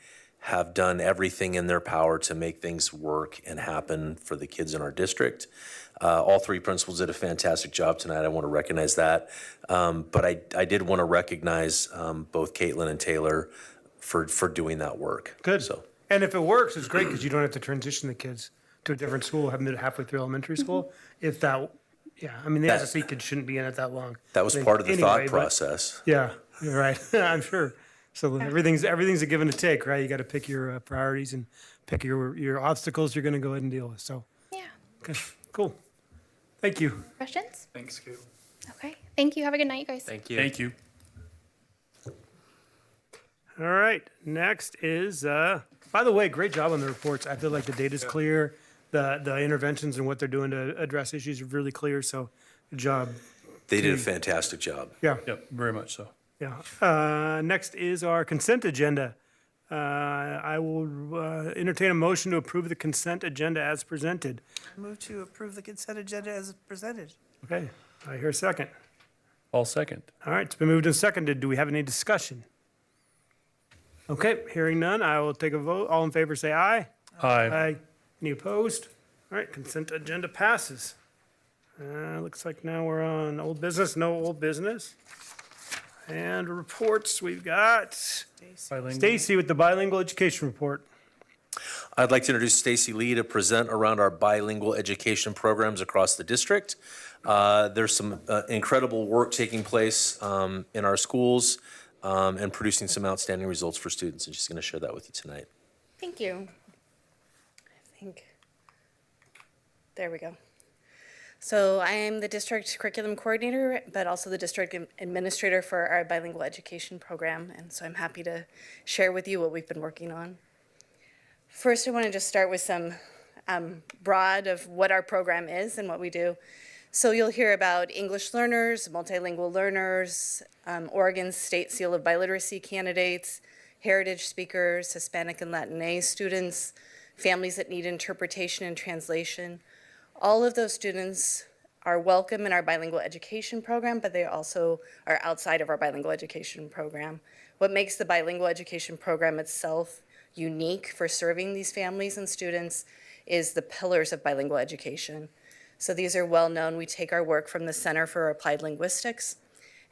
have done everything in their power to make things work and happen for the kids in our district. All 3 principals did a fantastic job tonight. I want to recognize that. But I did want to recognize both Caitlin and Taylor for doing that work. Good. So, And if it works, it's great because you don't have to transition the kids to a different school, have them halfway through elementary school. If that, yeah, I mean, the SSC kids shouldn't be in it that long. that was I think, part of the thought anyway, but- process. Yeah, you're right. I'm sure. So everything's a give and a take, right? You got to pick your priorities and pick your obstacles you're going to go ahead and deal with. So, Yeah. okay, cool. Thank you. Questions? Thanks, Kate. Okay. Thank you. Have a good night, you guys. Thank you. Thank you. All right, next is, by the way, great job on the reports. I feel like the data's clear. the interventions and what they're doing to address issues are really clear, so good job. They did a fantastic job. Yeah, Yep, very much so. yeah. Next is our consent agenda. I will entertain a motion to approve the consent agenda as presented. Move to approve the consent agenda as presented. Okay, I hear a second. All second. All right, it's been moved and seconded. Do we have any discussion? Okay, hearing none, I will take a vote. All in favor, say aye. Aye. Aye. Any opposed? All right, consent agenda passes. Looks like now we're on old business, no old business. And reports, we've got Stacy with the bilingual education report. I'd like to introduce Stacy Lee to present around our bilingual education programs across the district. There's some incredible work taking place in our schools and producing some outstanding results for students, and she's going to share that with you tonight. Thank you. I think, there we go. So I am the district curriculum coordinator, but also the district administrator for our bilingual education program, and so I'm happy to share with you what we've been working on. First, I want to just start with some broad of what our program is and what we do. So you'll hear about English learners, multilingual learners, Oregon's State Seal of Biliteracy candidates, heritage speakers, Hispanic and Latinx students, families that need interpretation and translation. All of those students are welcome in our bilingual education program, but they also are outside of our bilingual education program. What makes the bilingual education program itself unique for serving these families and students is the pillars of bilingual education. So these are well known. We take our work from the Center for Applied Linguistics,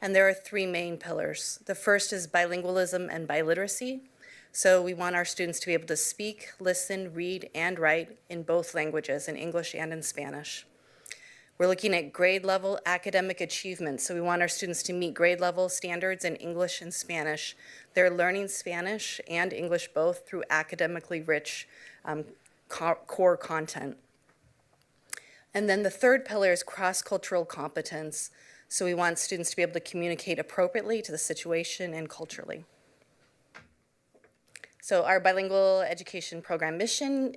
and there are three main pillars. The first is bilingualism and biliteracy. So we want our students to be able to speak, listen, read, and write in both languages, in English and in Spanish. We're looking at grade level academic achievement. So we want our students to meet grade level standards in English and Spanish. They're learning Spanish and English both through academically rich core content. And then the third pillar is cross-cultural competence. So we want students to be able to communicate appropriately to the situation and culturally. So our bilingual education program mission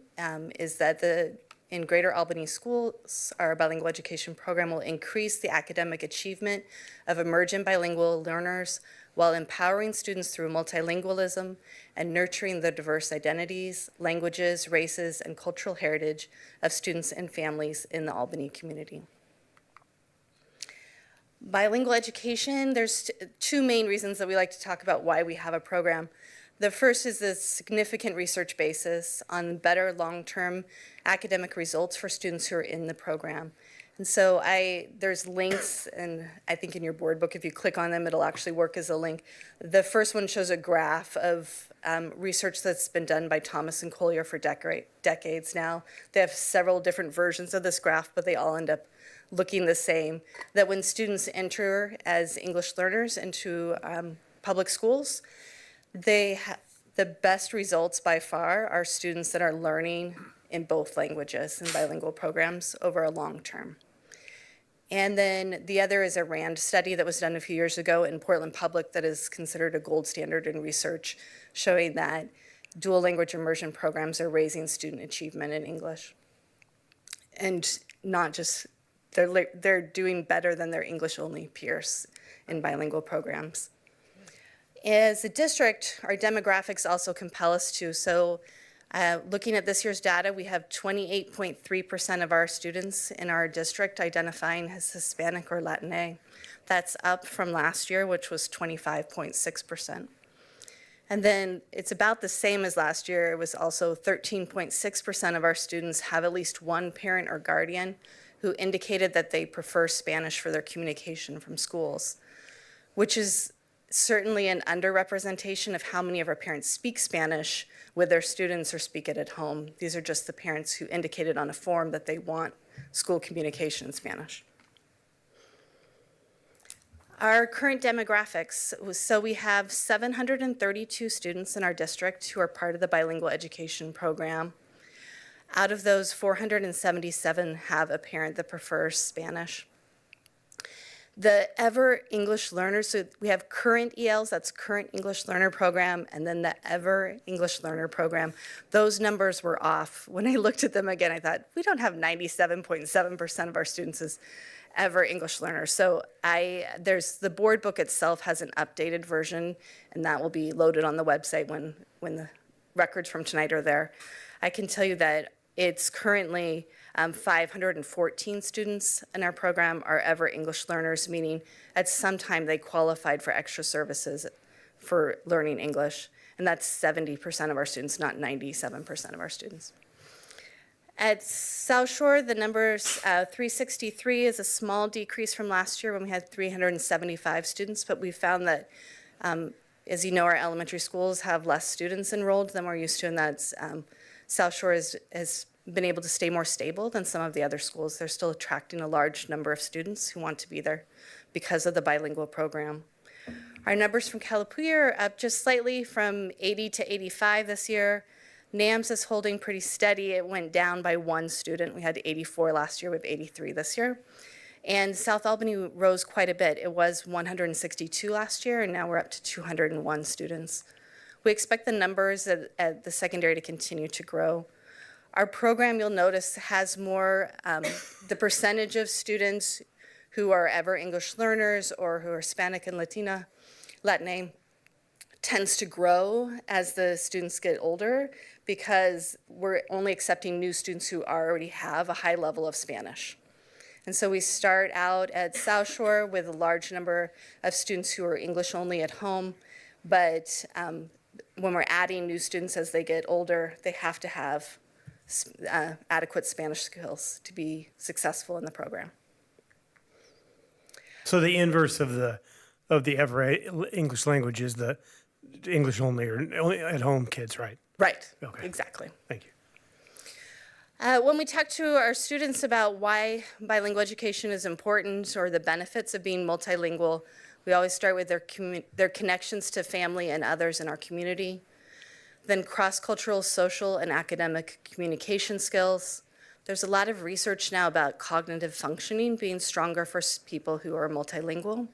is that in Greater Albany schools, our bilingual education program will increase the academic achievement of emergent bilingual learners while empowering students through multilingualism and nurturing the diverse identities, languages, races, and cultural heritage of students and families in the Albany community. Bilingual education, there's two main reasons that we like to talk about why we have a program. The first is the significant research basis on better long-term academic results for students who are in the program. And so there's links, and I think in your board book, if you click on them, it'll actually work as a link. The first one shows a graph of research that's been done by Thomas and Collier for decades now. They have several different versions of this graph, but they all end up looking the same. That when students enter as English learners into public schools, the best results by far are students that are learning in both languages in bilingual programs over a long term. And then the other is a RAND study that was done a few years ago in Portland Public that is considered a gold standard in research, showing that dual language immersion programs are raising student achievement in English. And not just, they're doing better than their English-only peers in bilingual programs. As a district, our demographics also compel us to. So looking at this year's data, we have 28.3% of our students in our district identifying as Hispanic or Latinx. That's up from last year, which was 25.6%. And then it's about the same as last year. It was also 13.6% of our students have at least one parent or guardian who indicated that they prefer Spanish for their communication from schools, which is certainly an underrepresentation of how many of our parents speak Spanish with their students or speak it at home. These are just the parents who indicated on a form that they want school communication in Spanish. Our current demographics, so we have 732 students in our district who are part of the bilingual education program. Out of those, 477 have a parent that prefers Spanish. The Ever English Learners, so we have current ELs, that's Current English Learner Program, and then the Ever English Learner Program. Those numbers were off. When I looked at them again, I thought, we don't have 97.7% of our students as Ever English Learners. So the board book itself has an updated version, and that will be loaded on the website when the records from tonight are there. I can tell you that it's currently 514 students in our program are Ever English Learners, meaning at some time they qualified for extra services for learning English. And that's 70% of our students, not 97% of our students. At South Shore, the number's 363 is a small decrease from last year when we had 375 students, but we found that, as you know, our elementary schools have less students enrolled than we're used to, and that's South Shore has been able to stay more stable than some of the other schools. They're still attracting a large number of students who want to be there because of the bilingual program. Our numbers from Calapooya are up just slightly from 80 to 85 this year. NAMS is holding pretty steady. It went down by 1 student. We had 84 last year, we have 83 this year. And South Albany rose quite a bit. It was 162 last year, and now we're up to 201 students. We expect the numbers at the secondary to continue to grow. Our program, you'll notice, has more, the percentage of students who are Ever English Learners or who are Hispanic and Latina tends to grow as the students get older because we're only accepting new students who already have a high level of Spanish. And so we start out at South Shore with a large number of students who are English only at home, but when we're adding new students as they get older, they have to have adequate Spanish skills to be successful in the program. So the inverse of the Ever English language is the English only or only at home kids, right? Right, Okay. exactly. Thank you. When we talk to our students about why bilingual education is important or the benefits of being multilingual, we always start with their connections to family and others in our community, then cross-cultural, social, and academic communication skills. There's a lot of research now about cognitive functioning being stronger for people who are multilingual,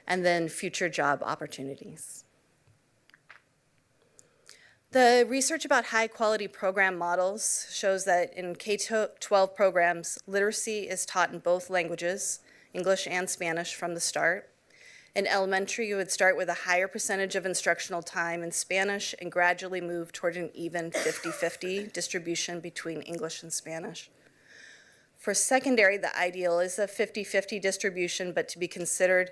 and then future job opportunities. The research about high-quality program models shows that in K-12 programs, literacy is taught in both languages, English and Spanish, from the start. In elementary, you would start with a higher percentage of instructional time in Spanish and gradually move toward an even 50-50 distribution between English and Spanish. For secondary, the ideal is a 50-50 distribution, but to be considered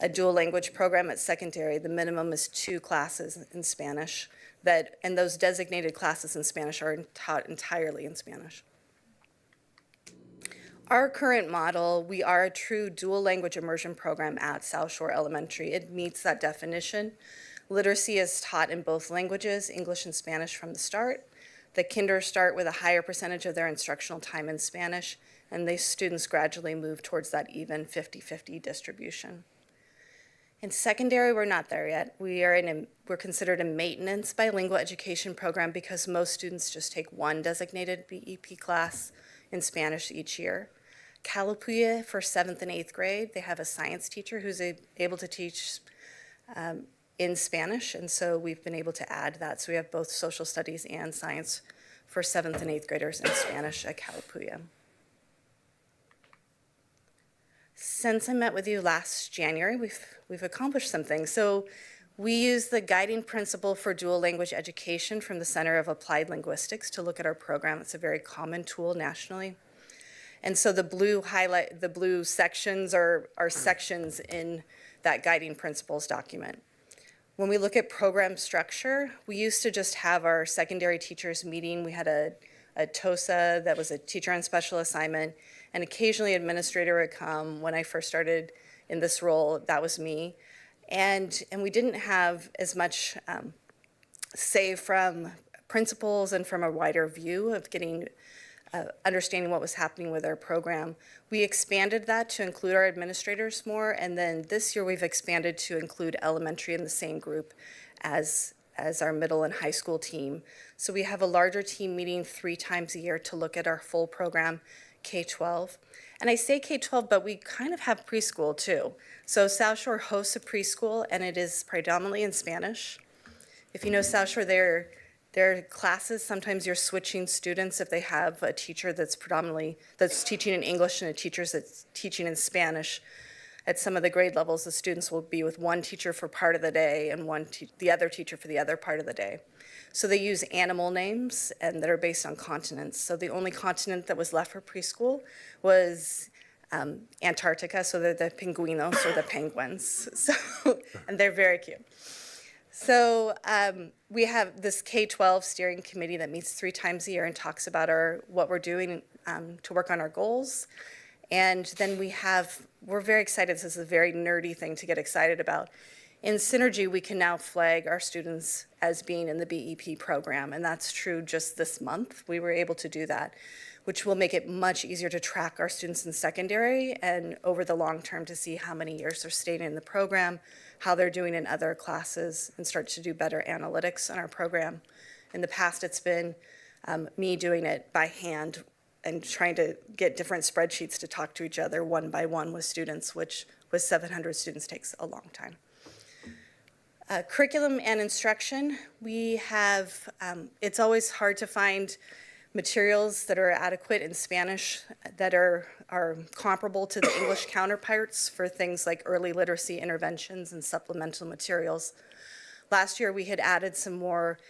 a dual language program at secondary, the minimum is 2 classes in Spanish, and those designated classes in Spanish are taught entirely in Spanish. Our current model, we are a true dual language immersion program at South Shore Elementary. It meets that definition. Literacy is taught in both languages, English and Spanish from the start. The kinder start with a higher percentage of their instructional time in Spanish, and the students gradually move towards that even 50-50 distribution. In secondary, we're not there yet. We're considered a maintenance bilingual education program because most students just take 1 designated BEP class in Spanish each year. Calapooya, for 7th and 8th grade, they have a science teacher who's able to teach in Spanish, and so we've been able to add that. So we have both social studies and science for 7th and 8th graders in Spanish at Calapooya. Since I met with you last January, we've accomplished some things. So we use the guiding principle for dual language education from the Center of Applied Linguistics to look at our program. It's a very common tool nationally. And so the blue sections are sections in that guiding principles document. When we look at program structure, we used to just have our secondary teachers meeting. We had a TOSA that was a teacher on special assignment, and occasionally administrator would come. When I first started in this role, that was me. And we didn't have as much say from principals and from a wider view of getting understanding what was happening with our program. We expanded that to include our administrators more, and then this year we've expanded to include elementary in the same group as our middle and high school team. So we have a larger team meeting 3 times a year to look at our full program, K-12. And I say K-12, but we kind of have preschool too. So South Shore hosts a preschool, and it is predominantly in Spanish. If you know South Shore, their classes, sometimes you're switching students if they have a teacher that's teaching in English and a teacher that's teaching in Spanish. At some of the grade levels, the students will be with one teacher for part of the day and the other teacher for the other part of the day. So they use animal names and that are based on continents. So the only continent that was left for preschool was Antarctica, so they're the pinguinos or the penguins. So, and they're very cute. So we have this K-12 steering committee that meets 3 times a year and talks about what we're doing to work on our goals. And then we're very excited. This is a very nerdy thing to get excited about. In Synergy, we can now flag our students as being in the BEP program, and that's true just this month. We were able to do that, which will make it much easier to track our students in secondary and over the long term to see how many years they're staying in the program, how they're doing in other classes, and start to do better analytics on our program. In the past, it's been me doing it by hand and trying to get different spreadsheets to talk to each other one by one with students, which with 700 students takes a long time. Curriculum and instruction, we have, it's always hard to find materials that are adequate in Spanish that are comparable to the English counterparts for things like early literacy interventions and supplemental materials. Last year, we had added some more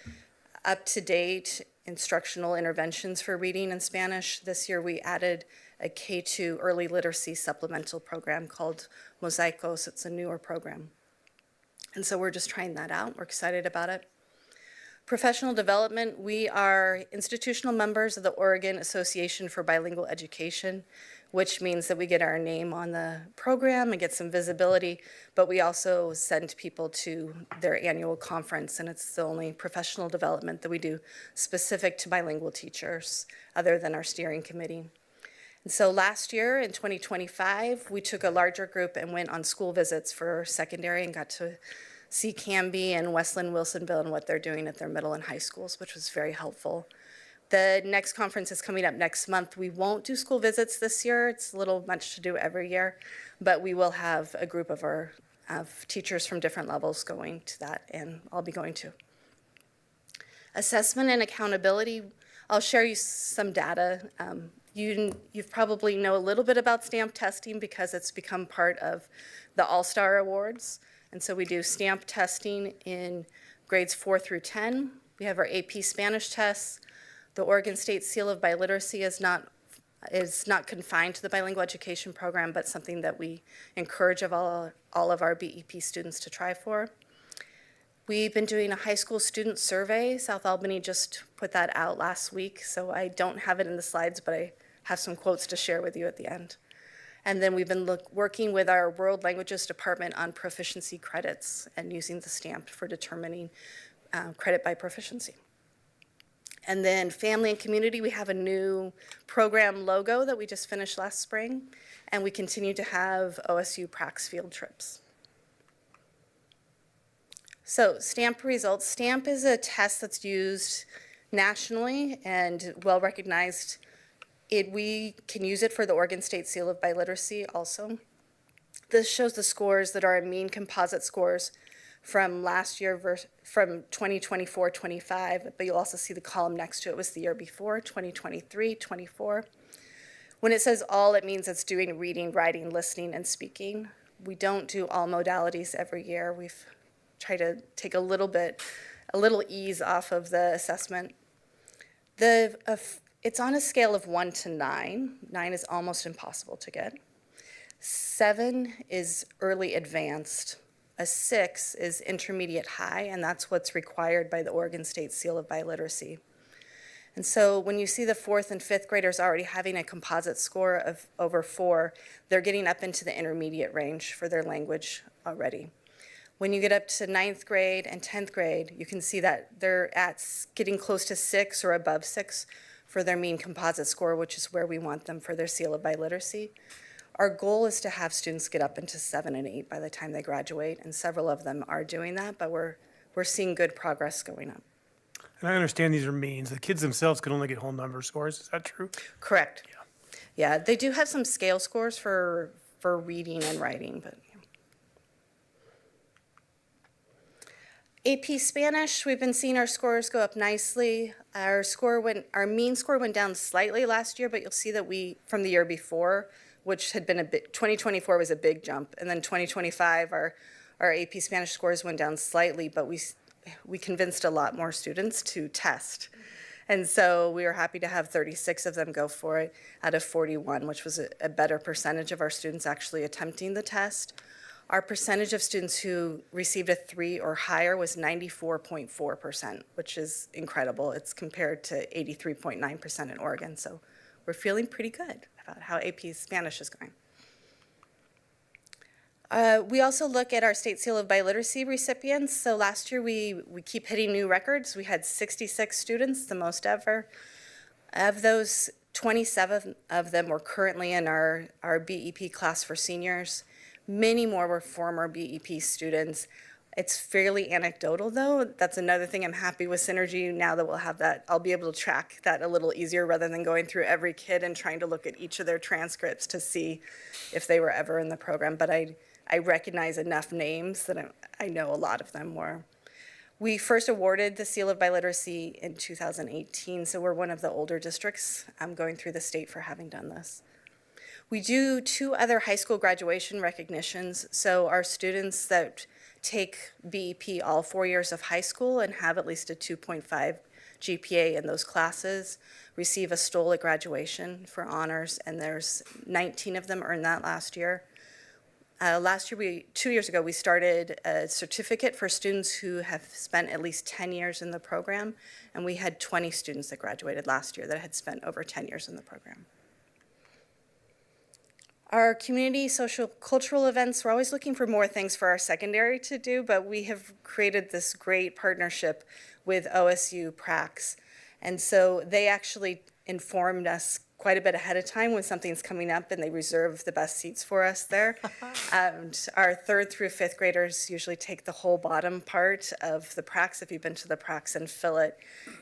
up-to-date instructional interventions for reading in Spanish. This year, we added a K2 early literacy supplemental program called Mosaicos. It's a newer program. And so we're just trying that out. We're excited about it. Professional development, we are institutional members of the Oregon Association for Bilingual Education, which means that we get our name on the program and get some visibility, but we also send people to their annual conference, and it's the only professional development that we do specific to bilingual teachers other than our steering committee. And so last year in 2025, we took a larger group and went on school visits for secondary and got to see Canby and Westland Wilsonville and what they're doing at their middle and high schools, which was very helpful. The next conference is coming up next month. We won't do school visits this year. It's a little much to do every year, but we will have a group of teachers from different levels going to that, and I'll be going to. Assessment and accountability, I'll share you some data. You've probably know a little bit about STAMP testing because it's become part of the All-Star Awards. And so we do STAMP testing in grades 4 through 10. We have our AP Spanish tests. The Oregon State Seal of Biliteracy is not confined to the bilingual education program, but something that we encourage of all of our BEP students to try for. We've been doing a high school student survey. South Albany just put that out last week, so I don't have it in the slides, but I have some quotes to share with you at the end. And then we've been working with our World Languages Department on proficiency credits and using the STAMP for determining credit by proficiency. And then family and community, we have a new program logo that we just finished last spring, and we continue to have OSU Prax field trips. So STAMP results. STAMP is a test that's used nationally and well recognized. We can use it for the Oregon State Seal of Biliteracy also. This shows the scores that are mean composite scores from last year, from 2024-25, but you'll also see the column next to it was the year before, 2023-24. When it says all, it means it's doing reading, writing, listening, and speaking. We don't do all modalities every year. We've tried to take a little ease off of the assessment. It's on a scale of 1 to 9. 9 is almost impossible to get. 7 is early advanced. A 6 is intermediate high, and that's what's required by the Oregon State Seal of Biliteracy. And so when you see the 4th and 5th graders already having a composite score of over 4, they're getting up into the intermediate range for their language already. When you get up to 9th grade and 10th grade, you can see that they're getting close to 6 or above 6 for their mean composite score, which is where we want them for their Seal of Biliteracy. Our goal is to have students get up into 7 and 8 by the time they graduate, and several of them are doing that, but we're seeing good progress going up. And I understand these are means. The kids themselves can only get whole number scores. Is that true? Correct. Yeah, they do have some scale scores for reading and writing, but. AP Spanish, we've been seeing our scores go up nicely. Our mean score went down slightly last year, but you'll see that from the year before, which had been 2024 was a big jump, and then 2025, our AP Spanish scores went down slightly, but we convinced a lot more students to test. And so we were happy to have 36 of them go for it out of 41, which was a better percentage of our students actually attempting the test. Our percentage of students who received a 3 or higher was 94.4%, which is incredible. It's compared to 83.9% in Oregon. So we're feeling pretty good about how AP Spanish is going. We also look at our State Seal of Biliteracy recipients. So last year we keep hitting new records. We had 66 students, the most ever. Of those, 27 of them were currently in our BEP class for seniors. Many more were former BEP students. It's fairly anecdotal, though. That's another thing I'm happy with Synergy now that we'll have that. I'll be able to track that a little easier rather than going through every kid and trying to look at each of their transcripts to see if they were ever in the program. But I recognize enough names that I know a lot of them were. We first awarded the Seal of Biliteracy in 2018, so we're one of the older districts going through the state for having done this. We do 2 other high school graduation recognitions. So our students that take BEP all 4 years of high school and have at least a 2.5 GPA in those classes receive a STOL at graduation for honors, and there's 19 of them earned that last year. Last year, 2 years ago, we started a certificate for students who have spent at least 10 years in the program, and we had 20 students that graduated last year that had spent over 10 years in the program. Our community social cultural events, we're always looking for more things for our secondary to do, but we have created this great partnership with OSU Prax. And so they actually informed us quite a bit ahead of time when something's coming up, and they reserve the best seats for us there. And our 3rd through 5th graders usually take the whole bottom part of the Prax, if you've been to the Prax, and fill it.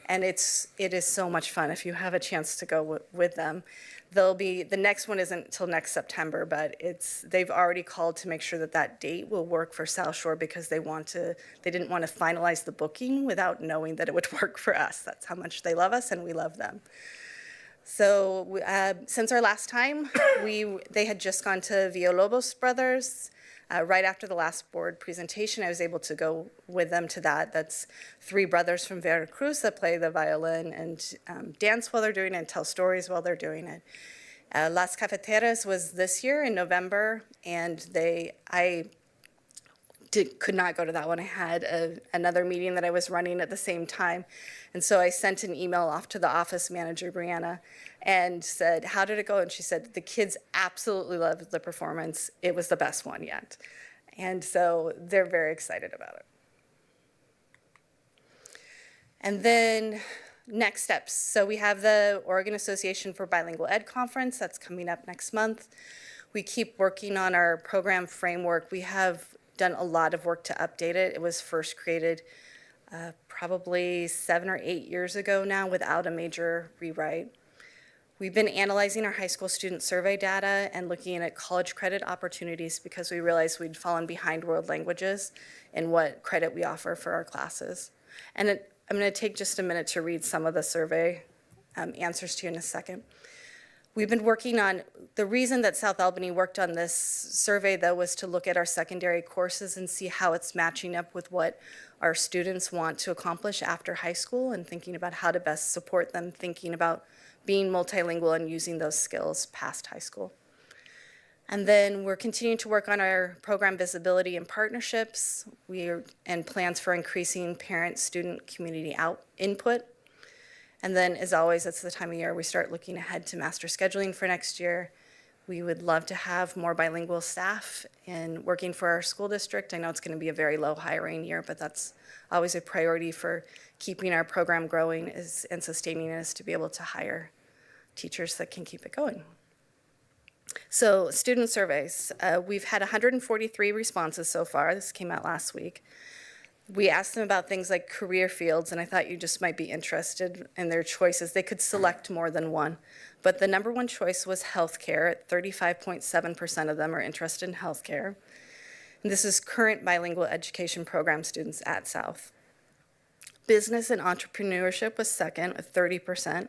And it is so much fun if you have a chance to go with them. The next one isn't until next September, but they've already called to make sure that date will work for South Shore because they didn't want to finalize the booking without knowing that it would work for us. That's how much they love us and we love them. So since our last time, they had just gone to Villalobos Brothers. Right after the last board presentation, I was able to go with them to that. That's 3 brothers from Veracruz that play the violin and dance while they're doing it and tell stories while they're doing it. Las Cafeteras was this year in November, and I could not go to that one. I had another meeting that I was running at the same time. And so I sent an email off to the office manager, Brianna, and said, how did it go? And she said, the kids absolutely loved the performance. It was the best one yet. And so they're very excited about it. And then next steps. So we have the Oregon Association for Bilingual Ed Conference that's coming up next month. We keep working on our program framework. We have done a lot of work to update it. It was first created probably 7 or 8 years ago now without a major rewrite. We've been analyzing our high school student survey data and looking at college credit opportunities because we realized we'd fallen behind world languages in what credit we offer for our classes. And I'm going to take just a minute to read some of the survey answers to you in a second. We've been working on, the reason that South Albany worked on this survey, though, was to look at our secondary courses and see how it's matching up with what our students want to accomplish after high school and thinking about how to best support them, thinking about being multilingual and using those skills past high school. And then we're continuing to work on our program visibility and partnerships and plans for increasing parent-student community input. And then, as always, it's the time of year we start looking ahead to master scheduling for next year. We would love to have more bilingual staff in working for our school district. I know it's going to be a very low hiring year, but that's always a priority for keeping our program growing and sustaining us to be able to hire teachers that can keep it going. So student surveys, we've had 143 responses so far. This came out last week. we asked them about things like career fields, and I thought you just might be interested in their choices. They could select more than one, but the number one choice was healthcare. 35.7% of them are interested in healthcare. And this is current bilingual education program students at South. Business and entrepreneurship was second at 30%.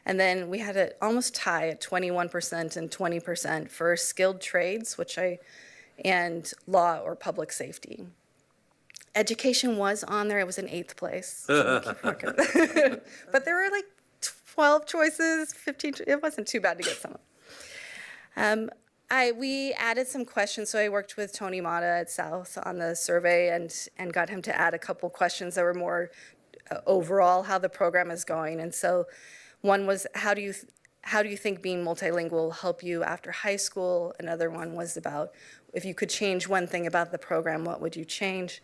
And then we had it almost tie at 21% and 20% for skilled trades, and law or public safety. Education was on there. It was in 8th place. So keep looking. But there were like 12 choices, 15. It wasn't too bad to get some of them. We added some questions. So I worked with Tony Mata at South on the survey and got him to add a couple questions that were more overall how the program is going. And so one was, how do you think being multilingual will help you after high school? Another one was about, if you could change one thing about the program, what would you change?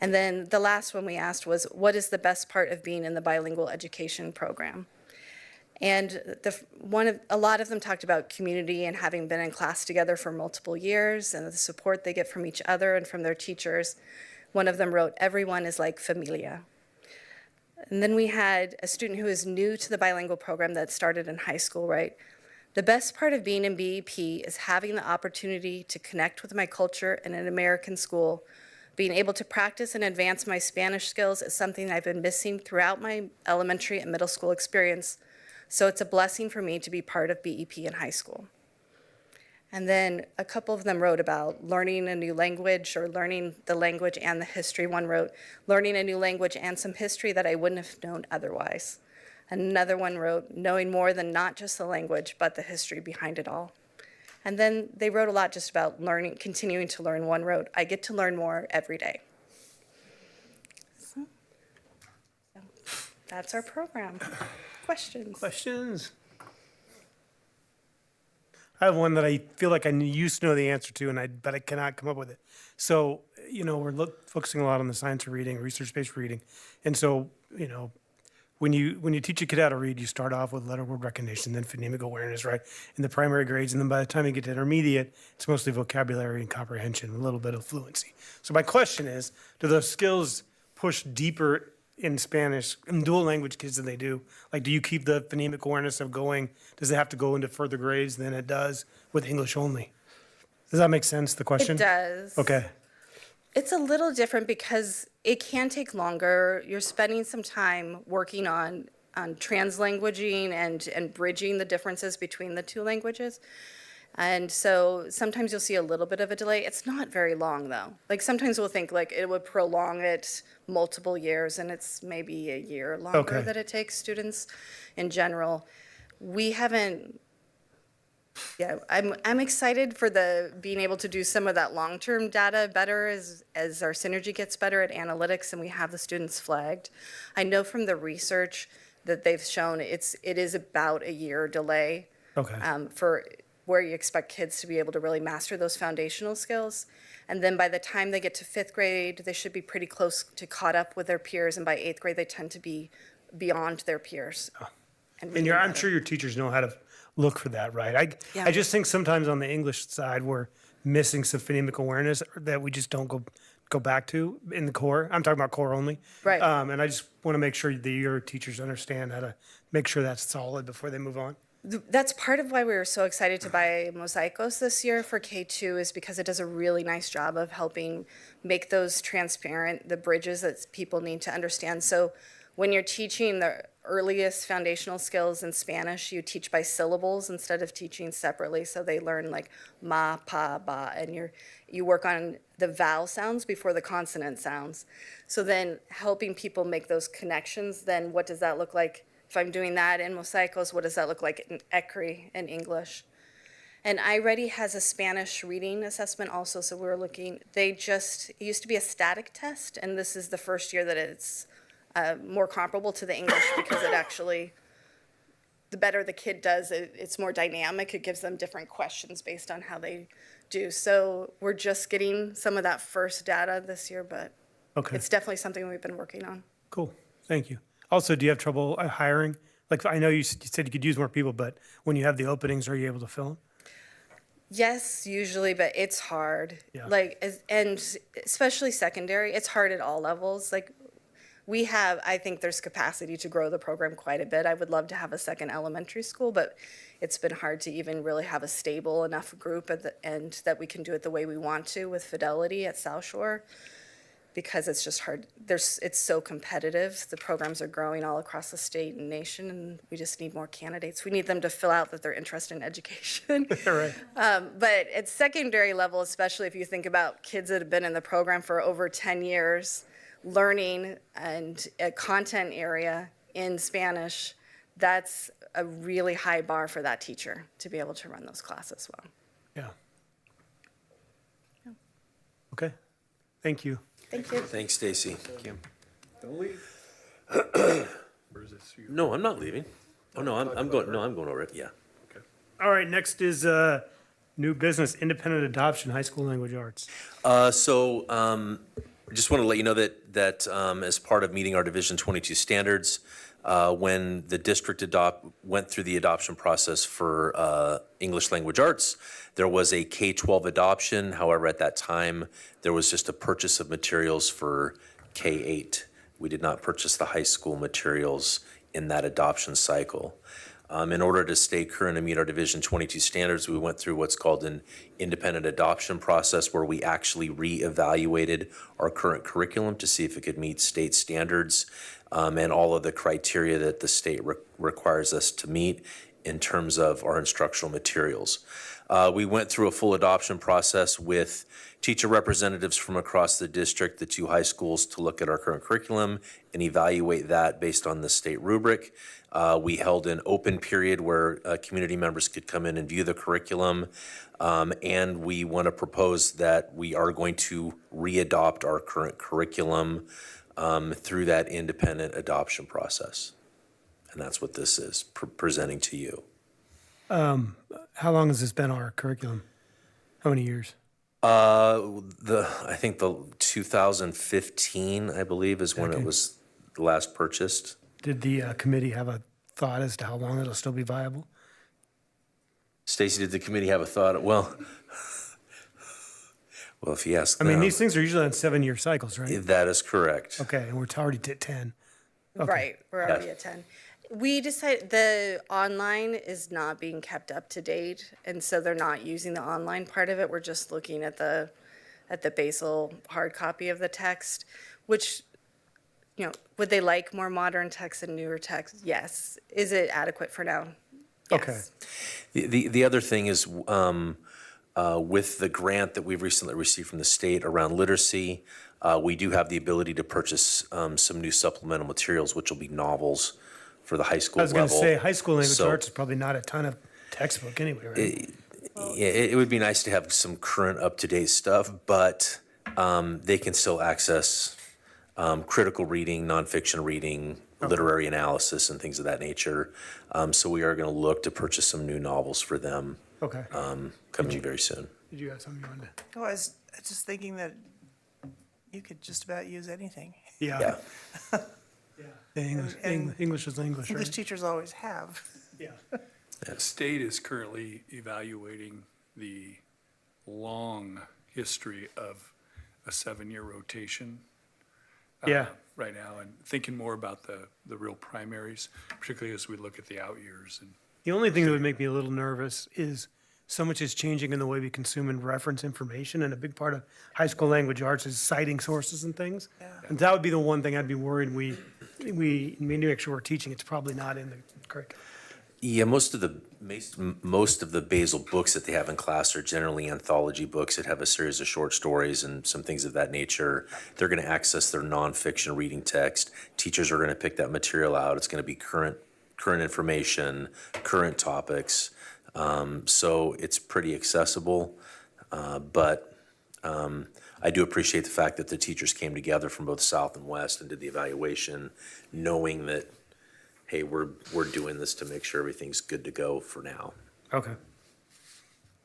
And then the last one we asked was, what is the best part of being in the bilingual education program? And a lot of them talked about community and having been in class together for multiple years and the support they get from each other and from their teachers. One of them wrote, everyone is like familia. And then we had a student who is new to the bilingual program that started in high school, right? The best part of being in BEP is having the opportunity to connect with my culture in an American school. Being able to practice and advance my Spanish skills is something I've been missing throughout my elementary and middle school experience. So it's a blessing for me to be part of BEP in high school. And then a couple of them wrote about learning a new language or learning the language and the history. One wrote, learning a new language and some history that I wouldn't have known otherwise. Another one wrote, knowing more than not just the language, but the history behind it all. And then they wrote a lot just about learning, continuing to learn. One wrote, I get to learn more every day. So that's our program. Questions? Questions? I have one that I feel like I used to know the answer to, but I cannot come up with it. So, we're focusing a lot on the science of reading, research-based reading. And so, when you teach a kid how to read, you start off with letter word recognition, then phonemic awareness, right? In the primary grades, and then by the time you get to intermediate, it's mostly vocabulary and comprehension, a little bit of fluency. So my question is, do those skills push deeper in Spanish, in dual language kids than they do? Like, do you keep the phonemic awareness of going, does it have to go into further grades than it does with English only? Does that make sense, the question? It does. Okay. It's a little different because it can take longer. You're spending some time working on translanguaging and bridging the differences between the two languages. And so sometimes you'll see a little bit of a delay. It's not very long, though. Like, sometimes we'll think, like, it would prolong it multiple years, and it's maybe a year longer Okay. that it takes students in general. We haven't... Yeah, I'm excited for being able to do some of that long-term data better as our synergy gets better at analytics and we have the students flagged. I know from the research that they've shown it is about a year delay. Okay. For where you expect kids to be able to really master those foundational skills. And then by the time they get to 5th grade, they should be pretty close to caught up with their peers. And by 8th grade, they tend to be beyond their peers. And I'm sure your teachers know how to look for that, right? Yeah. I just think sometimes on the English side, we're missing some phonemic awareness that we just don't go back to in the core. I'm talking about core only. Right. And I just want to make sure that your teachers understand how to make sure that's solid before they move on. That's part of why we were so excited to buy Mosaicos this year for K2 is because it does a really nice job of helping make those transparent, the bridges that people need to understand. So when you're teaching the earliest foundational skills in Spanish, you teach by syllables instead of teaching separately. So they learn like ma, pa, ba, and you work on the vowel sounds before the consonant sounds. So then helping people make those connections, then what does that look like? If I'm doing that in Mosaicos, what does that look like in ECRI in English? And iReady has a Spanish reading assessment also, so we're looking, it used to be a static test, and this is the first year that it's more comparable to the English because it actually, the better the kid does, it's more dynamic. It gives them different questions based on how they do. So we're just getting some of that first data this year, but Okay. it's definitely something we've been working on. Cool. Thank you. Also, do you have trouble hiring? Like, I know you said you could use more people, but when you have the openings, are you able to fill them? Yes, usually, but it's hard. Yeah. Like, and especially secondary, it's hard at all levels. Like, we have, I think there's capacity to grow the program quite a bit. I would love to have a second elementary school, but it's been hard to even really have a stable enough group at the end that we can do it the way we want to with Fidelity at South Shore, because it's just hard. It's so competitive. The programs are growing all across the state and nation, and we just need more candidates. We need them to fill out that they're interested in education. Right. But at secondary level, especially if you think about kids that have been in the program for over 10 years, learning and a content area in Spanish, that's a really high bar for that teacher to be able to run those classes well. Yeah. Okay, thank you. Thank you. Thanks, Stacy. Don't leave. Or is this you? No, I'm not leaving. Oh, no, I'm going over it, yeah. All right, next is new business, independent adoption, high school language arts. I just want to let you know that as part of meeting our Division 22 standards, when the district went through the adoption process for English language arts, there was a K-12 adoption. However, at that time, there was just a purchase of materials for K-8. We did not purchase the high school materials in that adoption cycle. In order to stay current and meet our Division 22 standards, we went through what's called an independent adoption process, where we actually reevaluated our current curriculum to see if it could meet state standards and all of the criteria that the state requires us to meet in terms of our instructional materials. We went through a full adoption process with teacher representatives from across the district, the two high schools, to look at our current curriculum and evaluate that based on the state rubric. We held an open period where community members could come in and view the curriculum. And we want to propose that we are going to readopt our current curriculum through that independent adoption process. And that's what this is, presenting to you. How long has this been our curriculum? How many years? I think the 2015, I believe, is when it was last purchased. Did the committee have a thought as to how long it'll still be viable? Stacy, did the committee have a thought? Well, if you ask I them. mean, these things are usually on 7-year cycles, right? That is correct. Okay, and we're already at 10. Okay. Right, we're already at 10. We decided the online is not being kept up to date, and so they're not using the online part of it. We're just looking at the basal hard copy of the text, which, would they like more modern text and newer text? Yes. Is it adequate for now? Yes. Okay. The other thing is with the grant that we've recently received from the state around literacy, we do have the ability to purchase some new supplemental materials, which will be novels for the high school I was level. going to say, high school language So, arts is probably not a ton of textbook anyway, right? it would be nice to have some current, up-to-date stuff, but they can still access critical reading, nonfiction reading, literary analysis, and things of that nature. So we are going to look to purchase some new novels for them Okay. coming very soon. Did you have something you wanted to? Oh, I was just thinking that you could just about use anything. Yeah. Yeah. English is English, English right? teachers always have. Yeah. The state is currently evaluating the long history of a 7-year rotation. Yeah. Right now, and thinking more about the real primaries, particularly as we look at the out years. And The only thing that would make me a little nervous is so much is changing in the way we consume and reference information, and a big part of high school language arts is citing sources and things. And that would be the one thing I'd be worried we need to make sure we're teaching. It's probably not in the curriculum. Yeah, most of the basal books that they have in class are generally anthology books that have a series of short stories and some things of that nature. They're going to access their nonfiction reading text. Teachers are going to pick that material out. It's going to be current information, current topics. So it's pretty accessible, but I do appreciate the fact that the teachers came together from both South and West and did the evaluation, knowing that, hey, we're doing this to make sure everything's good to go for now. Okay.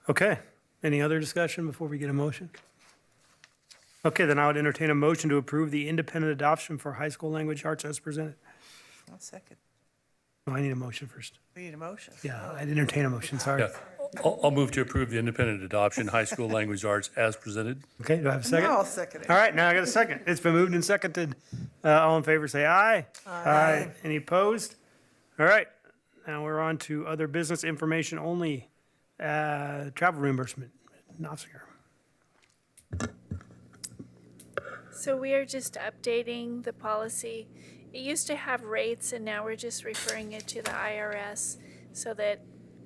Okay. Any other discussion before we get a motion? Okay, then I would entertain a motion to approve the independent adoption for high school language arts as presented. I'll second. No, I need a motion first. We need a motion. Yeah, I'd entertain a motion, sorry. Yeah. I'll move to approve the independent adoption high school language arts as presented. Okay, do I have a second? Now I'll second it. All right, now I got a second. It's been moved and seconded. All in favor, say aye. Aye. Any opposed? All right, now we're on to other business information only. Travel reimbursement. Knopfinger. So we are just updating the policy. It used to have rates, and now we're just referring it to the IRS so that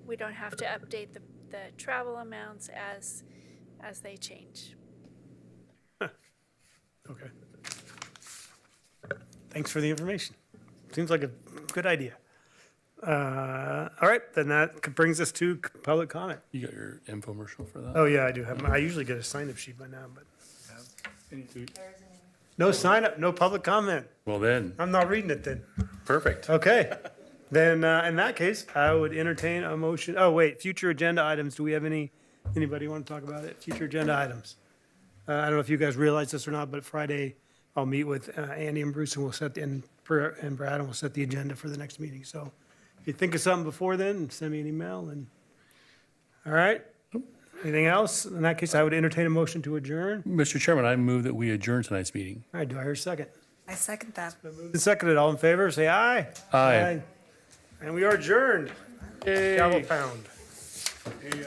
we don't have to update the travel amounts as they change. Okay. Thanks for the information. Seems like a good idea. All right, then that brings us to public comment. You got your infomercial for that? Oh, yeah, I do have, I usually get a sign-up sheet by now, but no sign-up, no public comment. Well then, I'm not reading it then. perfect. Okay, then, in that case, I would entertain a motion, oh, wait, future agenda items, do we have anybody want to talk about it? Future agenda items. I don't know if you guys realize this or not, but Friday, I'll meet with Andy and Bruce, and we'll set, and Brad, and we'll set the agenda for the next meeting, so if you think of something before then, send me an email, and, all right? Anything else? In that case, I would entertain a motion to adjourn. Mr. Chairman, I move that we adjourn tonight's meeting. All right, do I hear a second? I second that. Moved and seconded, all in favor, say aye. Aye. And we are adjourned. Yay. Gavel pound. Hey,